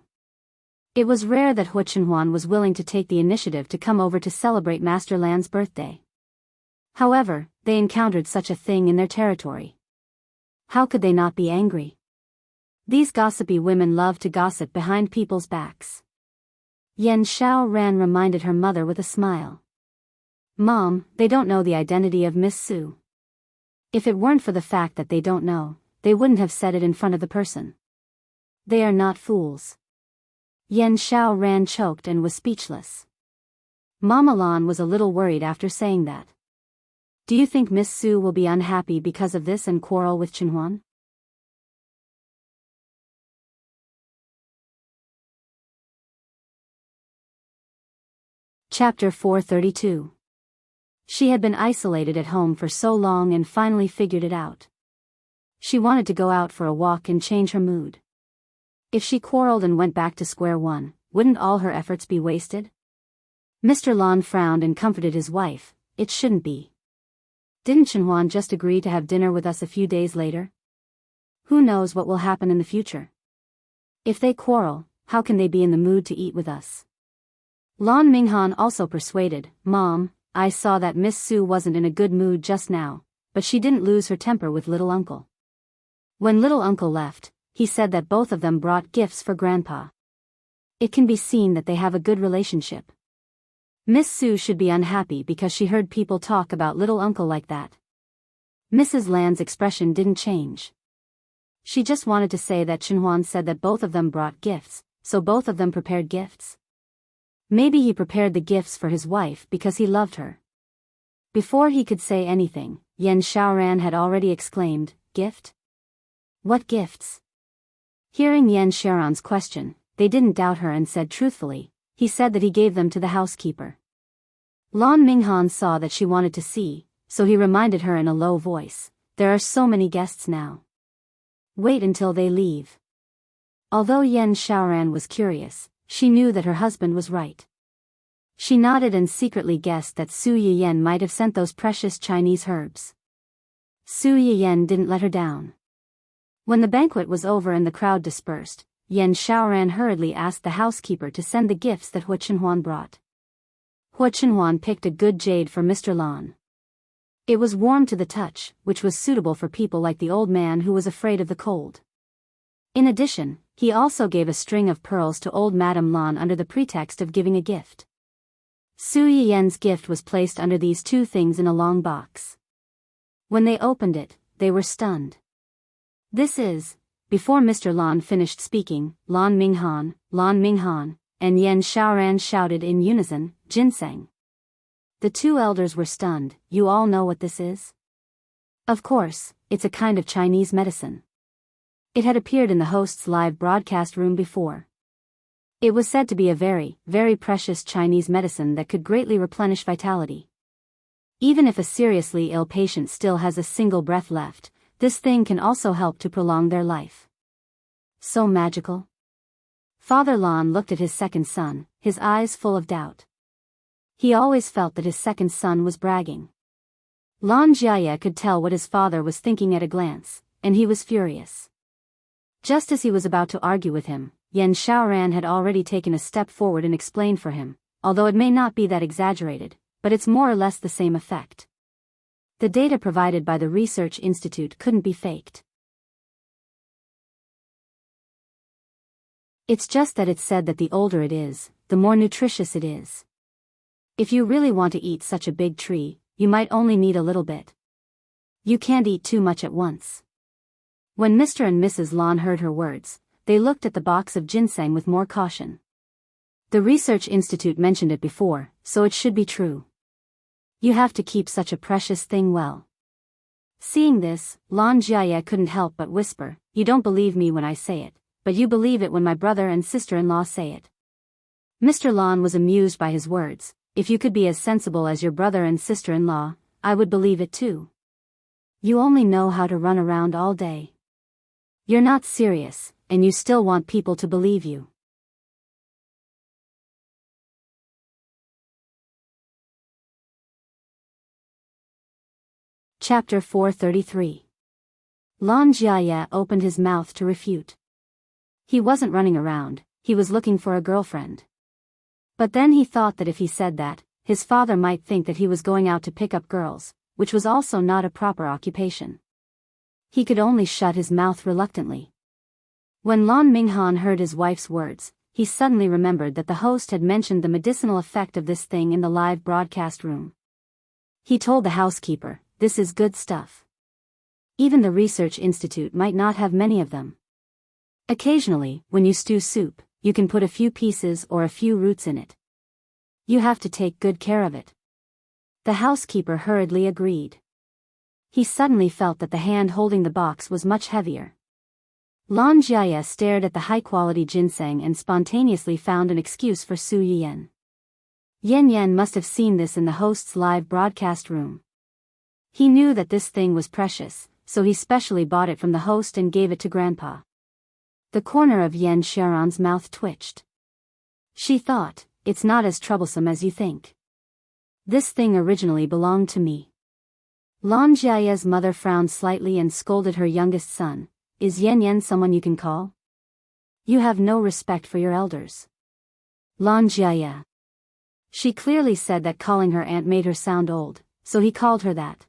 It was rare that Hua Chenhuan was willing to take the initiative to come over to celebrate Master Lan's birthday. However, they encountered such a thing in their territory. How could they not be angry? These gossipy women love to gossip behind people's backs. Yan Xiaoran reminded her mother with a smile. Mom, they don't know the identity of Miss Su. If it weren't for the fact that they don't know, they wouldn't have said it in front of the person. They are not fools. Yan Xiaoran choked and was speechless. Mama Lan was a little worried after saying that. Do you think Miss Su will be unhappy because of this and quarrel with Chenhuan? Chapter 432. She had been isolated at home for so long and finally figured it out. She wanted to go out for a walk and change her mood. If she quarreled and went back to square one, wouldn't all her efforts be wasted? Mr. Lan frowned and comforted his wife, it shouldn't be. Didn't Chenhuan just agree to have dinner with us a few days later? Who knows what will happen in the future? If they quarrel, how can they be in the mood to eat with us? Lan Minghan also persuaded, Mom, I saw that Miss Su wasn't in a good mood just now, but she didn't lose her temper with little uncle. When little uncle left, he said that both of them brought gifts for Grandpa. It can be seen that they have a good relationship. Miss Su should be unhappy because she heard people talk about little uncle like that. Mrs. Lan's expression didn't change. She just wanted to say that Chenhuan said that both of them brought gifts, so both of them prepared gifts. Maybe he prepared the gifts for his wife because he loved her. Before he could say anything, Yan Xiaoran had already exclaimed, "Gift? What gifts?" Hearing Yan Xiaoran's question, they didn't doubt her and said truthfully, "He said that he gave them to the housekeeper." Lan Minghan saw that she wanted to see, so he reminded her in a low voice, "There are so many guests now. Wait until they leave." Although Yan Xiaoran was curious, she knew that her husband was right. She nodded and secretly guessed that Su Yiyen might have sent those precious Chinese herbs. Su Yiyen didn't let her down. When the banquet was over and the crowd dispersed, Yan Xiaoran hurriedly asked the housekeeper to send the gifts that Hua Chenhuan brought. Hua Chenhuan picked a good jade for Mr. Lan. It was warm to the touch, which was suitable for people like the old man who was afraid of the cold. In addition, he also gave a string of pearls to old Madame Lan under the pretext of giving a gift. Su Yiyen's gift was placed under these two things in a long box. When they opened it, they were stunned. "This is..." Before Mr. Lan finished speaking, Lan Minghan, and Yan Xiaoran shouted in unison, "Ginseng." The two elders were stunned. "You all know what this is?" "Of course, it's a kind of Chinese medicine." It had appeared in the host's live broadcast room before. It was said to be a very, very precious Chinese medicine that could greatly replenish vitality. Even if a seriously ill patient still has a single breath left, this thing can also help to prolong their life. So magical? Father Lan looked at his second son, his eyes full of doubt. He always felt that his second son was bragging. Lan Jiaye could tell what his father was thinking at a glance, and he was furious. Just as he was about to argue with him, Yan Xiaoran had already taken a step forward and explained for him, although it may not be that exaggerated, but it's more or less the same effect. The data provided by the research institute couldn't be faked. It's just that it's said that the older it is, the more nutritious it is. If you really want to eat such a big tree, you might only need a little bit. You can't eat too much at once. When Mr. and Mrs. Lan heard her words, they looked at the box of ginseng with more caution. The research institute mentioned it before, so it should be true. You have to keep such a precious thing well. Seeing this, Lan Jiaye couldn't help but whisper, "You don't believe me when I say it, but you believe it when my brother and sister-in-law say it." Mr. Lan was amused by his words. "If you could be as sensible as your brother and sister-in-law, I would believe it too. You only know how to run around all day. You're not serious, and you still want people to believe you." Chapter 433. Lan Jiaye opened his mouth to refute. He wasn't running around, he was looking for a girlfriend. But then he thought that if he said that, his father might think that he was going out to pick up girls, which was also not a proper occupation. He could only shut his mouth reluctantly. When Lan Minghan heard his wife's words, he suddenly remembered that the host had mentioned the medicinal effect of this thing in the live broadcast room. He told the housekeeper, "This is good stuff. Even the research institute might not have many of them. Occasionally, when you stew soup, you can put a few pieces or a few roots in it. You have to take good care of it." The housekeeper hurriedly agreed. He suddenly felt that the hand holding the box was much heavier. Lan Jiaye stared at the high-quality ginseng and spontaneously found an excuse for Su Yiyen. Yan Yan must have seen this in the host's live broadcast room. He knew that this thing was precious, so he specially bought it from the host and gave it to Grandpa. The corner of Yan Xiaoran's mouth twitched. She thought, "It's not as troublesome as you think. This thing originally belonged to me." Lan Jiaye's mother frowned slightly and scolded her youngest son, "Is Yan Yan someone you can call? You have no respect for your elders." Lan Jiaye. She clearly said that calling her aunt made her sound old, so he called her that.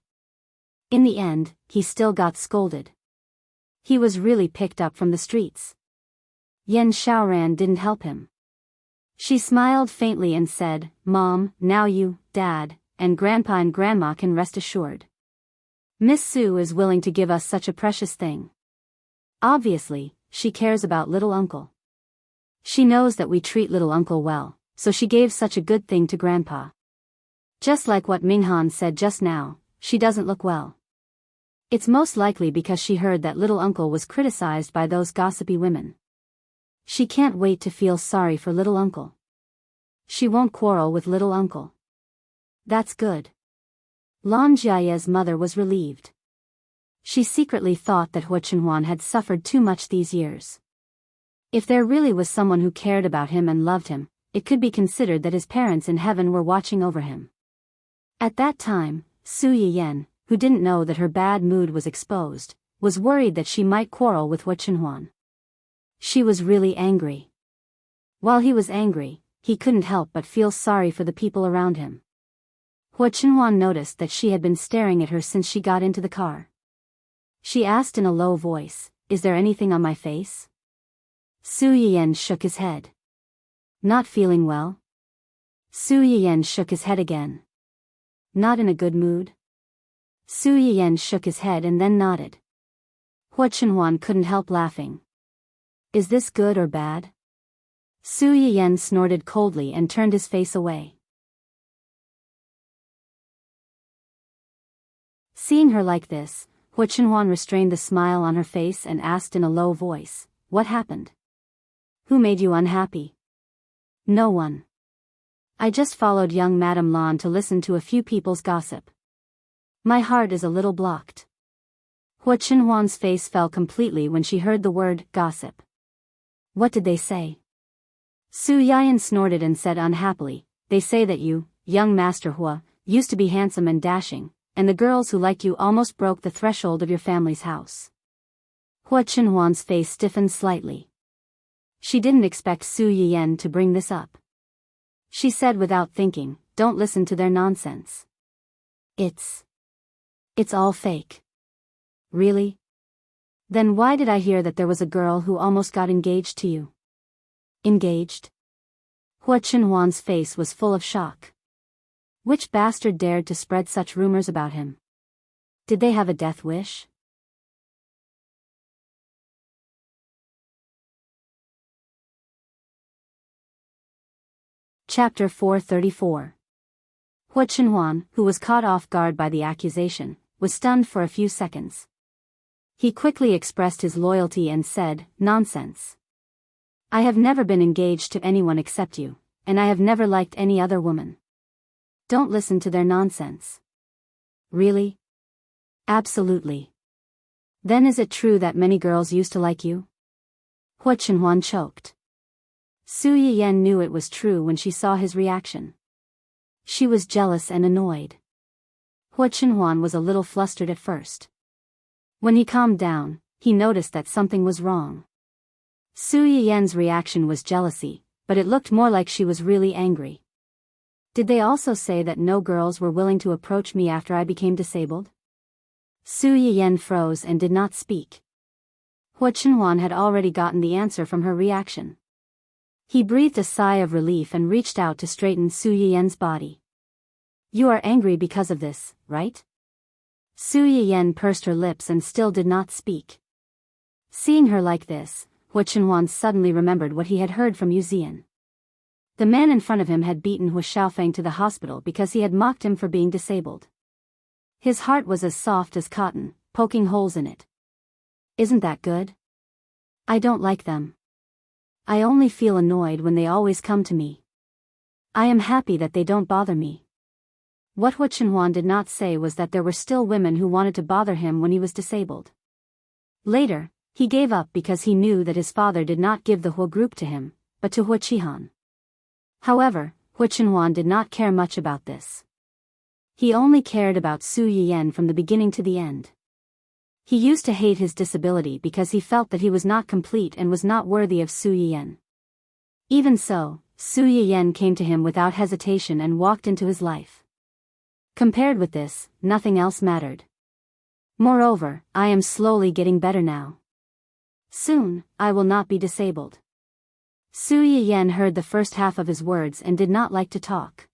In the end, he still got scolded. He was really picked up from the streets. Yan Xiaoran didn't help him. She smiled faintly and said, "Mom, now you, Dad, and Grandpa and Grandma can rest assured. Miss Sue is willing to give us such a precious thing. Obviously, she cares about little uncle. She knows that we treat little uncle well, so she gave such a good thing to Grandpa. Just like what Minghan said just now, she doesn't look well. It's most likely because she heard that little uncle was criticized by those gossipy women. She can't wait to feel sorry for little uncle. She won't quarrel with little uncle. That's good. Lan Jiaye's mother was relieved. She secretly thought that Hua Chenhuan had suffered too much these years. If there really was someone who cared about him and loved him, it could be considered that his parents in heaven were watching over him. At that time, Su Yiyan, who didn't know that her bad mood was exposed, was worried that she might quarrel with Hua Chenhuan. She was really angry. While he was angry, he couldn't help but feel sorry for the people around him. Hua Chenhuan noticed that she had been staring at her since she got into the car. She asked in a low voice, "Is there anything on my face?" Su Yiyan shook his head. "Not feeling well?" Su Yiyan shook his head again. "Not in a good mood?" Su Yiyan shook his head and then nodded. Hua Chenhuan couldn't help laughing. "Is this good or bad?" Su Yiyan snorted coldly and turned his face away. Seeing her like this, Hua Chenhuan restrained the smile on her face and asked in a low voice, "What happened? Who made you unhappy?" "No one. I just followed young Madame Lan to listen to a few people's gossip. My heart is a little blocked." Hua Chenhuan's face fell completely when she heard the word gossip. "What did they say?" Su Yiyan snorted and said unhappily, "They say that you, young Master Hua, used to be handsome and dashing, and the girls who liked you almost broke the threshold of your family's house." Hua Chenhuan's face stiffened slightly. She didn't expect Su Yiyan to bring this up. She said without thinking, "Don't listen to their nonsense. It's all fake." "Really? Then why did I hear that there was a girl who almost got engaged to you?" "Engaged?" Hua Chenhuan's face was full of shock. Which bastard dared to spread such rumors about him? Did they have a death wish? Chapter 434. Hua Chenhuan, who was caught off guard by the accusation, was stunned for a few seconds. He quickly expressed his loyalty and said, "Nonsense. I have never been engaged to anyone except you, and I have never liked any other woman. Don't listen to their nonsense." "Really?" "Absolutely." "Then is it true that many girls used to like you?" Hua Chenhuan choked. Su Yiyan knew it was true when she saw his reaction. She was jealous and annoyed. Hua Chenhuan was a little flustered at first. When he calmed down, he noticed that something was wrong. Su Yiyan's reaction was jealousy, but it looked more like she was really angry. "Did they also say that no girls were willing to approach me after I became disabled?" Su Yiyan froze and did not speak. Hua Chenhuan had already gotten the answer from her reaction. He breathed a sigh of relief and reached out to straighten Su Yiyan's body. "You are angry because of this, right?" Su Yiyan pursed her lips and still did not speak. Seeing her like this, Hua Chenhuan suddenly remembered what he had heard from Yu Zian. The man in front of him had beaten Hua Xiaofeng to the hospital because he had mocked him for being disabled. His heart was as soft as cotton, poking holes in it. "Isn't that good? I don't like them. I only feel annoyed when they always come to me. I am happy that they don't bother me." What Hua Chenhuan did not say was that there were still women who wanted to bother him when he was disabled. Later, he gave up because he knew that his father did not give the Hua group to him, but to Hua Qihan. However, Hua Chenhuan did not care much about this. He only cared about Su Yiyan from the beginning to the end. He used to hate his disability because he felt that he was not complete and was not worthy of Su Yiyan. Even so, Su Yiyan came to him without hesitation and walked into his life. Compared with this, nothing else mattered. Moreover, I am slowly getting better now. Soon, I will not be disabled. Su Yiyan heard the first half of his words and did not like to talk.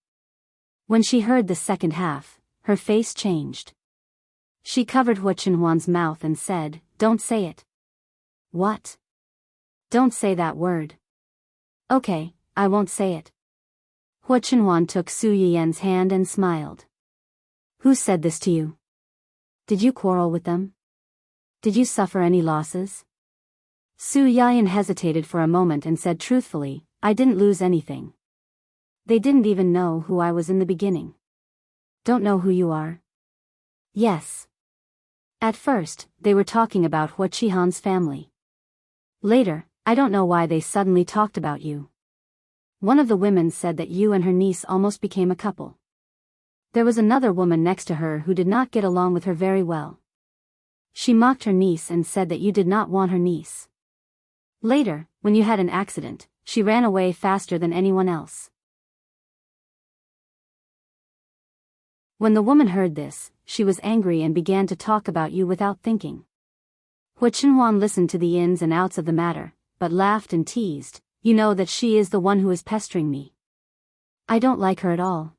When she heard the second half, her face changed. She covered Hua Chenhuan's mouth and said, "Don't say it." "What?" "Don't say that word." "Okay, I won't say it." Hua Chenhuan took Su Yiyan's hand and smiled. Who said this to you? Did you quarrel with them? Did you suffer any losses? Su Yiyan hesitated for a moment and said truthfully, I didn't lose anything. They didn't even know who I was in the beginning. Don't know who you are? Yes. At first, they were talking about Hua Qihan's family. Later, I don't know why they suddenly talked about you. One of the women said that you and her niece almost became a couple. There was another woman next to her who did not get along with her very well. She mocked her niece and said that you did not want her niece. Later, when you had an accident, she ran away faster than anyone else. When the woman heard this, she was angry and began to talk about you without thinking. Hua Chenhuan listened to the ins and outs of the matter, but laughed and teased, you know that she is the one who is pestering me. I don't like her at all.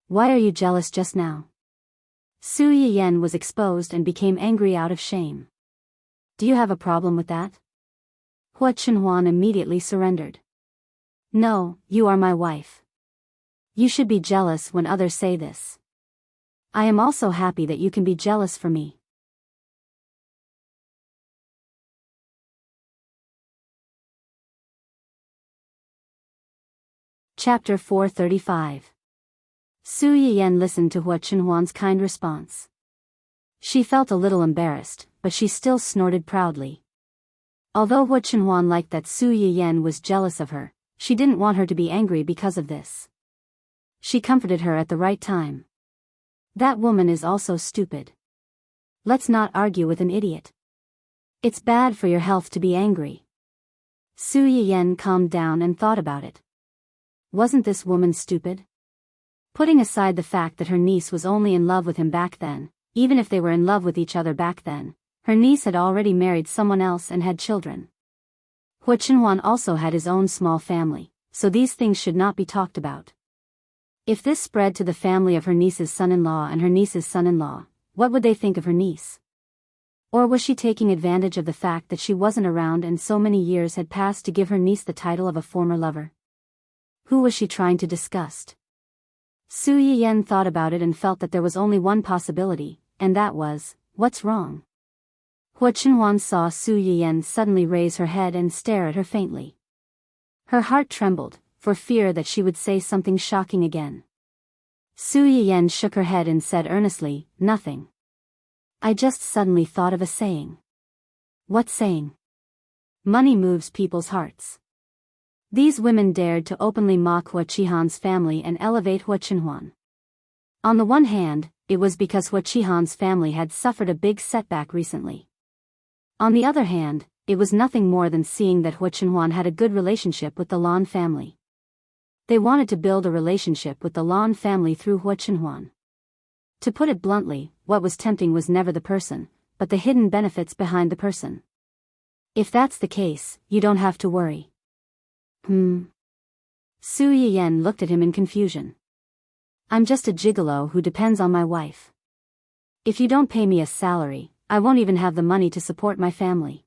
Why are you jealous just now? Su Yiyan was exposed and became angry out of shame. Do you have a problem with that? Hua Chenhuan immediately surrendered. No, you are my wife. You should be jealous when others say this. I am also happy that you can be jealous for me. Chapter 435. Su Yiyan listened to Hua Chenhuan's kind response. She felt a little embarrassed, but she still snorted proudly. Although Hua Chenhuan liked that Su Yiyan was jealous of her, she didn't want her to be angry because of this. She comforted her at the right time. That woman is also stupid. Let's not argue with an idiot. It's bad for your health to be angry. Su Yiyan calmed down and thought about it. Wasn't this woman stupid? Putting aside the fact that her niece was only in love with him back then, even if they were in love with each other back then, her niece had already married someone else and had children. Hua Chenhuan also had his own small family, so these things should not be talked about. If this spread to the family of her niece's son-in-law and her niece's son-in-law, what would they think of her niece? Or was she taking advantage of the fact that she wasn't around and so many years had passed to give her niece the title of a former lover? Who was she trying to disgust? Su Yiyan thought about it and felt that there was only one possibility, and that was, what's wrong? Hua Chenhuan saw Su Yiyan suddenly raise her head and stare at her faintly. Her heart trembled, for fear that she would say something shocking again. Su Yiyan shook her head and said earnestly, nothing. I just suddenly thought of a saying. What saying? Money moves people's hearts. These women dared to openly mock Hua Qihan's family and elevate Hua Chenhuan. On the one hand, it was because Hua Qihan's family had suffered a big setback recently. On the other hand, it was nothing more than seeing that Hua Chenhuan had a good relationship with the Lan family. They wanted to build a relationship with the Lan family through Hua Chenhuan. To put it bluntly, what was tempting was never the person, but the hidden benefits behind the person. If that's the case, you don't have to worry. Su Yiyan looked at him in confusion. I'm just a gigolo who depends on my wife. If you don't pay me a salary, I won't even have the money to support my family.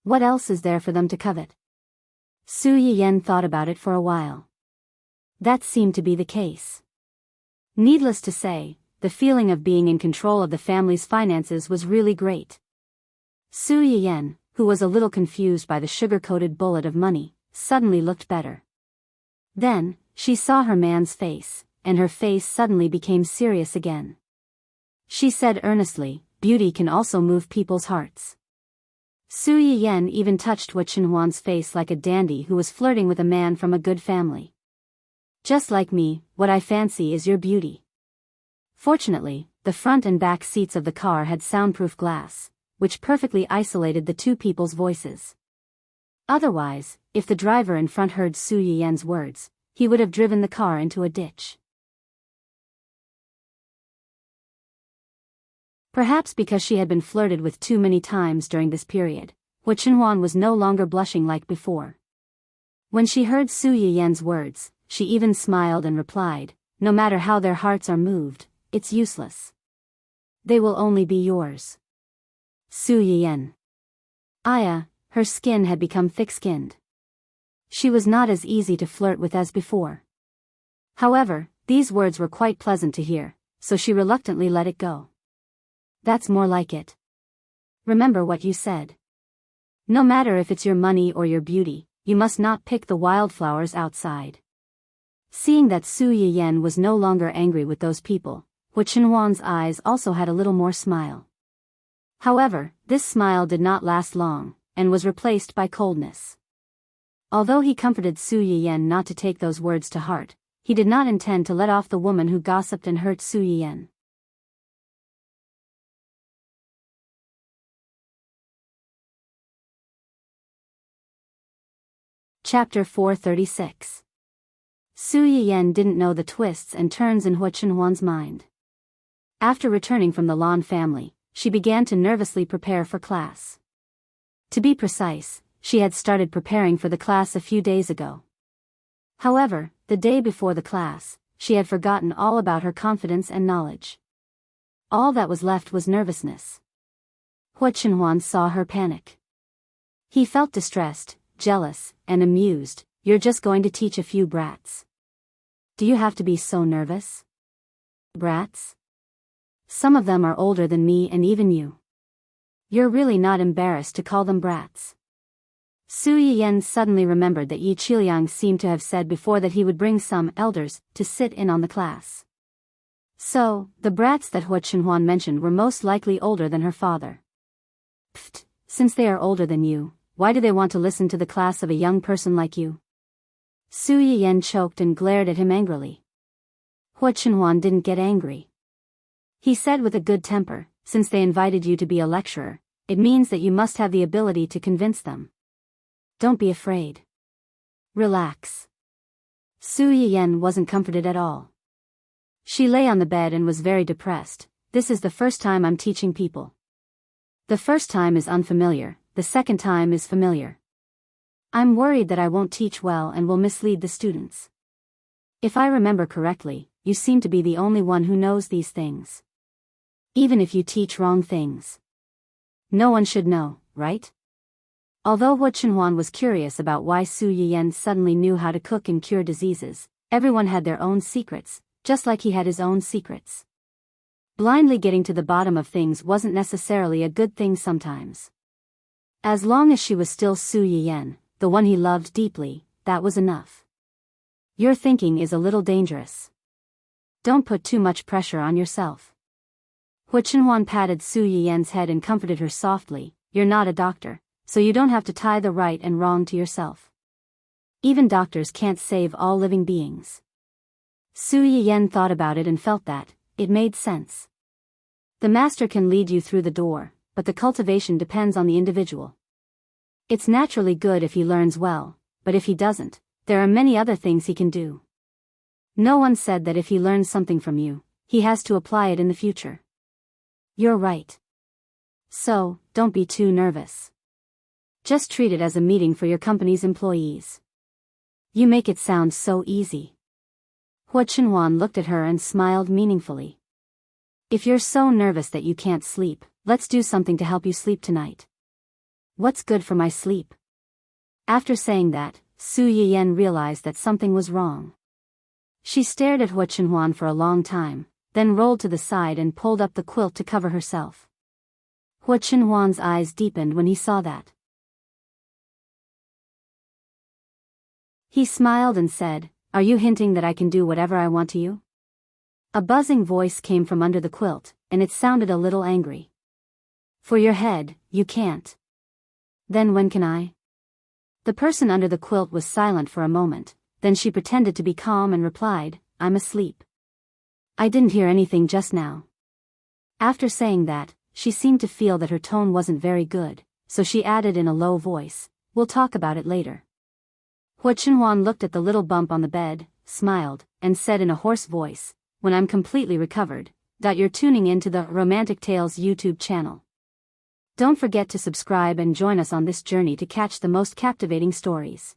What else is there for them to covet? Su Yiyan thought about it for a while. That seemed to be the case. Needless to say, the feeling of being in control of the family's finances was really great. Su Yiyan, who was a little confused by the sugar-coated bullet of money, suddenly looked better. Then, she saw her man's face, and her face suddenly became serious again. She said earnestly, beauty can also move people's hearts. Su Yiyan even touched Hua Chenhuan's face like a dandy who was flirting with a man from a good family. Just like me, what I fancy is your beauty. Fortunately, the front and back seats of the car had soundproof glass, which perfectly isolated the two people's voices. Otherwise, if the driver in front heard Su Yiyan's words, he would have driven the car into a ditch. Perhaps because she had been flirted with too many times during this period, Hua Chenhuan was no longer blushing like before. When she heard Su Yiyan's words, she even smiled and replied, no matter how their hearts are moved, it's useless. They will only be yours. Su Yiyan. Her skin had become thick-skinned. She was not as easy to flirt with as before. However, these words were quite pleasant to hear, so she reluctantly let it go. That's more like it. Remember what you said. No matter if it's your money or your beauty, you must not pick the wildflowers outside. Seeing that Su Yiyan was no longer angry with those people, Hu Chenhuan's eyes also had a little more smile. However, this smile did not last long, and was replaced by coldness. Although he comforted Su Yiyan not to take those words to heart, he did not intend to let off the woman who gossiped and hurt Su Yiyan. Chapter 436. Su Yiyan didn't know the twists and turns in Hu Chenhuan's mind. After returning from the Lan family, she began to nervously prepare for class. To be precise, she had started preparing for the class a few days ago. However, the day before the class, she had forgotten all about her confidence and knowledge. All that was left was nervousness. Hu Chenhuan saw her panic. He felt distressed, jealous, and amused. You're just going to teach a few brats. Do you have to be so nervous? Brats? Some of them are older than me and even you. You're really not embarrassed to call them brats. Su Yiyan suddenly remembered that Yi Qiliang seemed to have said before that he would bring some elders to sit in on the class. So, the brats that Hu Chenhuan mentioned were most likely older than her father. Pfft, since they are older than you, why do they want to listen to the class of a young person like you? Su Yiyan choked and glared at him angrily. Hu Chenhuan didn't get angry. He said with a good temper, since they invited you to be a lecturer, it means that you must have the ability to convince them. Don't be afraid. Relax. Su Yiyan wasn't comforted at all. She lay on the bed and was very depressed. This is the first time I'm teaching people. The first time is unfamiliar, the second time is familiar. I'm worried that I won't teach well and will mislead the students. If I remember correctly, you seem to be the only one who knows these things. Even if you teach wrong things. No one should know, right? Although Hu Chenhuan was curious about why Su Yiyan suddenly knew how to cook and cure diseases, everyone had their own secrets, just like he had his own secrets. Blindly getting to the bottom of things wasn't necessarily a good thing sometimes. As long as she was still Su Yiyan, the one he loved deeply, that was enough. Your thinking is a little dangerous. Don't put too much pressure on yourself. Hu Chenhuan patted Su Yiyan's head and comforted her softly. You're not a doctor, so you don't have to tie the right and wrong to yourself. Even doctors can't save all living beings. Su Yiyan thought about it and felt that it made sense. The master can lead you through the door, but the cultivation depends on the individual. It's naturally good if he learns well, but if he doesn't, there are many other things he can do. No one said that if he learns something from you, he has to apply it in the future. You're right. So, don't be too nervous. Just treat it as a meeting for your company's employees. You make it sound so easy. Hu Chenhuan looked at her and smiled meaningfully. If you're so nervous that you can't sleep, let's do something to help you sleep tonight. What's good for my sleep? After saying that, Su Yiyan realized that something was wrong. She stared at Hu Chenhuan for a long time, then rolled to the side and pulled up the quilt to cover herself. Hu Chenhuan's eyes deepened when he saw that. He smiled and said, "Are you hinting that I can do whatever I want to you?" A buzzing voice came from under the quilt, and it sounded a little angry. "For your head, you can't. Then when can I?" The person under the quilt was silent for a moment, then she pretended to be calm and replied, "I'm asleep. I didn't hear anything just now." After saying that, she seemed to feel that her tone wasn't very good, so she added in a low voice, "We'll talk about it later." Hu Chenhuan looked at the little bump on the bed, smiled, and said in a hoarse voice, "When I'm completely recovered, you're tuning into the Romantic Tales YouTube channel. Don't forget to subscribe and join us on this journey to catch the most captivating stories.